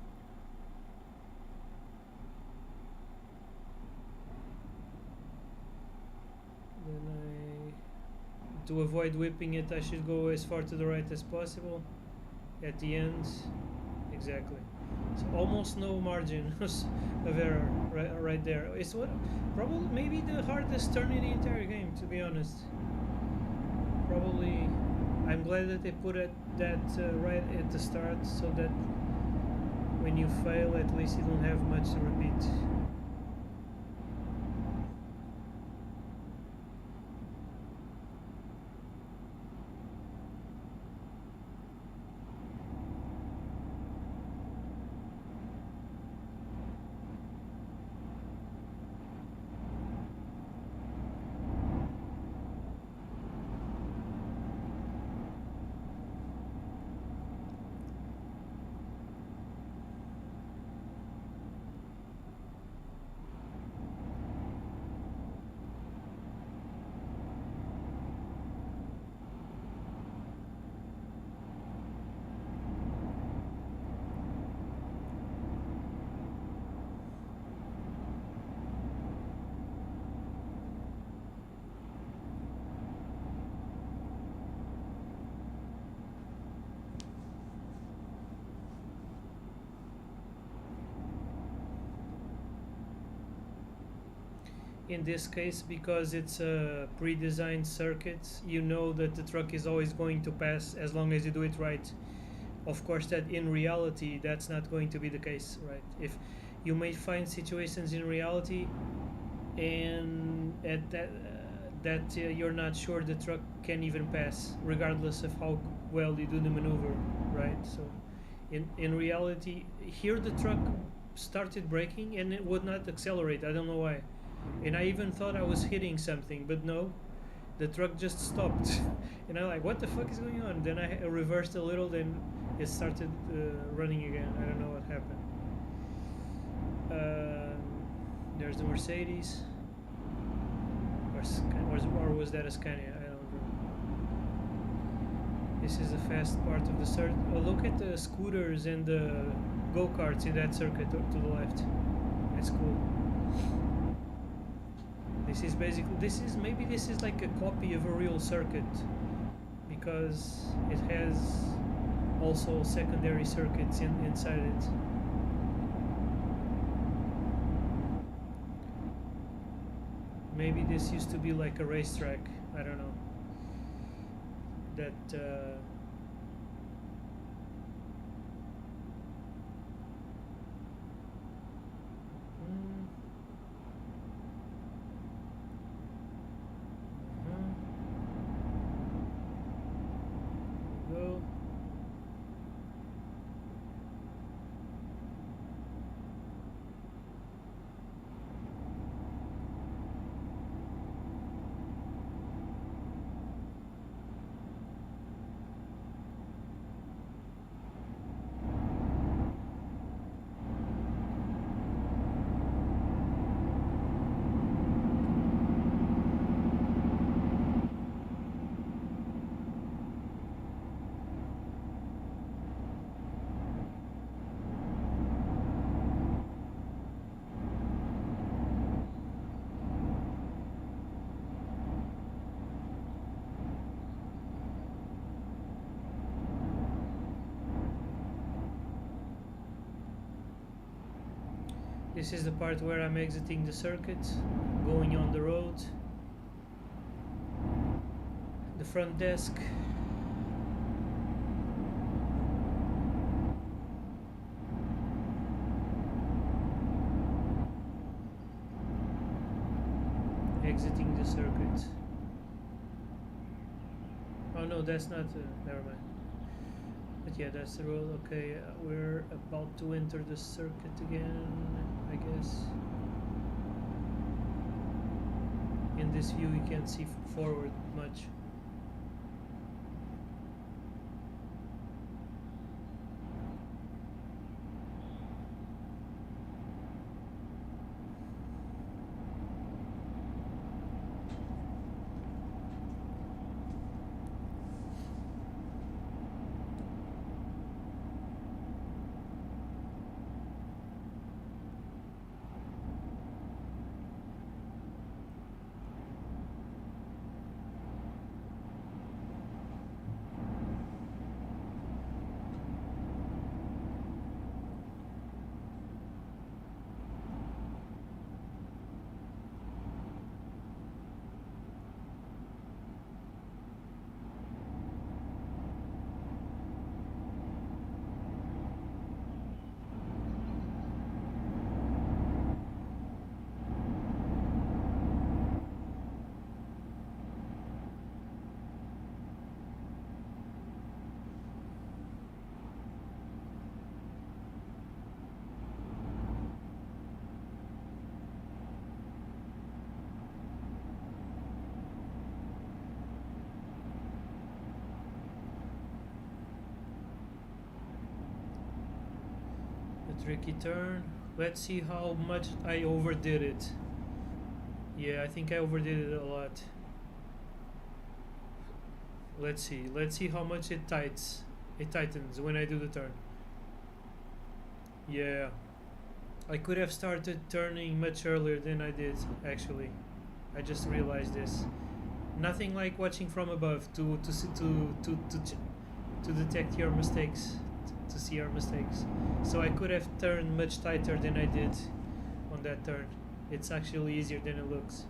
Then to avoid whipping it, I should go as far to the right as possible. At the end, exactly. So almost no margin of error right there. It's probably maybe the hardest turn in the entire game, to be honest. Probably, I'm glad that they put that right at the start, so that when you fail, at least you don't have much to repeat. in this case, because it's a pre-designed circuit, you know that the truck is always going to pass as long as you do it right. Of course, that in reality, that's not going to be the case, right? If you may find situations in reality, and at that you're not sure the truck can even pass, regardless of how well you do the maneuver, right? So, in reality, here the truck started braking and it would not accelerate. I don't know why, and I even thought I was hitting something, but no, the truck just stopped. And I'm like, what the fuck is going on? Then I reversed a little, then it started running again. I don't know what happened. There's the Mercedes, or was that a Scania? I don't know. This is the fast part of the circuit. Oh, look at the scooters and the go-karts in that circuit to the left. That's cool. This is maybe this is like a copy of a real circuit, because it has also secondary circuits inside it. Maybe this used to be like a racetrack. I don't know. That go. This is the part where I'm exiting the circuit, going on the road. The front desk. Exiting the circuit. Oh no, that's not. Never mind. But yeah, that's the road. Okay, we're about to enter the circuit again, I guess. In this view, you can't see forward much. Tricky turn. Let's see how much I overdid it. Yeah, I think I overdid it a lot. Let's see how much it tightens when I do the turn. Yeah, I could have started turning much earlier than I did, actually. I just realized this. Nothing like watching from above to detect your mistakes, to see your mistakes. So I could have turned much tighter than I did on that turn, It's actually easier than it looks.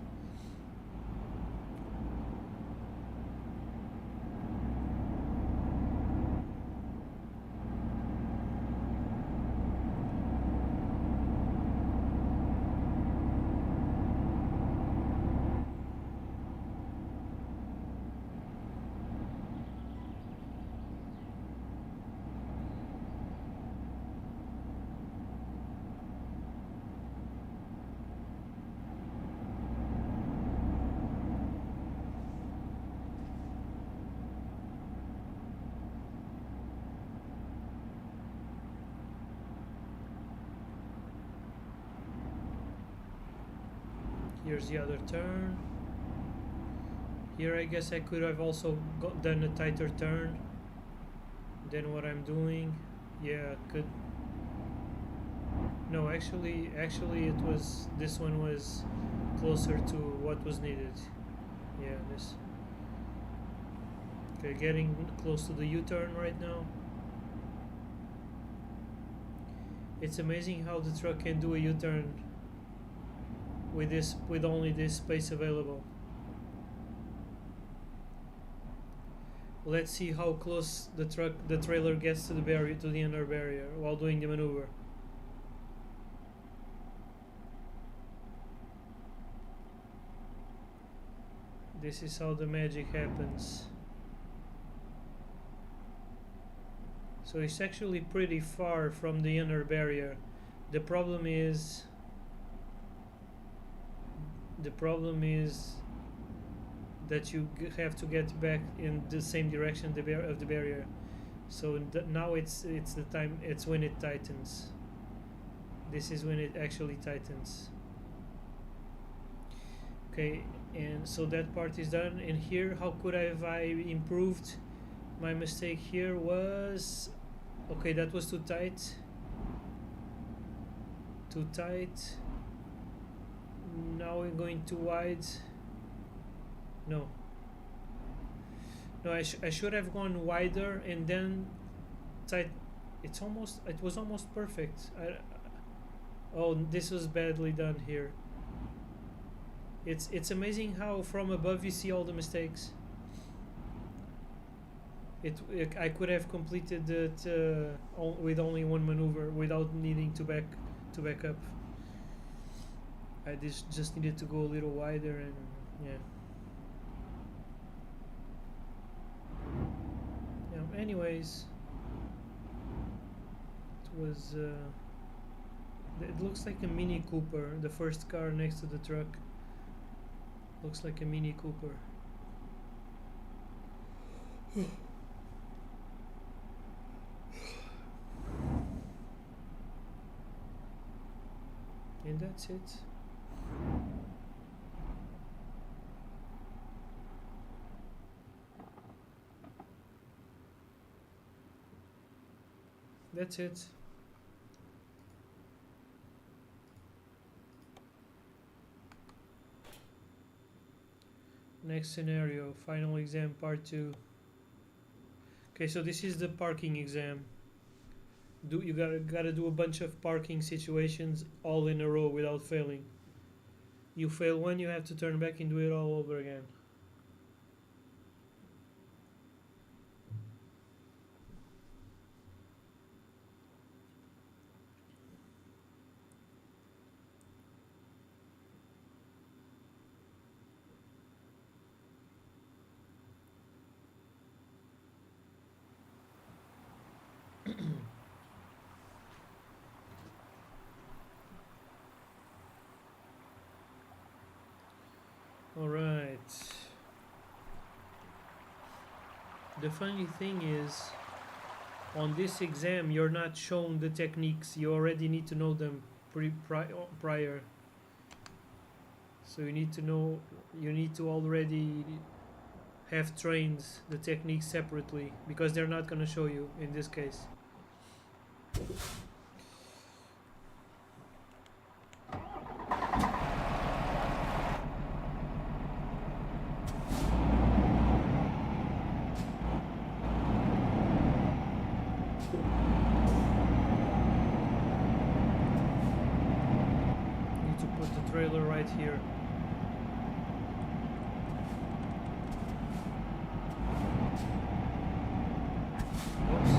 Here's the other turn. Here I guess I could have also done a tighter turn than what I'm doing. Yeah, could. No, actually it was, this one was closer to what was needed. Yeah, this. Okay, getting close to the U-turn right now. It's amazing how the truck can do a U-turn with only this space available. Let's see how close the trailer gets to the barrier, to the inner barrier, while doing the maneuver. This is how the magic happens. So it's actually pretty far from the inner barrier. The problem is that you have to get back in the same direction of the barrier. So now it's the time, it's when it tightens. This is when it actually tightens. Okay, and so that part is done. And here, how could I improved? My mistake here was, okay, that was too tight. Too tight. Now we're going too wide. No, I should have gone wider and then tight. It was almost perfect. Oh, this was badly done here. It's amazing how from above you see all the mistakes. I could have completed it with only one maneuver without needing to back up. I just needed to go a little wider, and yeah. Anyways, it was. It looks like a Mini Cooper. The first car next to the truck looks like a Mini Cooper. And that's it. That's it. Next scenario, final exam part 2. Okay, so this is the parking exam. You gotta do a bunch of parking situations all in a row without failing. You fail one, you have to turn back and do it all over again. Alright. The funny thing is, on this exam you're not shown the techniques. You already need to know them prior. So you need to already have trained the techniques separately, because they're not going to show you in this case. Need to put the trailer right here. Oops.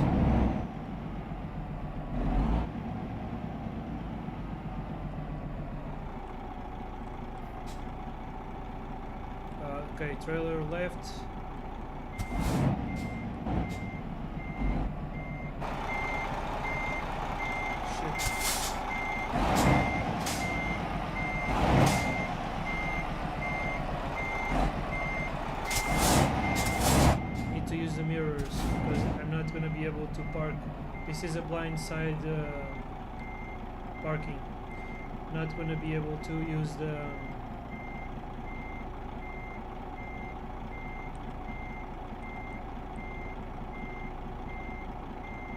Okay, trailer left. Need to use the mirrors because I'm not gonna be able to park. This is a blind side parking. Not gonna be able to use the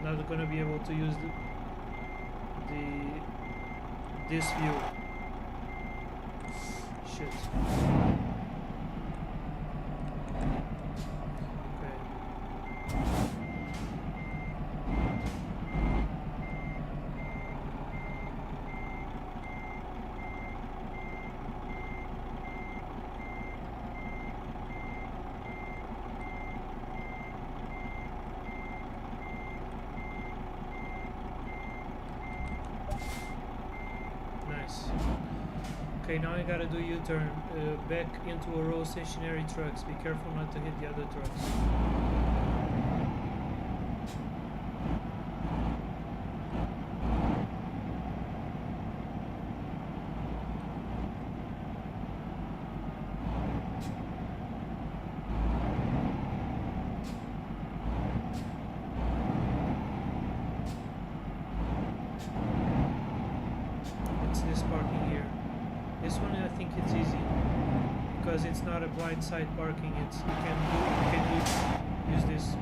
not gonna be able to use this view. Shit. Okay. Nice. Okay, now I gotta do U-turn back into a row of stationary trucks. Be careful not to hit the other trucks. It's this parking here. This one I think it's easy because it's not a blind side parking. It's you can use this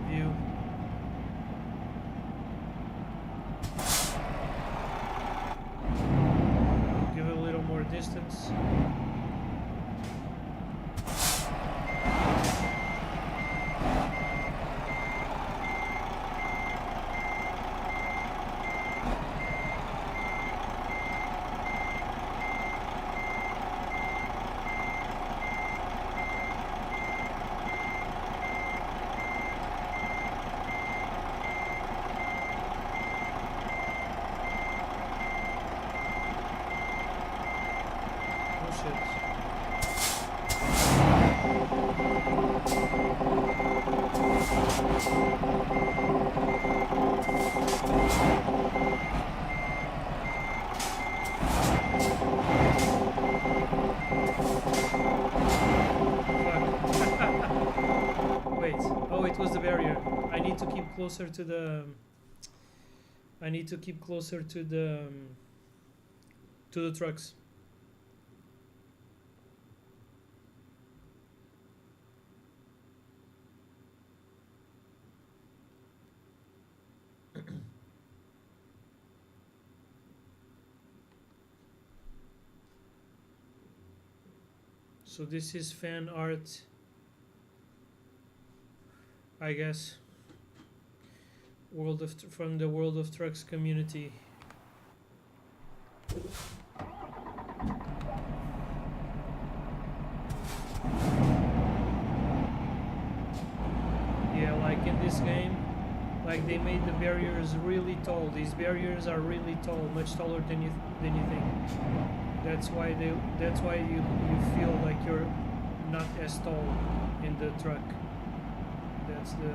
view. Give it a little more distance. Wait. Oh, it was the barrier. I need to keep closer to the. I need to keep closer to the trucks. So this is fan art, I guess. From the World of Trucks community. Yeah, like in this game, like they made the barriers really tall. These barriers are really tall, much taller than you think. That's why you feel like you're not as tall in the truck. That's the.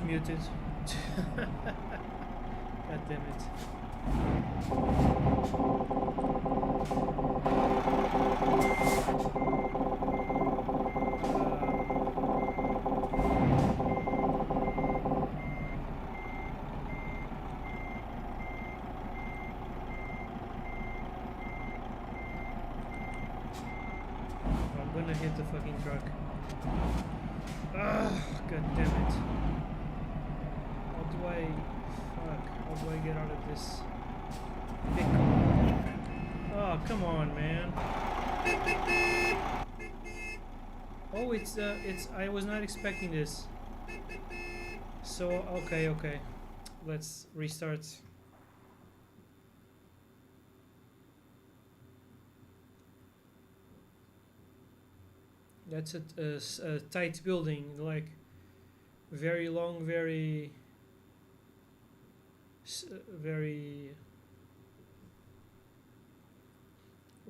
Muted. God damn it. I'm gonna hit the fucking truck. Ah, god damn it. How do I get out of this pickle? Oh, come on, man. Oh, it's I was not expecting this. So, okay. Let's restart. That's a tight building, like very long, very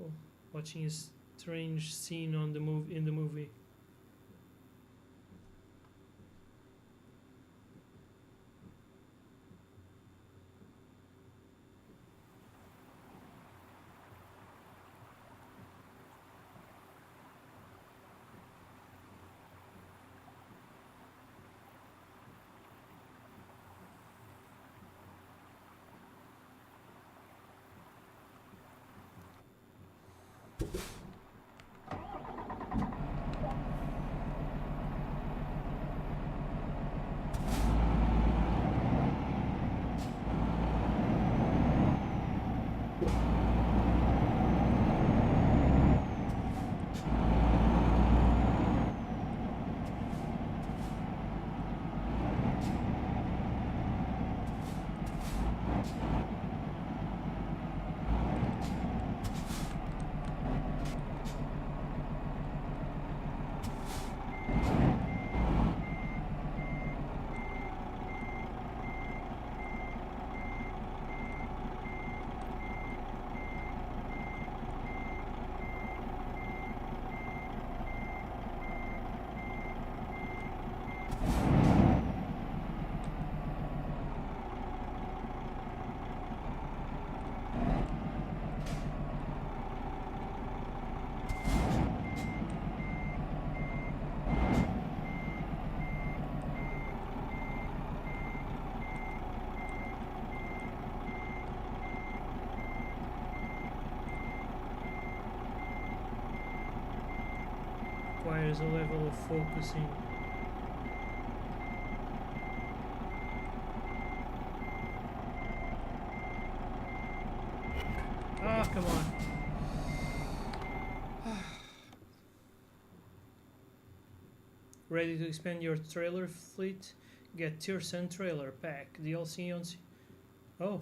oh, watching a strange scene on the in the movie. requires a level of focusing. Ah, come on. Ready to expand your trailer fleet? Get Tier Sun Trailer Pack DLC on... Oh.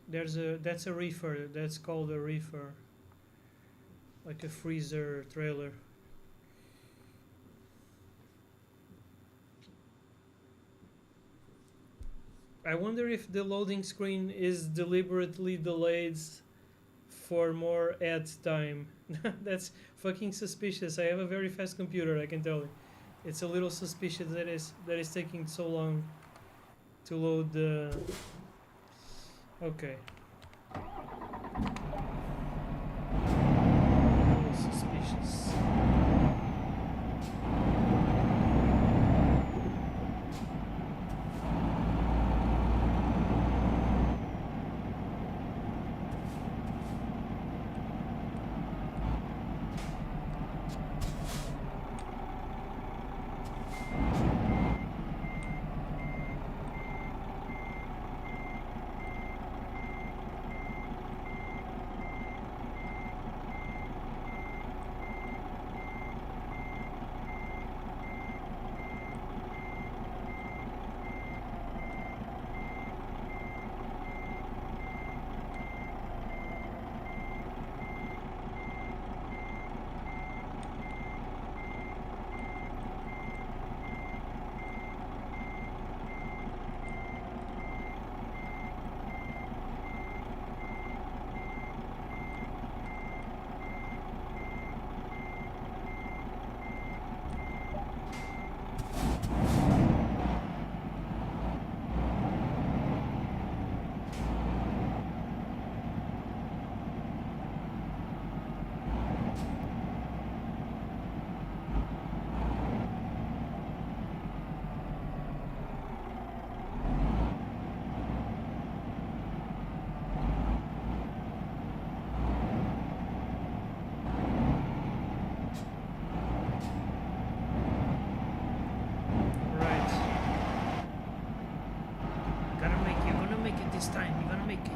That's a reefer. That's called a reefer. Like a freezer trailer. I wonder if the loading screen is deliberately delayed for more ad time. That's fucking suspicious. I have a very fast computer, I can tell you. It's a little suspicious that is taking so long to load the... Okay. A little suspicious. This time, you're gonna make it.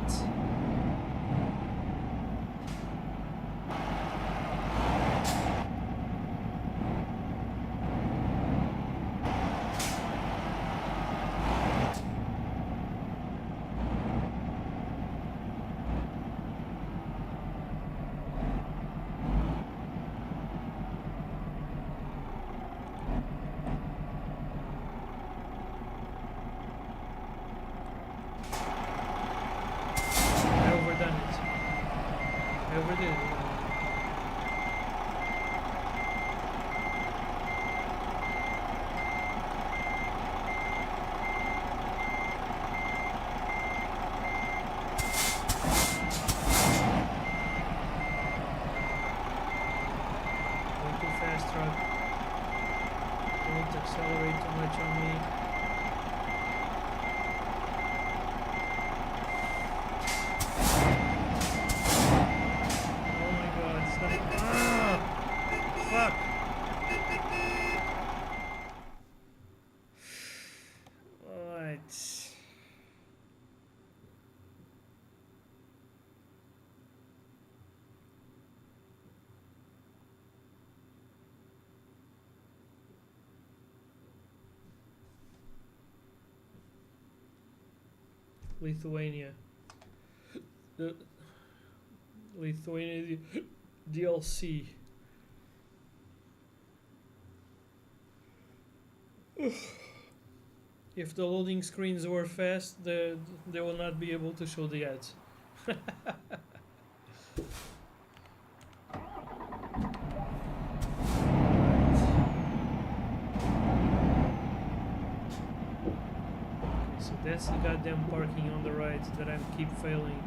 Accelerate too much on me. Oh my god, it's not... Ah! Fuck! Alright. Lithuania. The Lithuania DLC. If the loading screens were fast, they will not be able to show the ads. That's the goddamn parking on the right that I keep failing.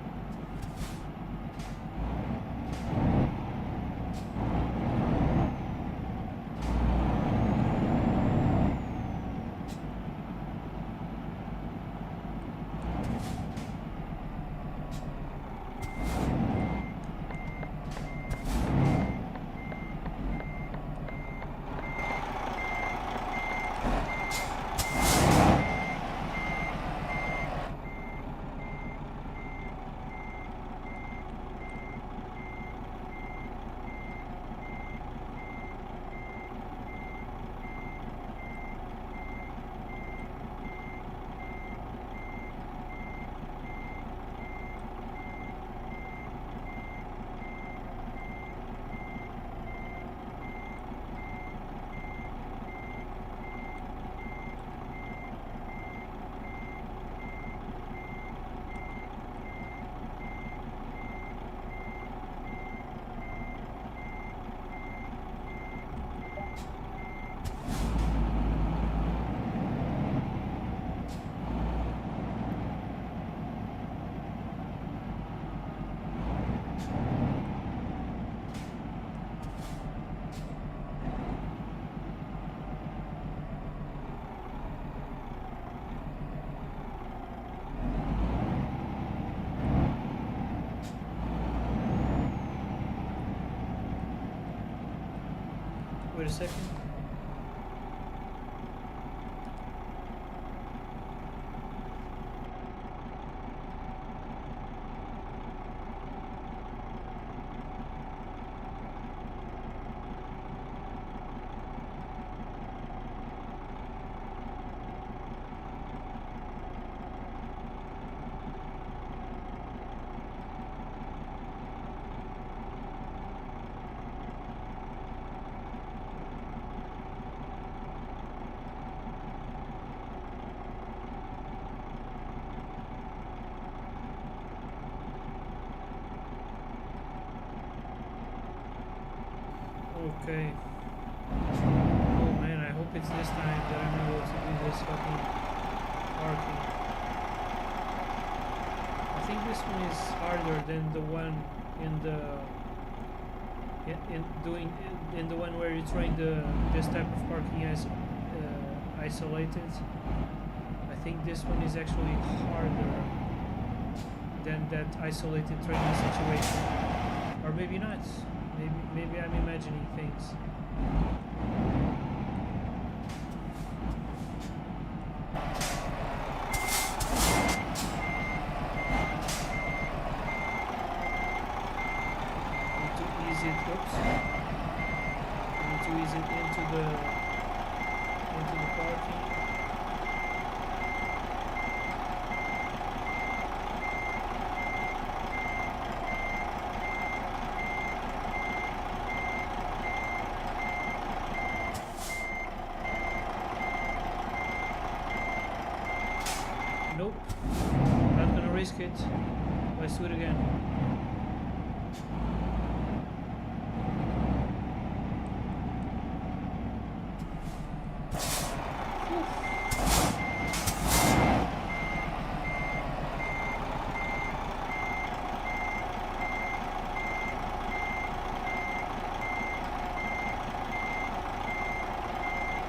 Wait a second. Okay. Oh man, I hope it's this time that I'm able to do this fucking parking. I think this one is harder than the one in the in the one where you're trying this type of parking as isolated. I think this one is actually harder than that isolated training situation, or maybe not. Maybe I'm imagining things. Need to ease it. Oops. Need to ease it into the parking. Nope, not gonna risk it. Let's do it again.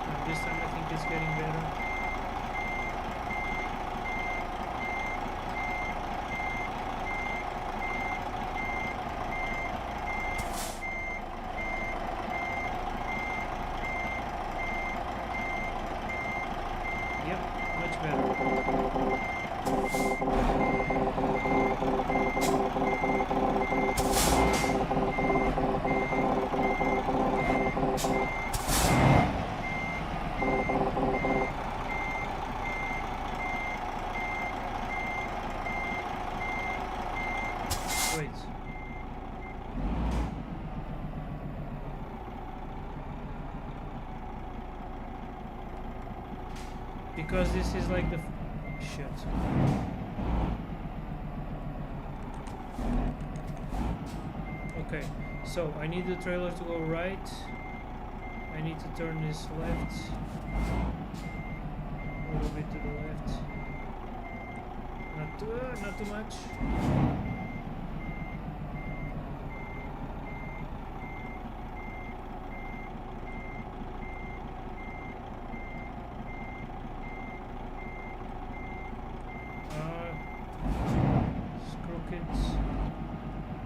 And this time I think it's getting better. Wait. Because this is like the shit. Okay, so I need the trailer to go right. I need to turn this left. A little bit to the left. Not too much.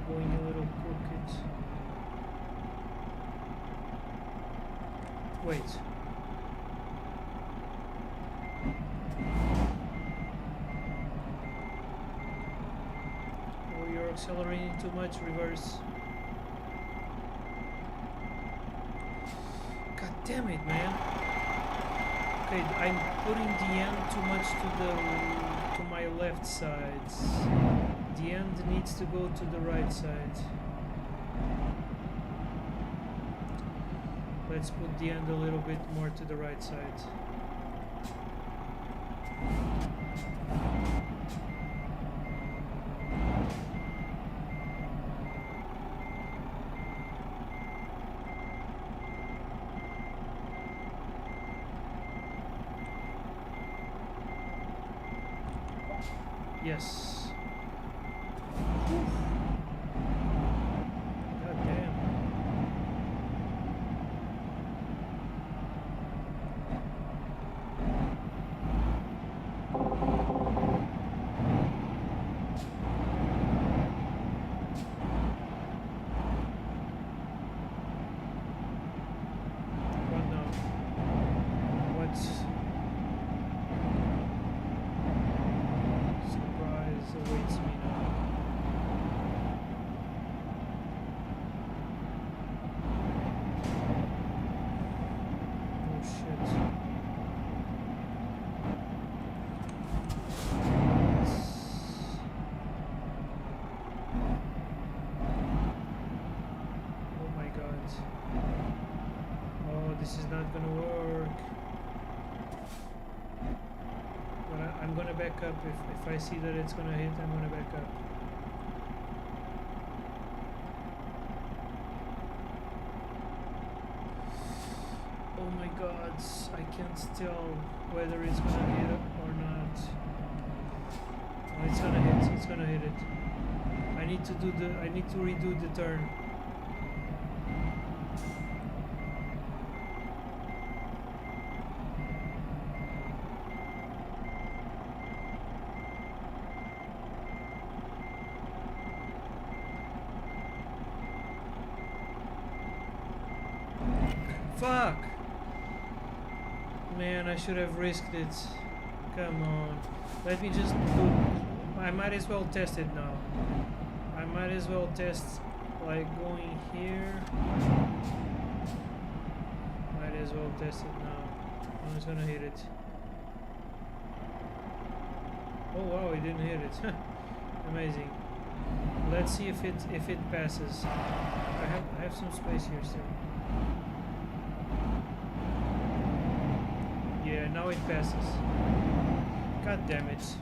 Going a little crooked. Wait. Oh, you're accelerating too much. Reverse. God damn it, man. Okay, I'm putting the end too much to my left side. The end needs to go to the right side. Let's put the end a little bit more to the right side. Yes. God damn. back up. If I see that it's gonna hit, I'm gonna back up. Oh my god, I can't tell whether it's gonna hit or not. Oh, it's gonna hit. It's gonna hit it. I need to redo the turn. Fuck! Man, I should have risked it. Come on. Let me just do... I might as well test it now. I might as well test, like, going here. Might as well test it now. I'm just gonna hit it. Oh wow, it didn't hit it. Amazing. Let's see if it passes. I have some space here still. Yeah, now it passes. God damn it.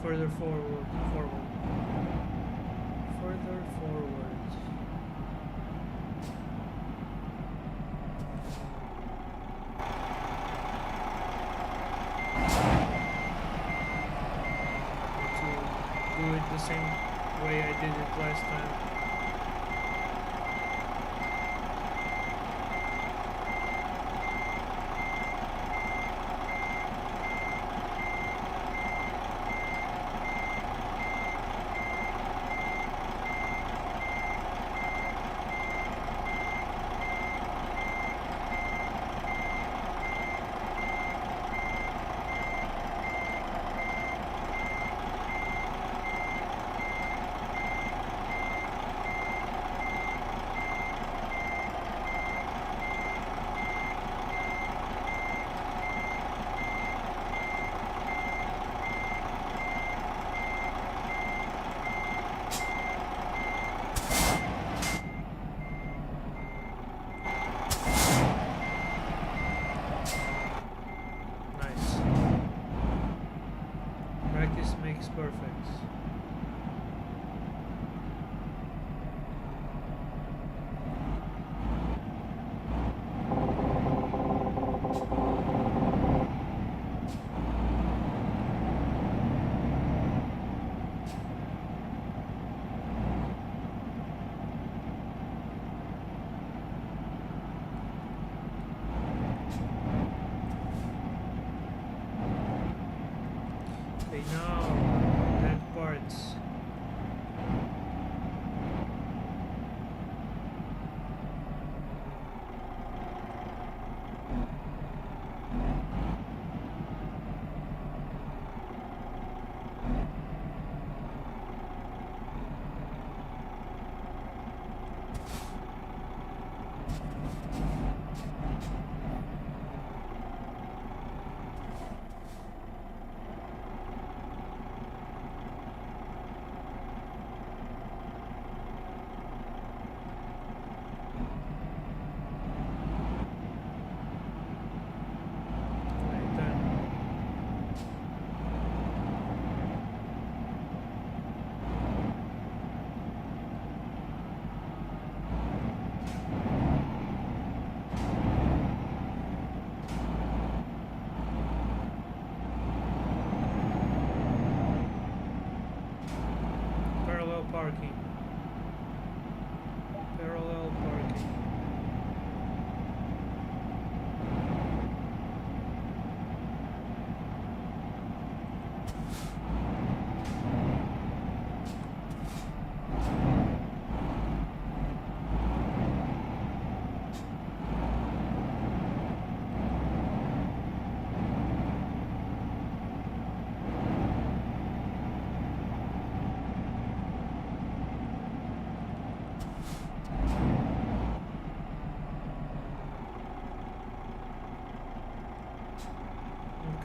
Further forward. Further forward. To do it the same way I did it last time.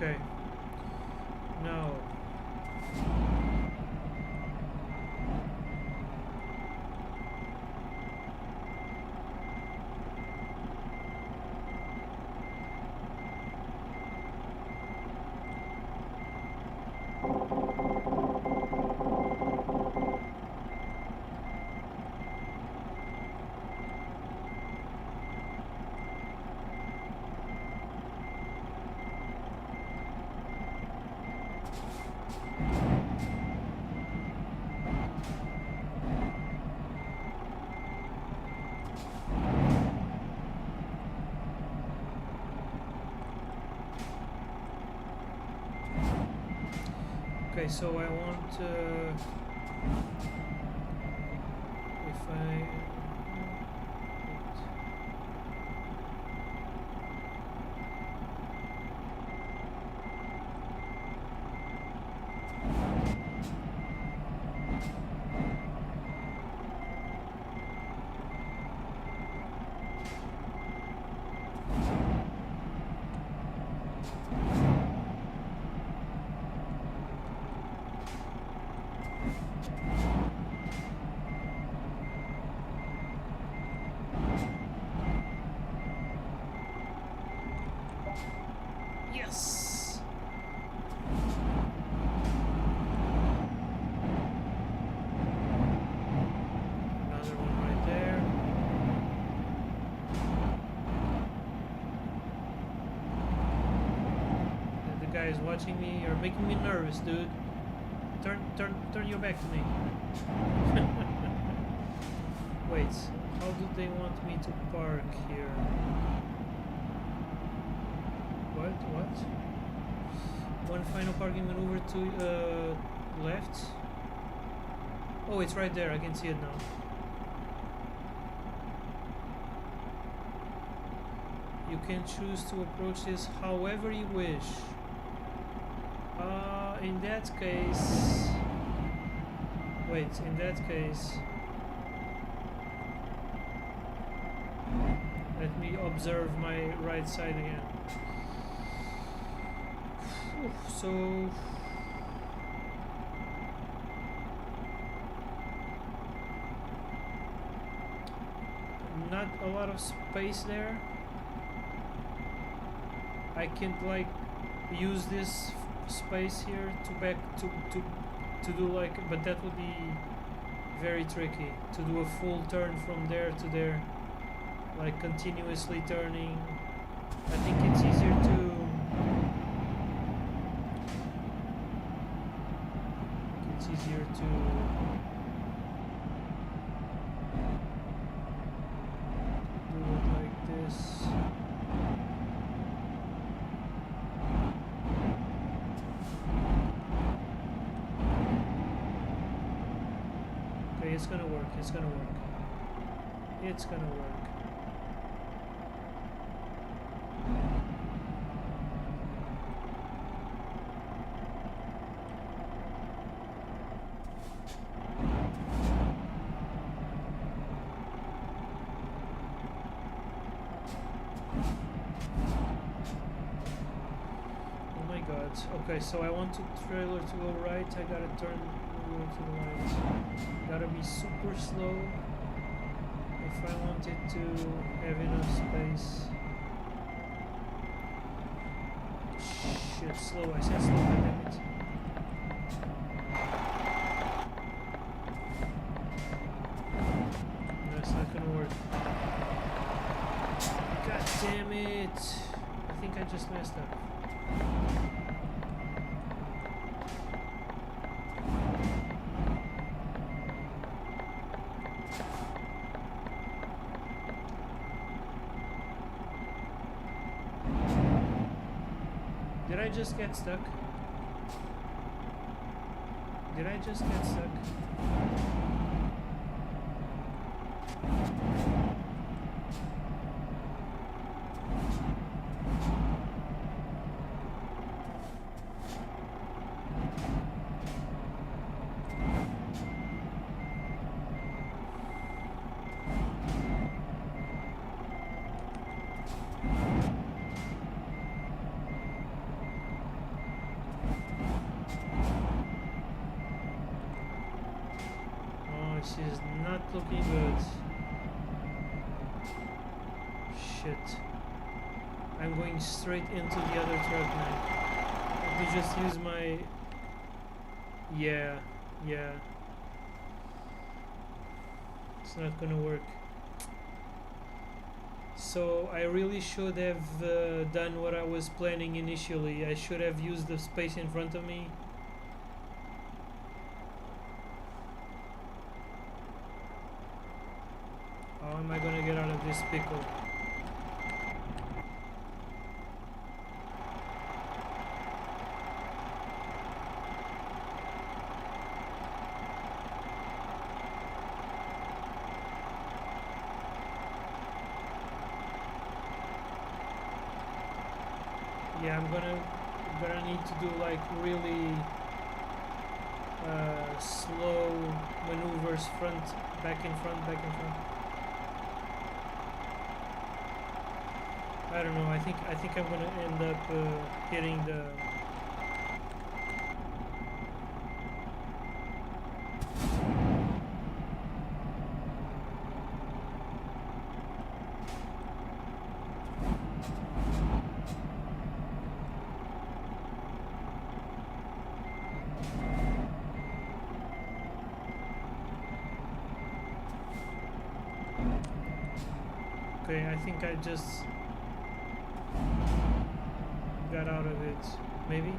Okay. Now. Okay, so I want if I yes. Another one right there. The guy is watching me. You're making me nervous, dude. Turn your back to me. Wait, how do they want me to park here? What? One final parking maneuver to left. Oh, it's right there. I can see it now. You can choose to approach this however you wish. In that case... Wait, in that case... Let me observe my right side again. So... Not a lot of space there. I can't like use this space here to do like, but that would be very tricky to do a full turn from there to there, like continuously turning. I think it's easier to do it like this. Okay, it's gonna work, it's gonna work. It's gonna work. Okay, so I want the trailer to go right, I gotta turn the wheel to the right. Gotta be super slow if I want it to have enough space. Shit, slow, I said slow, damn it. No, it's not gonna work. God damn it! I think I just messed up. Did I just get stuck? Did I just get stuck? looking good. Shit. I'm going straight into the other truck now. Let me just use my... Yeah. It's not gonna work. So I really should have done what I was planning initially. I should have used the space in front of me. How am I gonna get out of this pickle? Yeah, I'm gonna need to do like really slow maneuvers, back in front. I don't know. I think I'm gonna end up hitting the. Okay, I think I just got out of it. Maybe?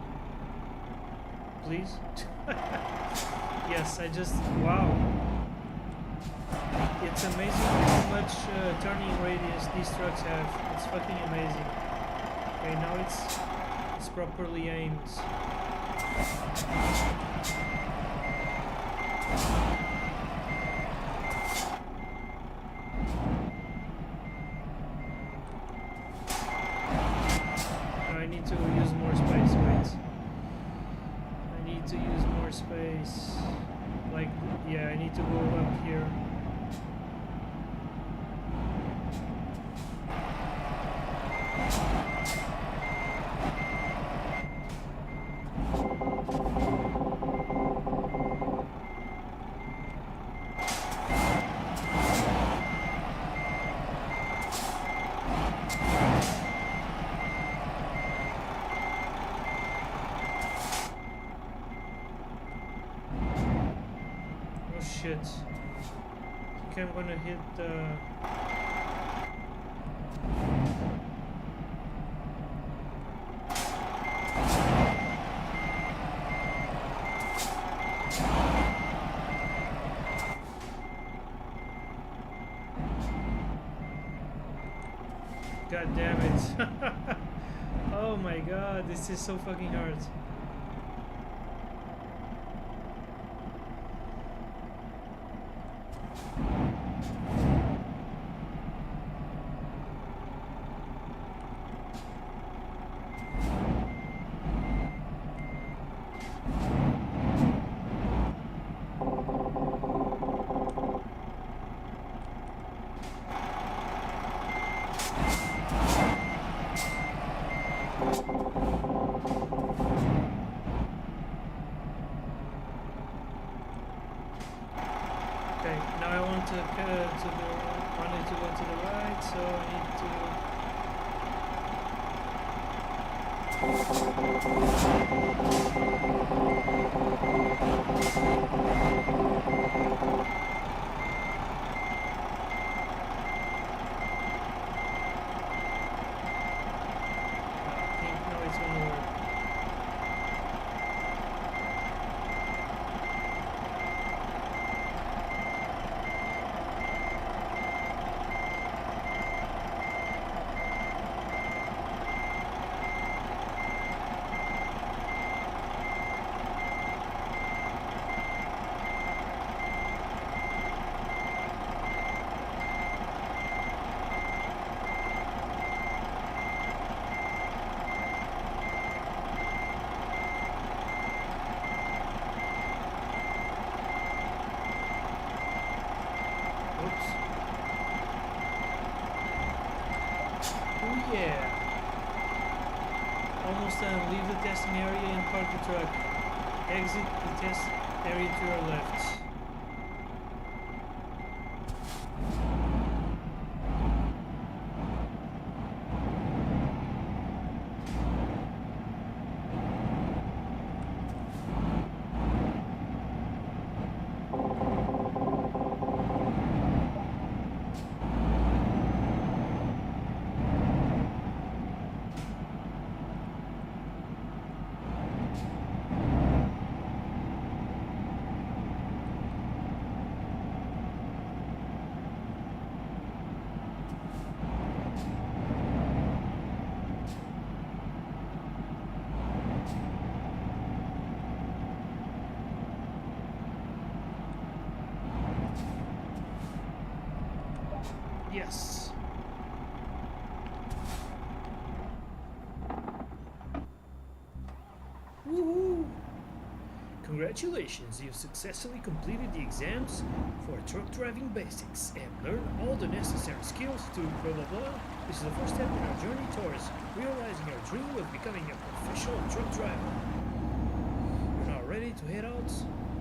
Please? Yes, I just... Wow. It's amazing how much turning radius these trucks have. It's fucking amazing. Okay, now it's properly aimed. I need to use more space, wait. I need to use more space. Like, yeah, I need to go up here. Shit. I think I'm gonna hit the... God damn it. Oh my god, this is so fucking hard. Okay, now I want to go to the right, so I need to... I think now it's gonna work. Oops. Oh yeah. Almost done. Leave the testing area and park the truck. Exit the test area to your left. Yes. Woohoo! Congratulations, you've successfully completed the exams for truck driving basics and learned all the necessary skills to blah blah blah. This is the first step in our journey towards realizing our dream of becoming a professional truck driver. You're now ready to head out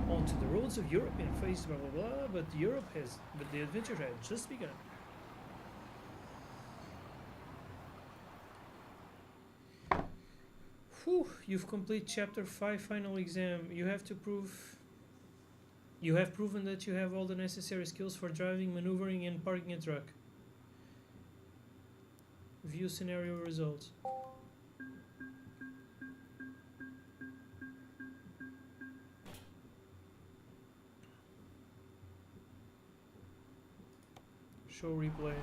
onto the roads of Europe and face blah blah blah, but the adventure had just begun. Whew, you've completed chapter 5 final exam. You have proven that you have all the necessary skills for driving, maneuvering and parking a truck. View scenario results. Show replay.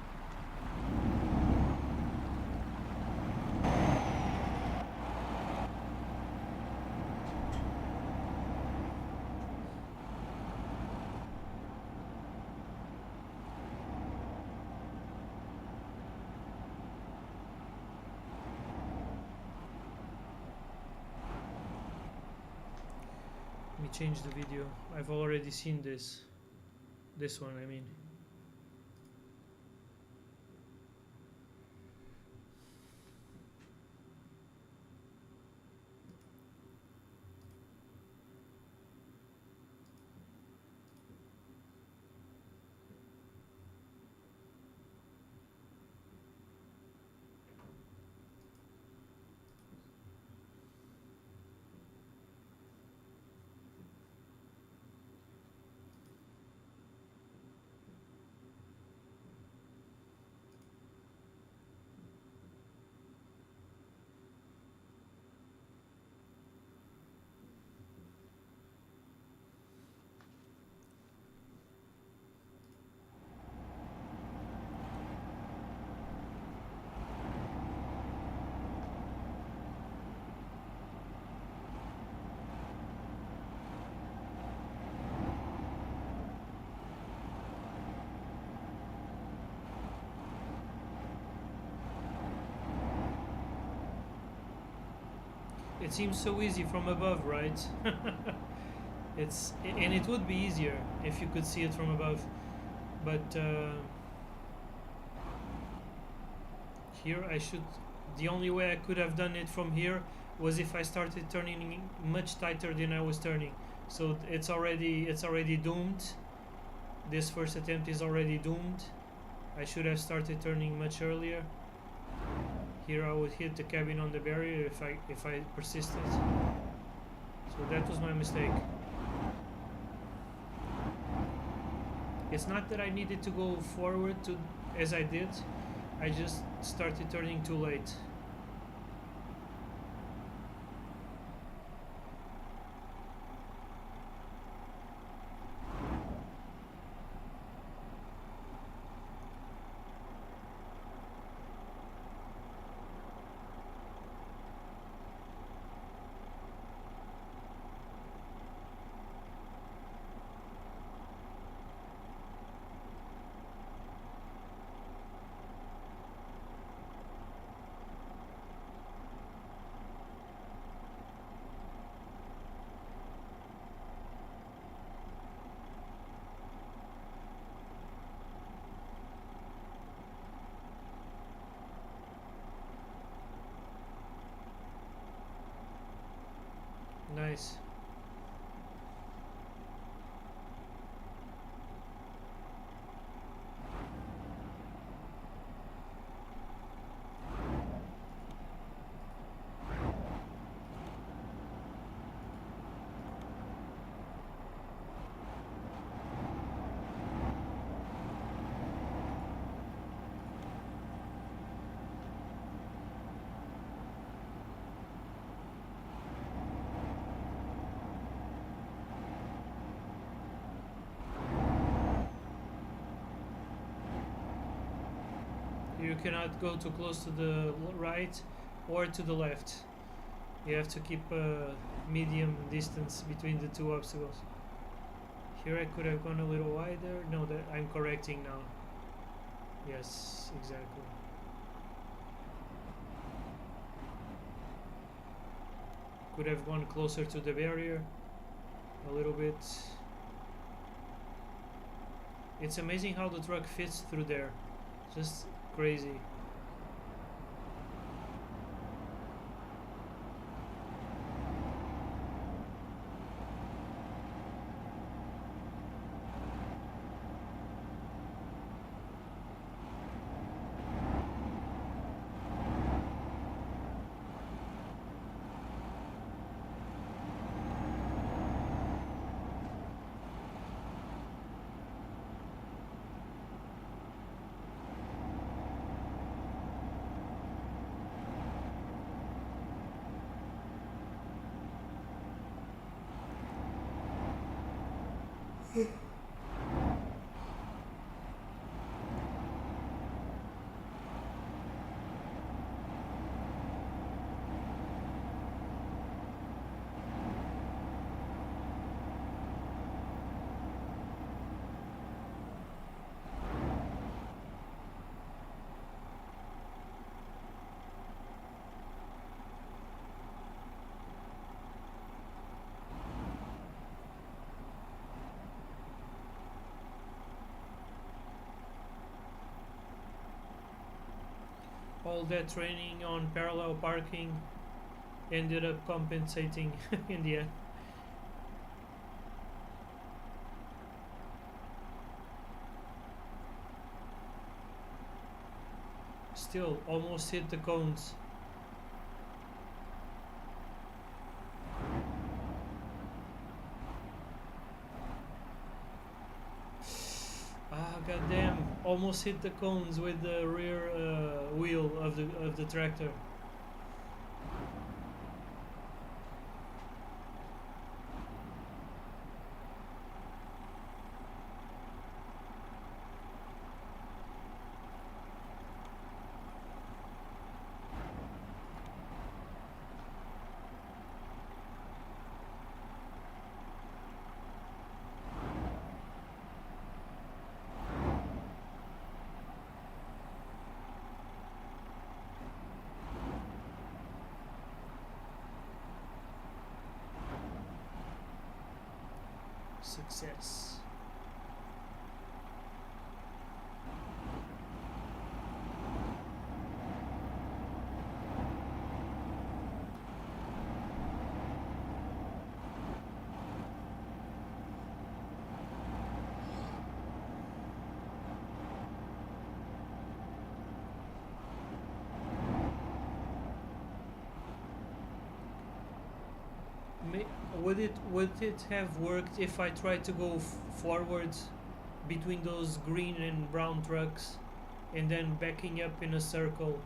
Let me change the video. I've already seen this. This one, I mean. It seems so easy from above, right? And it would be easier if you could see it from above, but here the only way I could have done it from here was if I started turning much tighter than I was turning. So it's already doomed. This first attempt is already doomed. I should have started turning much earlier. Here I would hit the cabin on the barrier if I persisted. So that was my mistake. It's not that I needed to go forward as I did. I just started turning too late. Nice. You cannot go too close to the right or to the left. You have to keep a medium distance between the two obstacles. Here I could have gone a little wider. No, that I'm correcting now. Yes, exactly. Could have gone closer to the barrier a little bit. It's amazing how the truck fits through there. Just crazy. All that training on parallel parking ended up compensating in the end. Still, almost hit the cones. Ah, goddamn! Almost hit the cones with the rear wheel of the tractor. Success. Would it have worked if I tried to go forwards between those green and brown trucks and then backing up in a circle?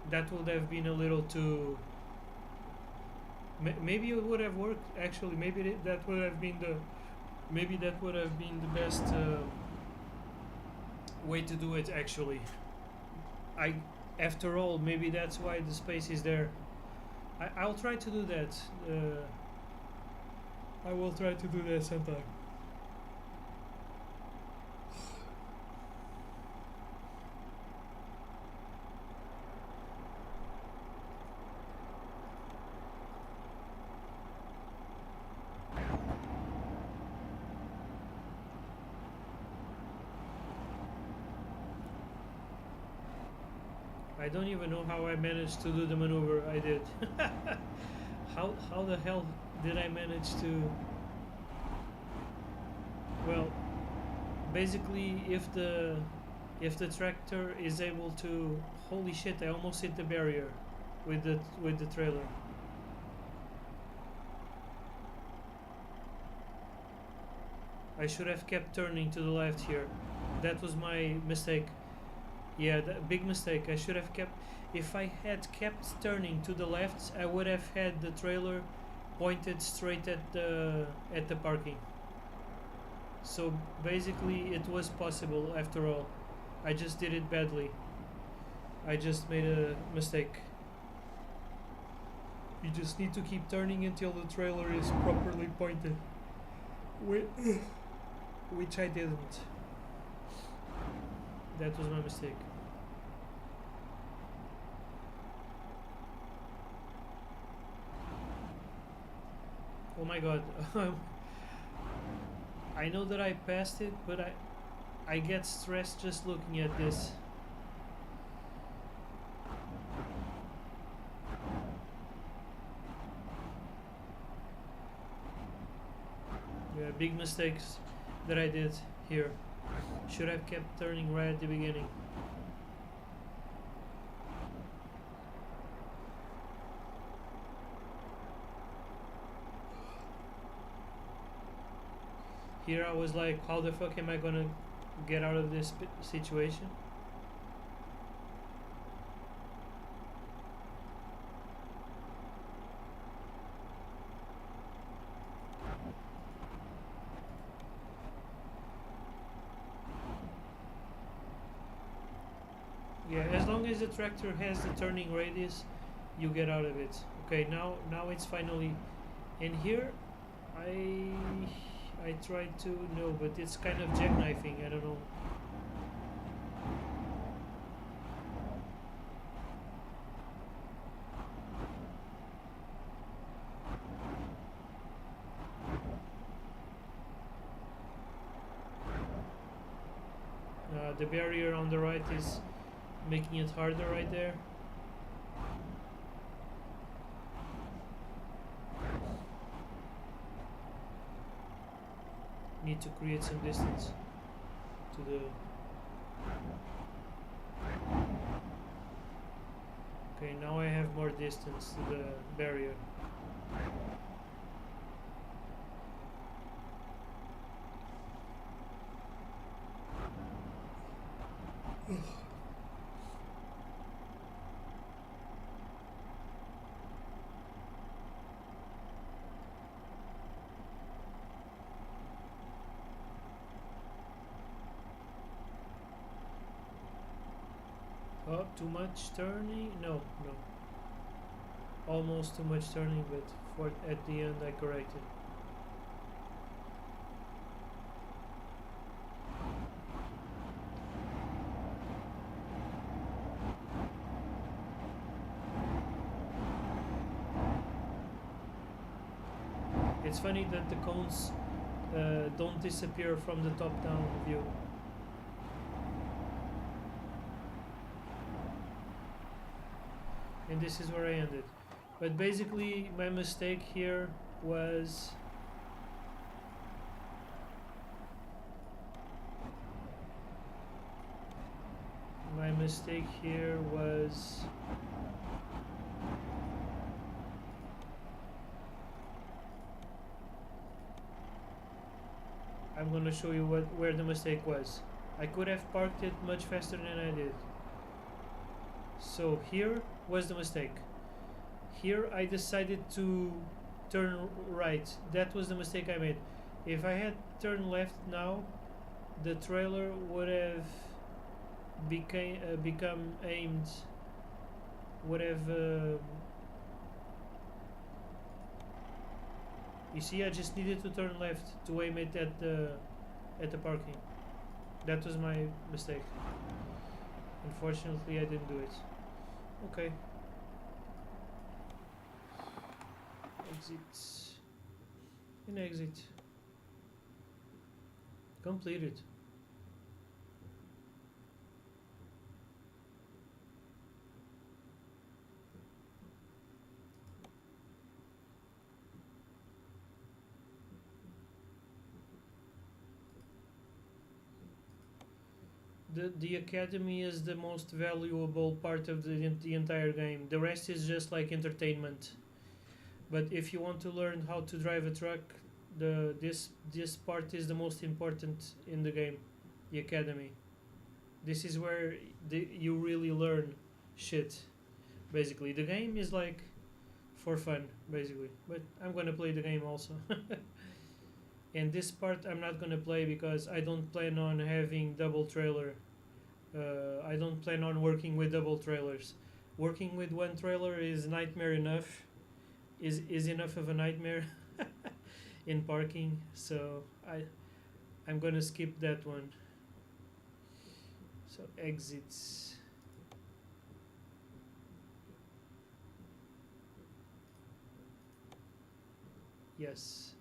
That would have been a little too. Maybe it would have worked. Actually, maybe that would have been the. Maybe that would have been the best way to do it. Actually, after all, maybe that's why the space is there. I'll try to do that. I will try to do that sometime. I don't even know how I managed to do the maneuver I did. How the hell did I manage to? Well, basically, if the tractor is able to, holy shit! I almost hit the barrier with the trailer. I should have kept turning to the left here. That was my mistake. Yeah, big mistake. I should have kept. If I had kept turning to the left, I would have had the trailer pointed straight at the parking. So basically, it was possible after all. I just did it badly. I just made a mistake. You just need to keep turning until the trailer is properly pointed, which I didn't. That was my mistake. Oh my god. I know that I passed it, but I get stressed just looking at this. Yeah, big mistakes that I did here. Should have kept turning right at the beginning. Here I was like, how the fuck am I gonna get out of this situation? Yeah, as long as the tractor has the turning radius, you get out of it. Okay, now it's finally in here. I tried to no, but it's kind of jackknifing. I don't know. The barrier on the right is making it harder right there. Need to create some distance to the... Okay, now I have more distance to the barrier. Oh, too much turning? No. Almost too much turning, but at the end I corrected. It's funny that the cones don't disappear from the top-down view. And this is where I ended. But basically my mistake here was I'm gonna show you where the mistake was. I could have parked it much faster than I did. So here was the mistake. Here I decided to turn right. That was the mistake I made. If I had turned left now, the trailer would have become aimed. Would have. You see, I just needed to turn left to aim it at the parking. That was my mistake. Unfortunately, I didn't do it. Okay. Exit. And exit. Completed. The academy is the most valuable part of the entire game. The rest is just like entertainment. But if you want to learn how to drive a truck, this part is the most important in the game, the academy. This is where you really learn shit. Basically, the game is like for fun, basically. But I'm gonna play the game also. And this part I'm not gonna play because I don't plan on having double trailer. I don't plan on working with double trailers. Working with one trailer is nightmare enough. Is enough of a nightmare in parking. So I'm gonna skip that one. So exits. Yes.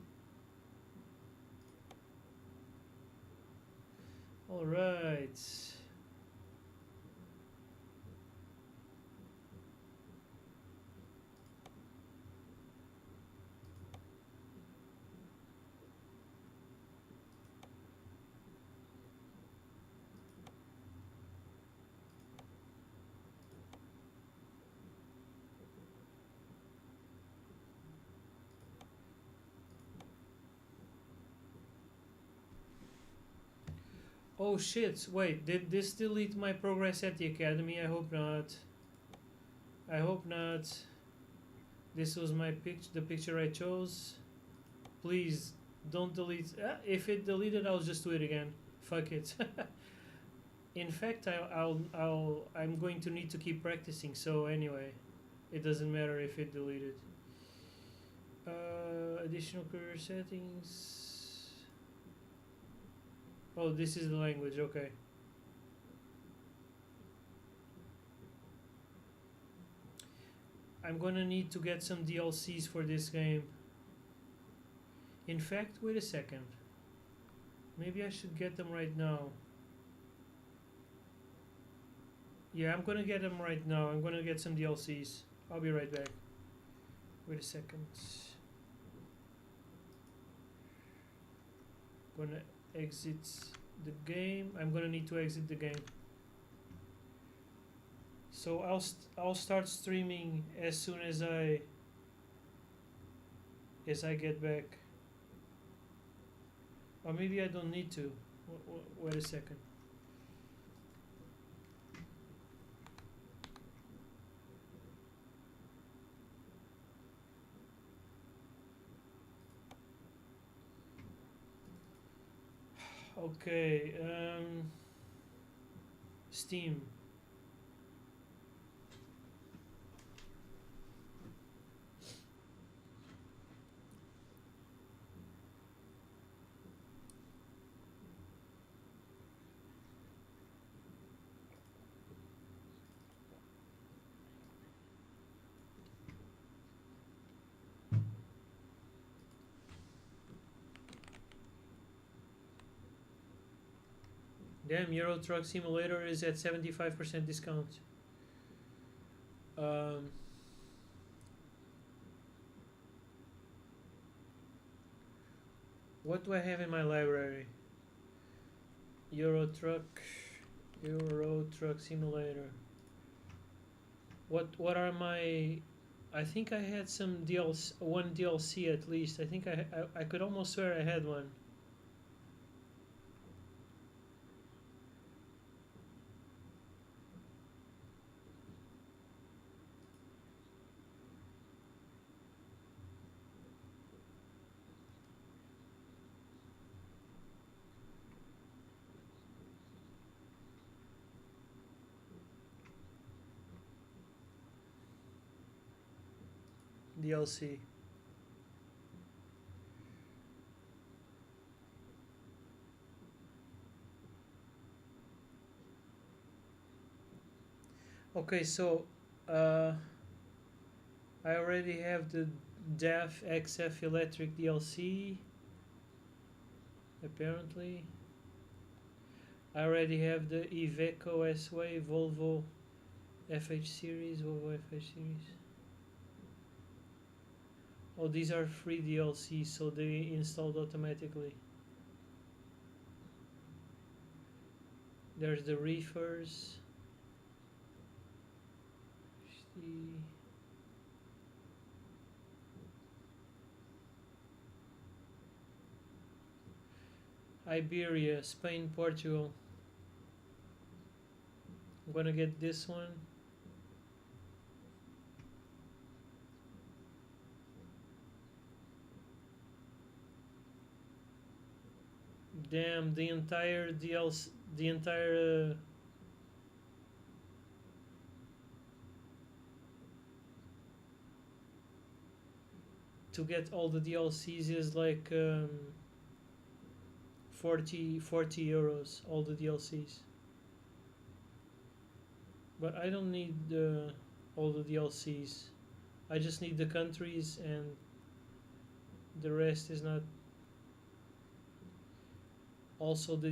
All right. Oh shit, wait, did this delete my progress at the academy? I hope not. I hope not. This was my the picture I chose. Please don't delete. If it deleted, I'll just do it again. Fuck it. In fact, I'm going to need to keep practicing. So anyway, it doesn't matter if it deleted. Additional career settings. Oh, this is the language. Okay. I'm gonna need to get some DLCs for this game. In fact, wait a second. Maybe I should get them right now. Yeah, I'm gonna get them right now. I'm gonna get some DLCs. I'll be right back. Wait a second. Gonna exit the game. I'm gonna need to exit the game. So I'll start streaming as soon as I get back. Or maybe I don't need to. Wait a second. Okay, Steam. Damn, Eurotruck Simulator is at 75% discount. What do I have in my library? Eurotruck Simulator. What are my? I think I had some DLC, one DLC at least. I think I could almost swear I had one. DLC. Okay, so I already have the DAF XF Electric DLC. Apparently, I already have the Iveco S-Way Volvo FH series. Oh, these are free DLCs, so they installed automatically. There's the reefers. Iberia, Spain, Portugal. I'm gonna get this one. Damn, the entire DLC, the entire to get all the DLCs is like 40 euros, all the DLCs. But I don't need all the DLCs. I just need the countries, and the rest is not. Also, the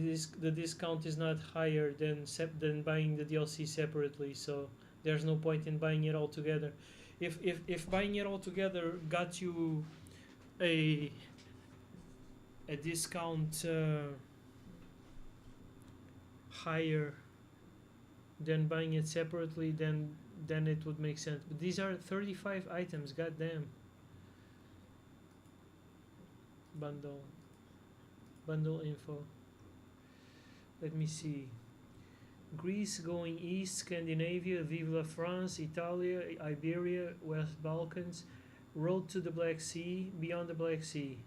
discount is not higher than buying the DLC separately, so there's no point in buying it all together. If buying it all together got you a discount higher than buying it separately, then it would make sense. But these are 35 items. Goddamn. Bundle info. Let me see. Greece going east, Scandinavia, Vive la France, Italia, Iberia, West Balkans, road to the Black Sea, beyond the Black Sea.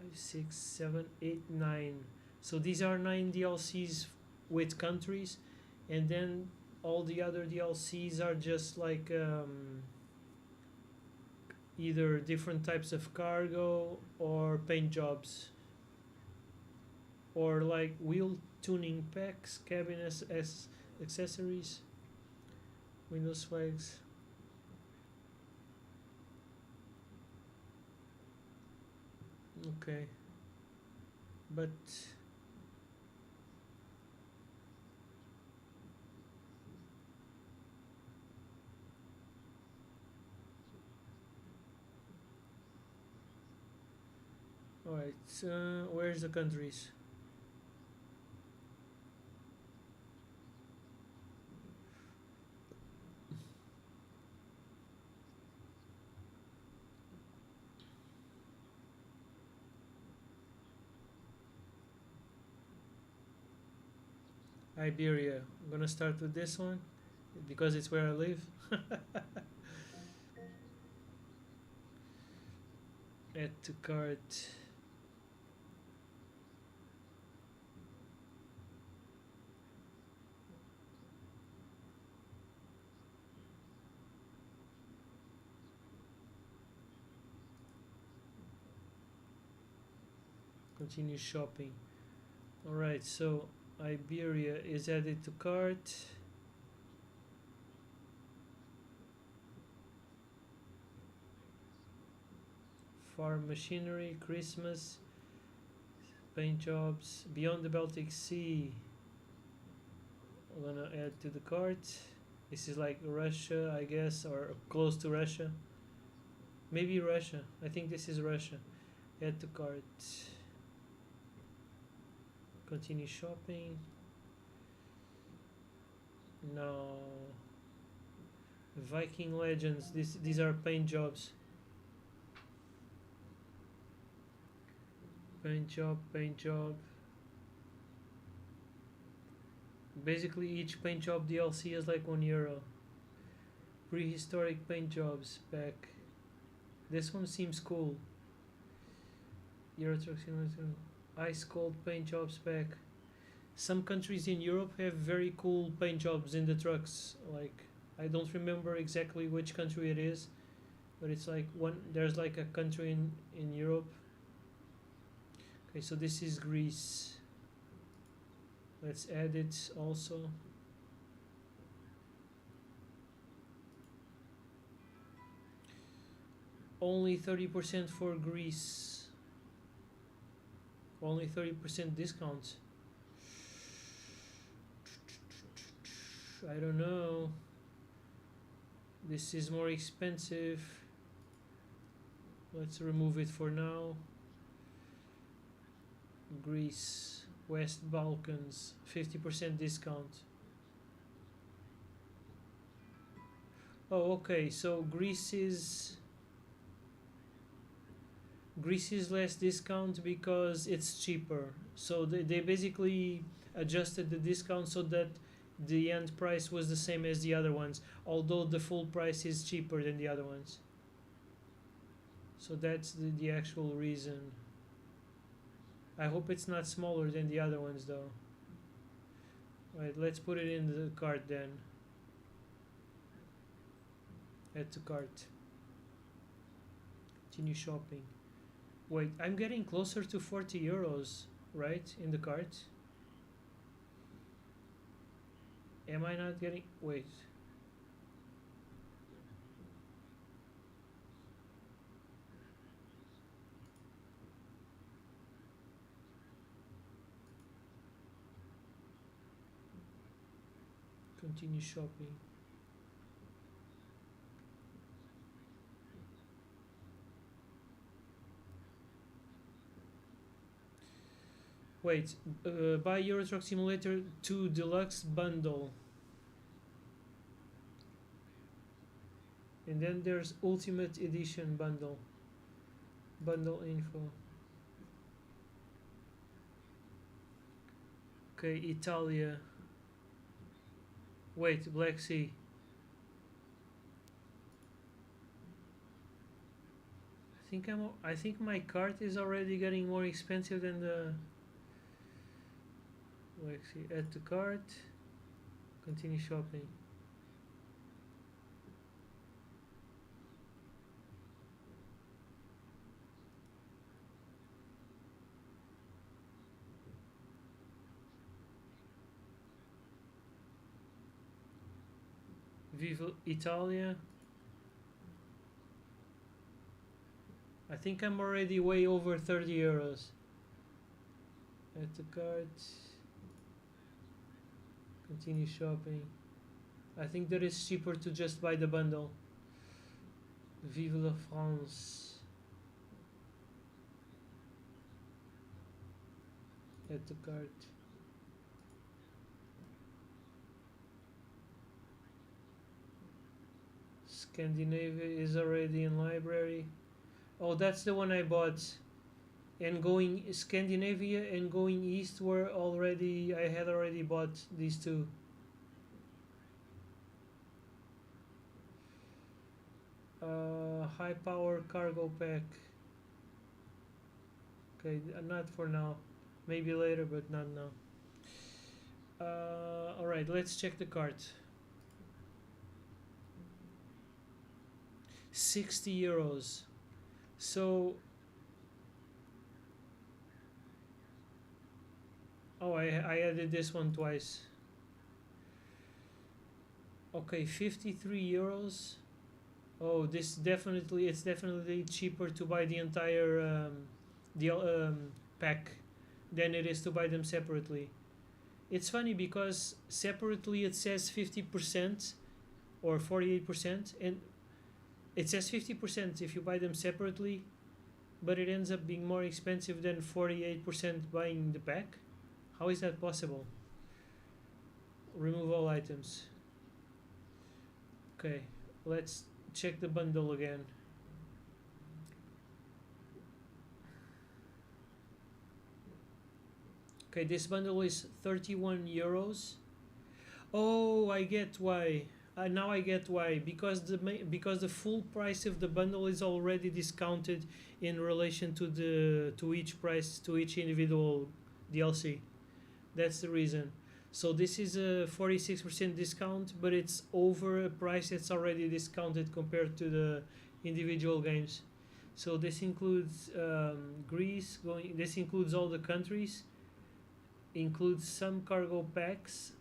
5, 6, 7, 8, 9. So these are 9 DLCs with countries, and then all the other DLCs are just like either different types of cargo or paint jobs, or like wheel tuning packs, cabin accessories, window swags. Okay, but alright, where's the countries? Iberia. I'm gonna start with this one because it's where I live. Add to cart. Continue shopping. Alright, so Iberia is added to cart. Farm machinery, Christmas, paint jobs, beyond the Baltic Sea. I'm gonna add to the cart. This is like Russia, I guess, or close to Russia. Maybe Russia. I think this is Russia. Add to cart. Continue shopping. No. Viking Legends. These are paint jobs. Paint job. Basically, each paint job DLC is like €1. Prehistoric paint jobs pack. This one seems cool. Eurotruck Simulator. Ice cold paint jobs pack. Some countries in Europe have very cool paint jobs in the trucks. Like, I don't remember exactly which country it is, but it's like there's like a country in Europe. Okay, so this is Greece. Let's add it also. Only 30% for Greece. Only 30% discount. I don't know. This is more expensive. Let's remove it for now. Greece, West Balkans, 50% discount. Oh, okay, so Greece is less discount because it's cheaper. So they basically adjusted the discount so that the end price was the same as the other ones, although the full price is cheaper than the other ones. So that's the actual reason. I hope it's not smaller than the other ones though. Right, let's put it in the cart then. Add to cart. Continue shopping. Wait, I'm getting closer to €40, right, in the cart? Am I not getting... Wait. Continue shopping. Wait, buy Eurotruck Simulator 2 Deluxe Bundle. And then there's Ultimate Edition Bundle. Bundle info. Okay, Italia. Wait, Black Sea. I think my cart is already getting more expensive than the... Black Sea. Add to cart. Continue shopping. Viva Italia. I think I'm already way over 30 euros. Add to cart. Continue shopping. I think that it's cheaper to just buy the bundle. Vive la France. Add to cart. Scandinavia is already in library. Oh, that's the one I bought. And going Scandinavia and going east were already... I had already bought these two. High power cargo pack. Okay, not for now. Maybe later, but not now. Alright, let's check the cart. 60 euros. So... Oh, I added this one twice. Okay, 53 euros. Oh, it's definitely cheaper to buy the entire pack than it is to buy them separately. It's funny because separately it says 50% or 48%, and it says 50% if you buy them separately, but it ends up being more expensive than 48% buying the pack. How is that possible? Remove all items. Okay, let's check the bundle again. Okay, this bundle is 31 euros. Oh, I get why. Now I get why. Because the full price of the bundle is already discounted in relation to each individual DLC. That's the reason. So this is a 46% discount, but it's over a price that's already discounted compared to the individual games. So this includes Greece. This includes all the countries. Includes some cargo packs,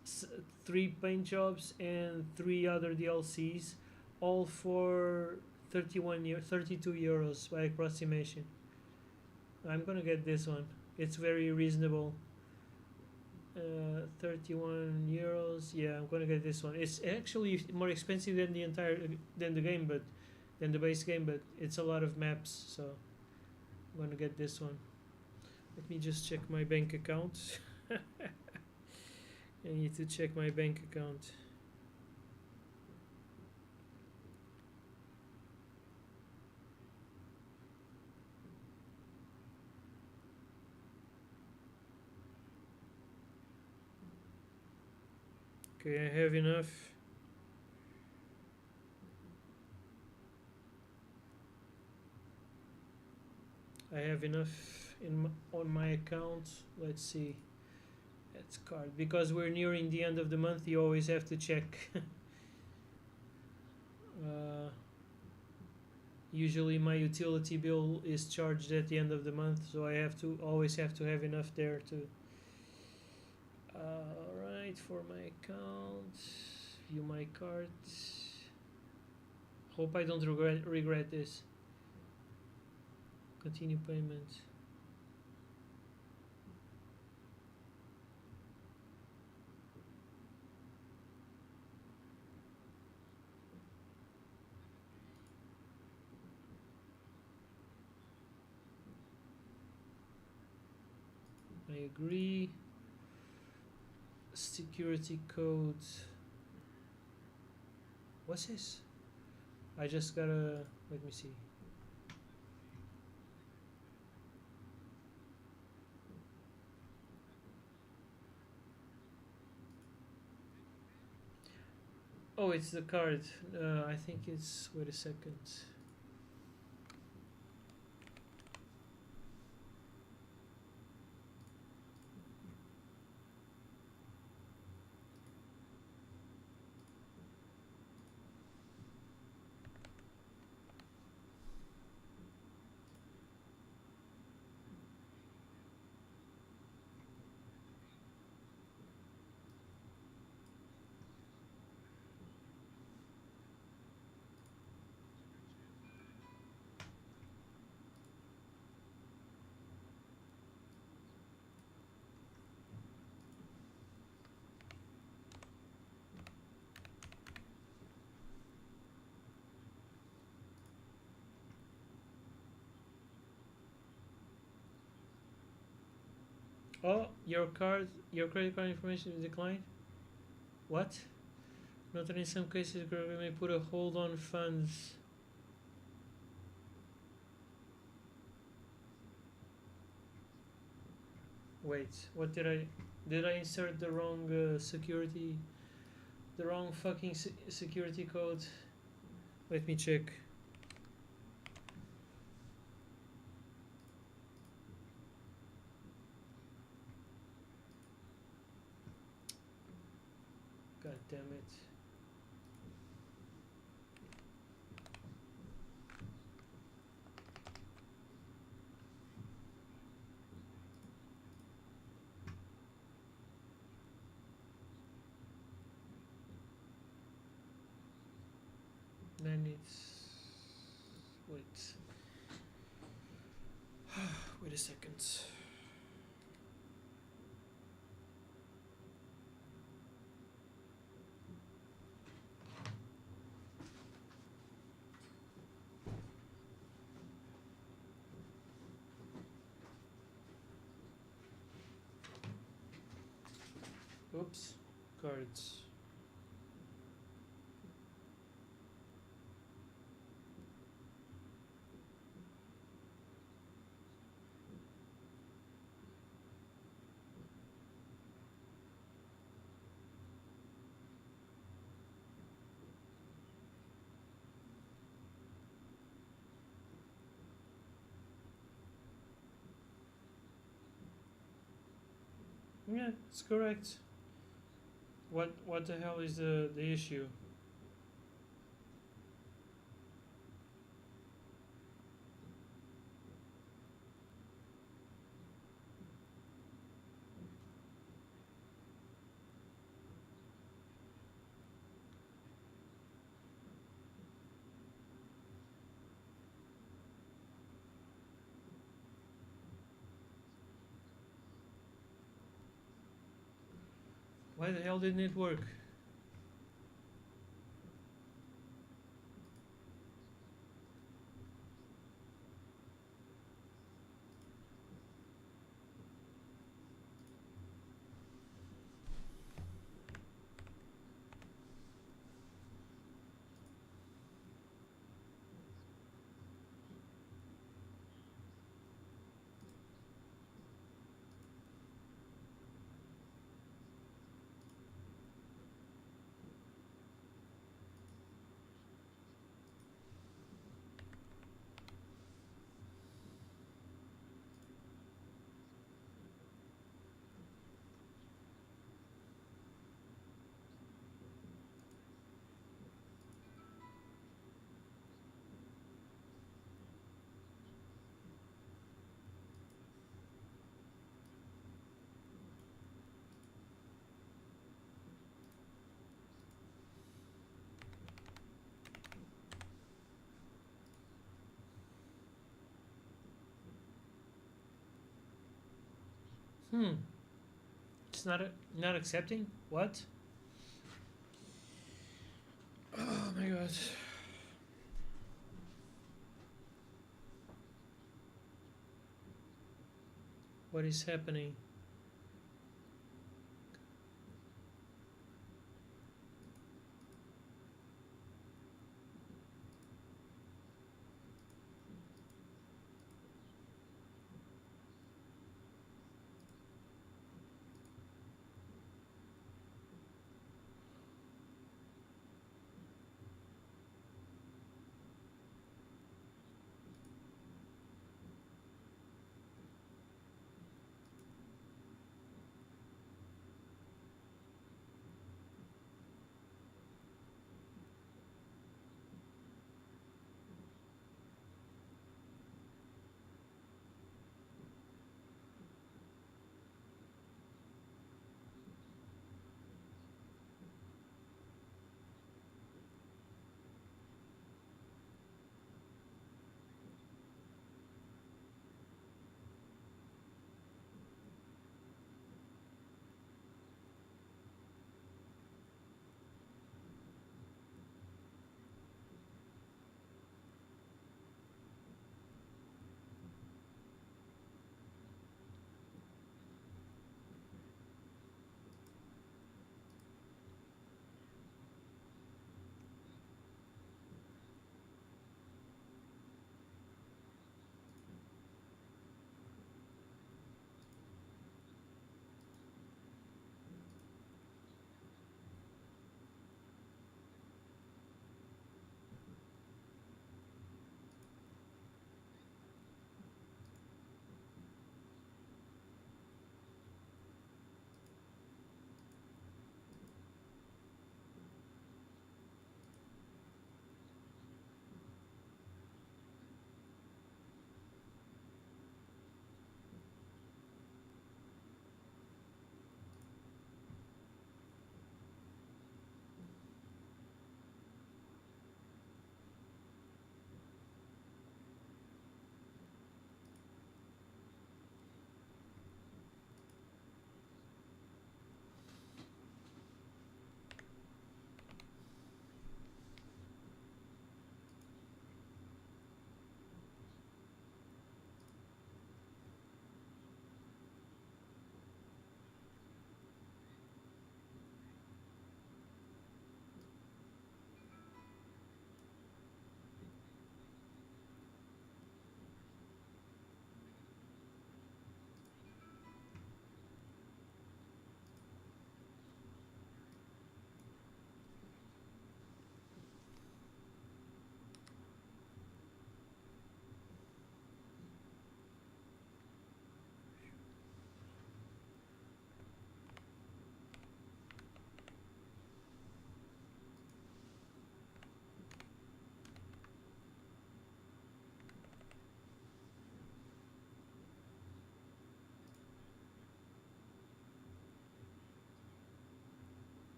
3 paint jobs, and 3 other DLCs, all for 32 euros by approximation. I'm gonna get this one. It's very reasonable. 31 euros. Yeah, I'm gonna get this one. It's actually more expensive than the base game, but it's a lot of maps, so I'm gonna get this one. Let me just check my bank account. I need to check my bank account. Okay, I have enough. I have enough on my account. Let's see. That's card. Because we're nearing the end of the month, you always have to check. Usually my utility bill is charged at the end of the month, so I always have to have enough there too. Alright, wait for my account, view my card. Hope I don't regret this. Continue payment. I agree. Security code. What's this? I just gotta, let me see. Oh, it's the card. I think it's, wait a second. Oh, your credit card information is declined? What? Note that in some cases, government may put a hold on funds. Wait, what did I insert the wrong security, the wrong fucking security code? Let me check. God damn it. Then it's, wait. Wait a second. Oops, cards. Yeah, it's correct. What the hell is the issue? Why the hell didn't it work? Hmm. It's not accepting. What? Oh my god. What is happening?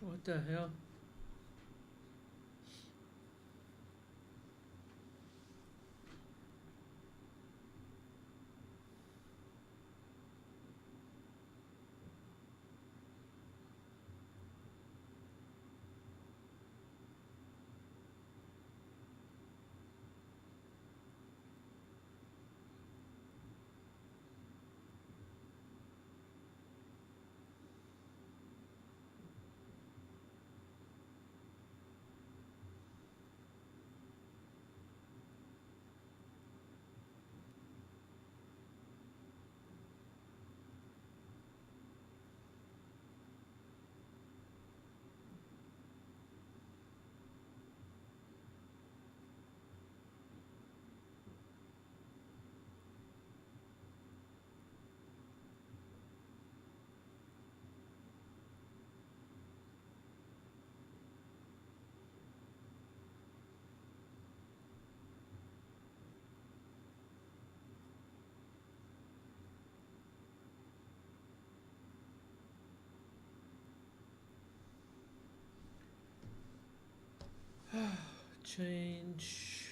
What the hell? Change.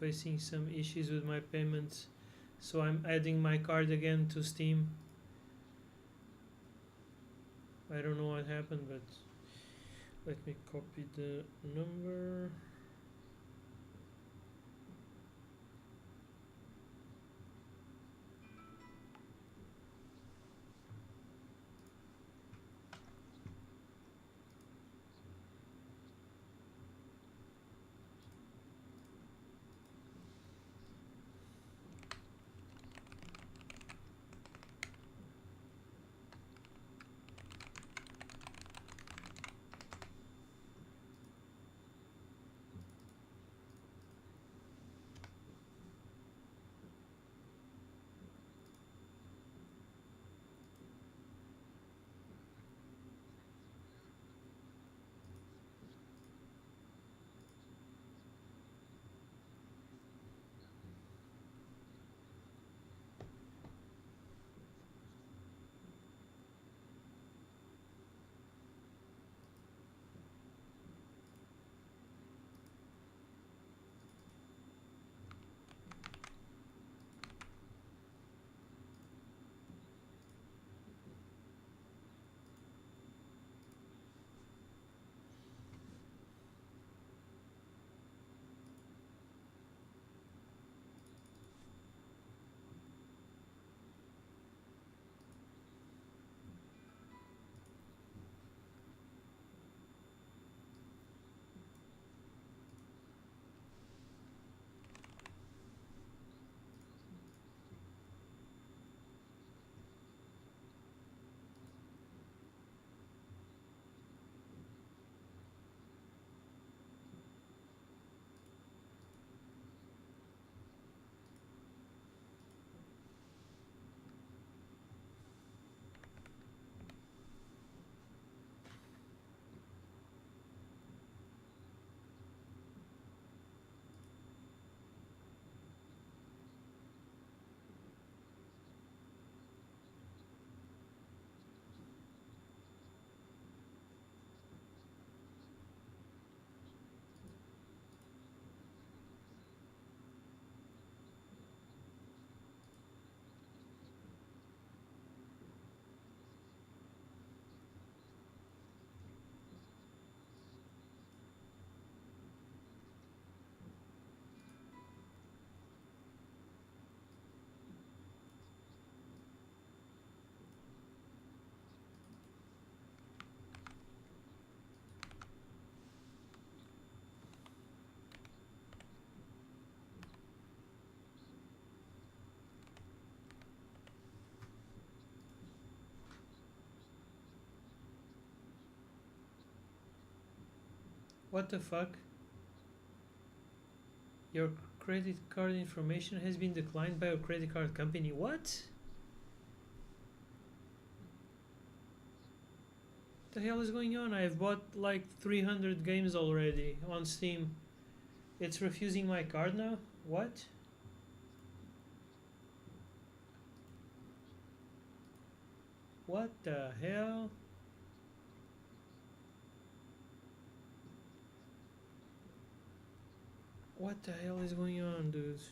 facing some issues with my payments, so I'm adding my card again to Steam. I don't know what happened, but let me copy the number. What the fuck? Your credit card information has been declined by your credit card company. What? The hell is going on? I've bought like 300 games already on Steam. It's refusing my card now? What? What the hell? What the hell is going on, dudes?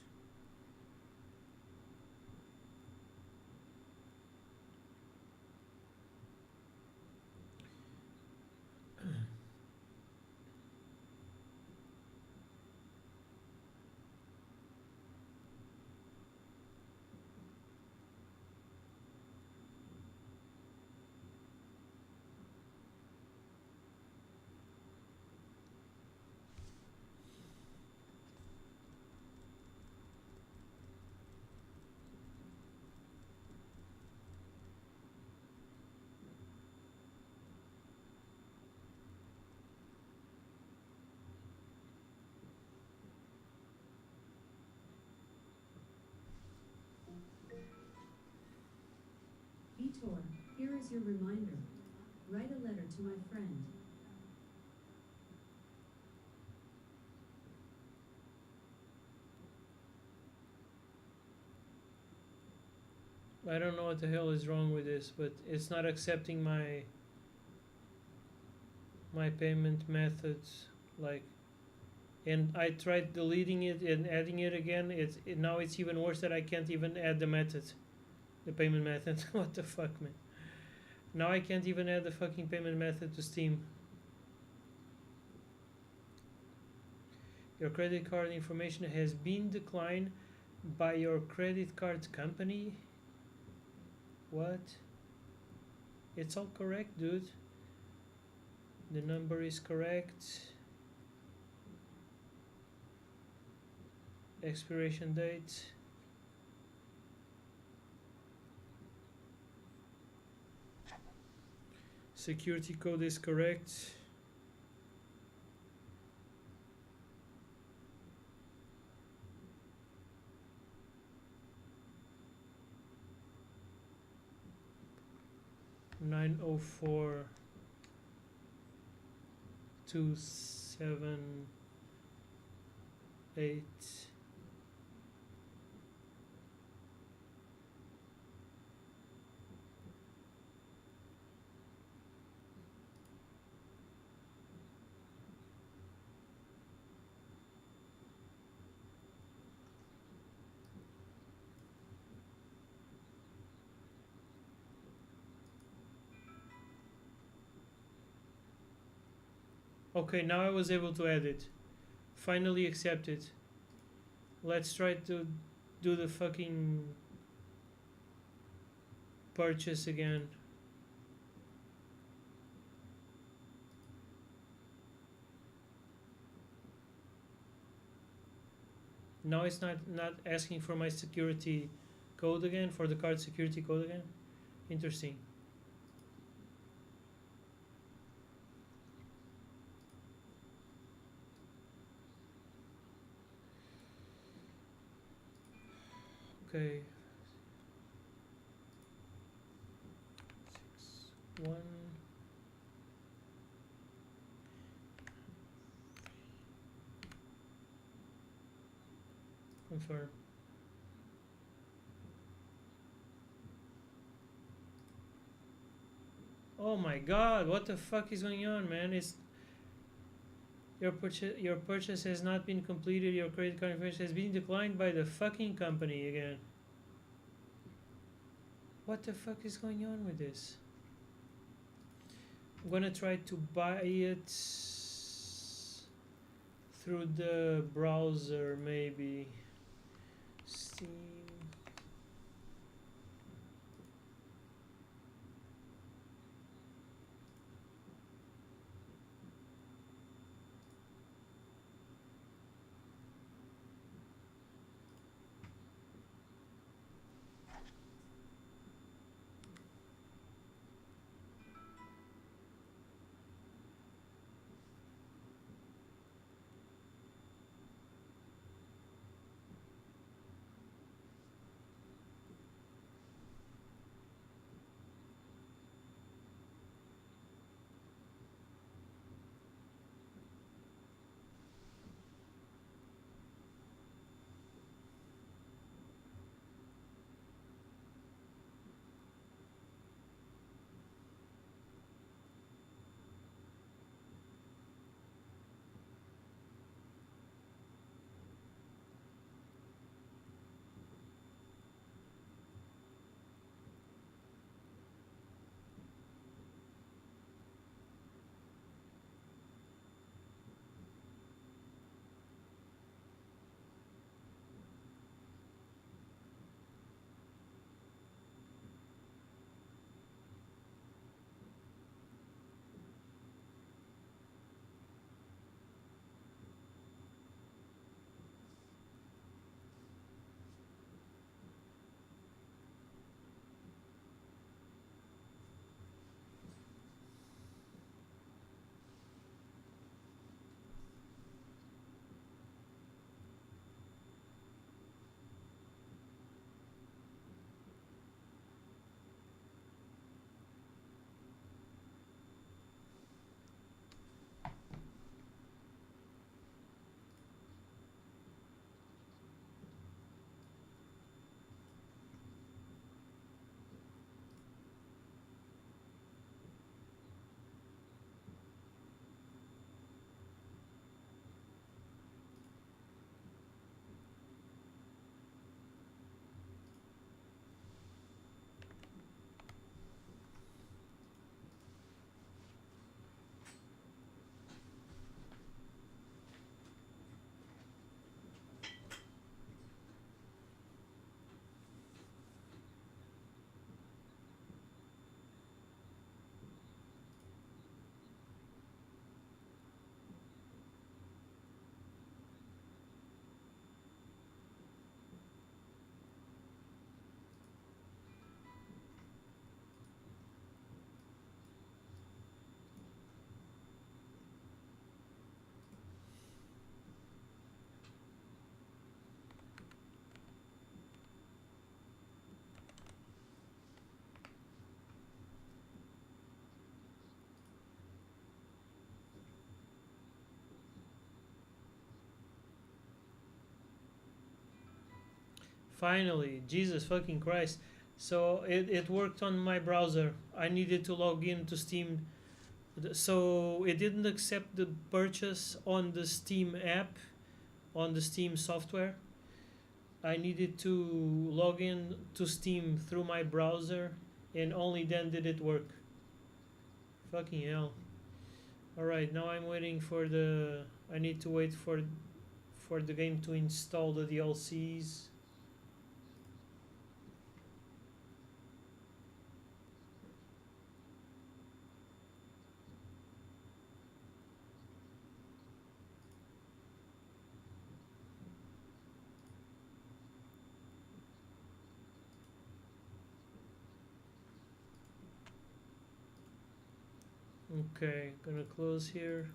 Vitor, here is your reminder. Write a letter to my friend. I don't know what the hell is wrong with this, but it's not accepting my payment methods. Like, and I tried deleting it and adding it again. Now it's even worse that I can't even add the method, the payment method. What the fuck, man? Now I can't even add the fucking payment method to Steam. Your credit card information has been declined by your credit card company. What? It's all correct, dude. The number is correct. Expiration date. Security code is correct. Nine oh 278. Okay, now I was able to add it. Finally accepted. Let's try to do the fucking purchase again. Now it's not asking for my security code again, for the card security code again. Interesting. Okay. 6 1 confirm. Oh my god, what the fuck is going on, man? It's your purchase has not been completed. Your credit card information has been declined by the fucking company again. What the fuck is going on with this? I'm gonna try to buy it through the browser, maybe. Steam. Finally, Jesus fucking Christ. So it worked on my browser. I needed to log in to Steam. So it didn't accept the purchase on the Steam app, on the Steam software. I needed to log in to Steam through my browser, and only then did it work. Fucking hell. Alright, now I'm waiting for the... I need to wait for the game to install the DLCs. Okay, gonna close here.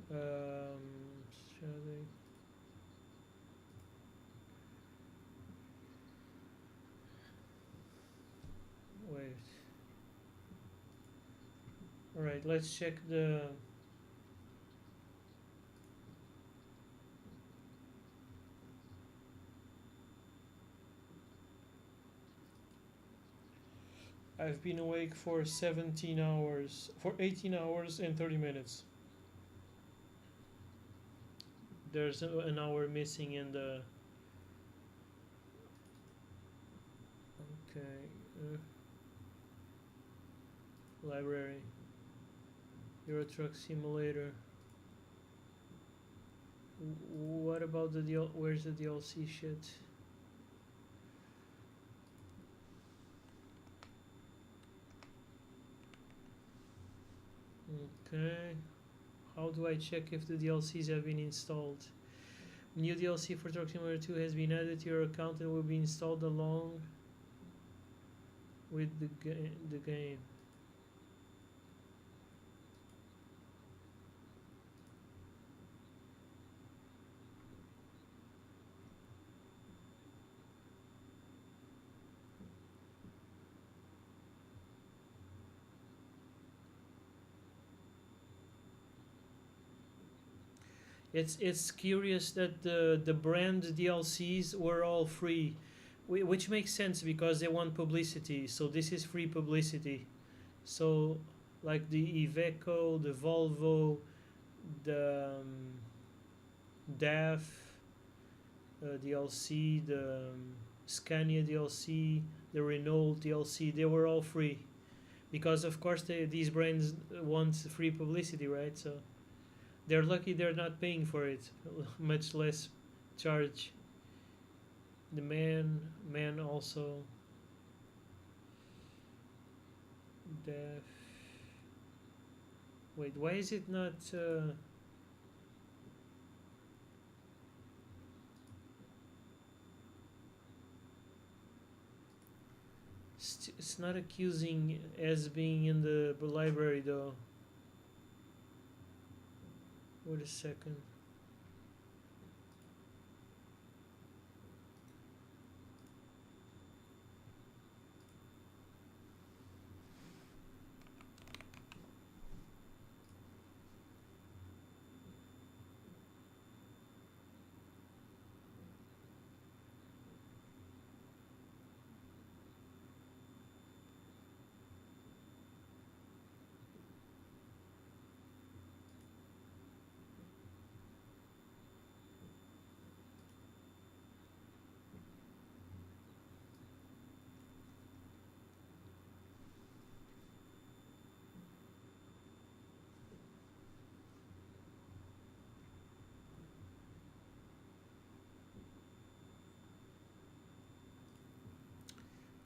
Shall I? Wait. Alright, let's check the... I've been awake for 17 hours, for 18 hours and 30 minutes. There's an hour missing in the... Okay. Library. Eurotruck Simulator. What about the DL... Where's the DLC shit? Okay. How do I check if the DLCs have been installed? New DLC for Truck Simulator 2 has been added to your account and will be installed along with the game. It's curious that the brand DLCs were all free, which makes sense because they want publicity. So this is free publicity. So like the Iveco, the Volvo, the DAF DLC, the Scania DLC, the Renault DLC, they were all free because of course these brands want free publicity, right? So they're lucky they're not paying for it, much less charge. The man also. Def. Wait, why is it not? It's not accusing as being in the library though. Wait a second.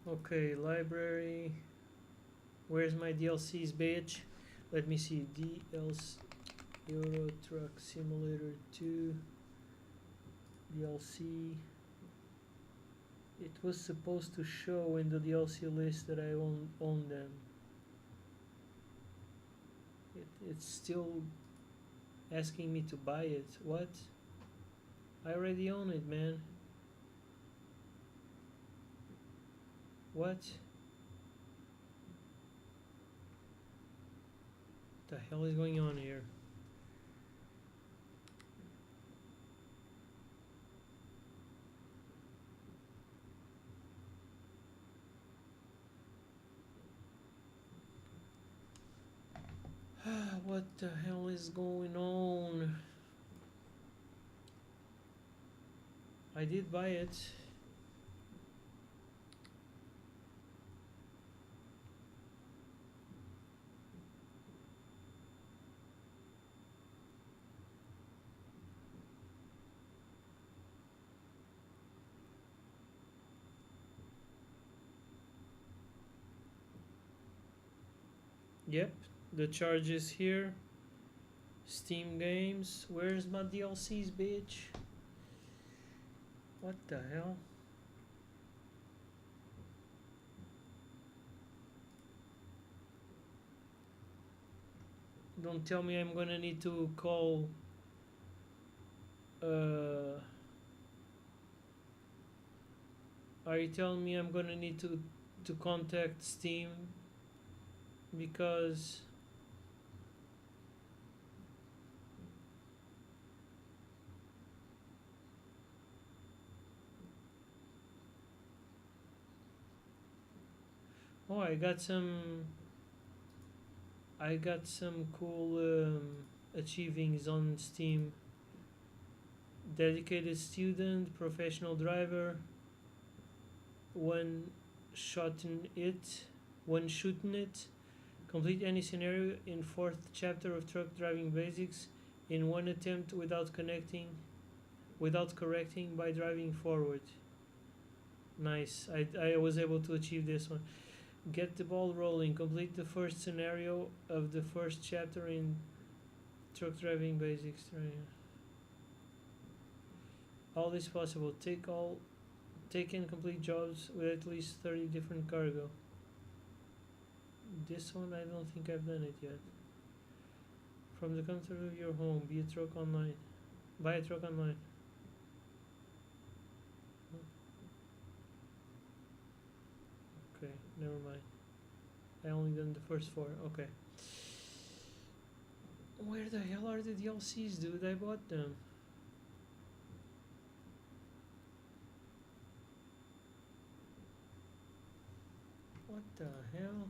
Okay, library. Where's my DLCs, bitch? Let me see. DLC Eurotruck Simulator 2 DLC. It was supposed to show in the DLC list that I own them. It's still asking me to buy it. What? I already own it, man. What? The hell is going on here? What the hell is going on? I did buy it. Yep, the charge is here. Steam games. Where's my DLCs, bitch? What the hell? Don't tell me I'm gonna need to call are you telling me I'm gonna need to contact Steam because oh I got some cool achievings on Steam. Dedicated student, professional driver, one shooting it, complete any scenario in 4th chapter of truck driving basics in one attempt without correcting by driving forward. Nice. I was able to achieve this one. Get the ball rolling. Complete the first scenario of the first chapter in truck driving basics. All is possible. Take and complete jobs with at least 30 different cargo. This one I don't think I've done it yet. From the comfort of your home, buy a truck online. Okay, never mind. I only done the first 4. Okay. Where the hell are the DLCs, dude? I bought them. What the hell?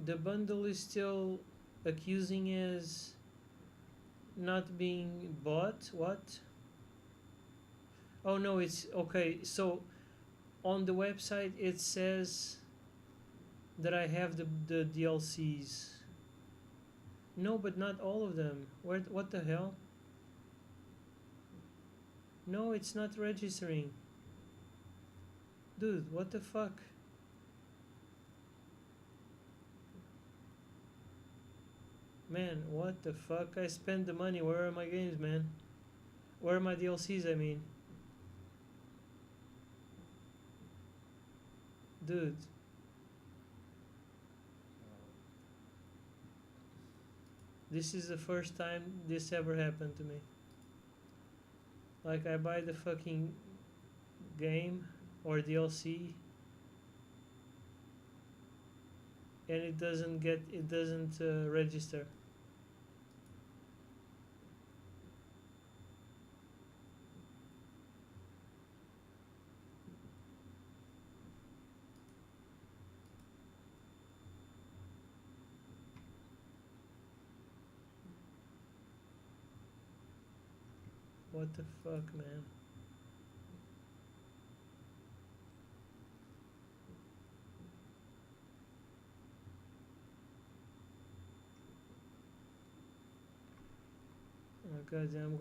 The bundle is still accusing as not being bought. What? Oh no, it's okay. So on the website it says that I have the DLCs. No, but not all of them. What the hell? No, it's not registering. Dude, what the fuck? Man, what the fuck? I spent the money. Where are my games, man? Where are my DLCs, I mean? Dude. This is the first time this ever happened to me. Like, I buy the fucking game or DLC and it doesn't register. What the fuck, man? Oh god, I'm gonna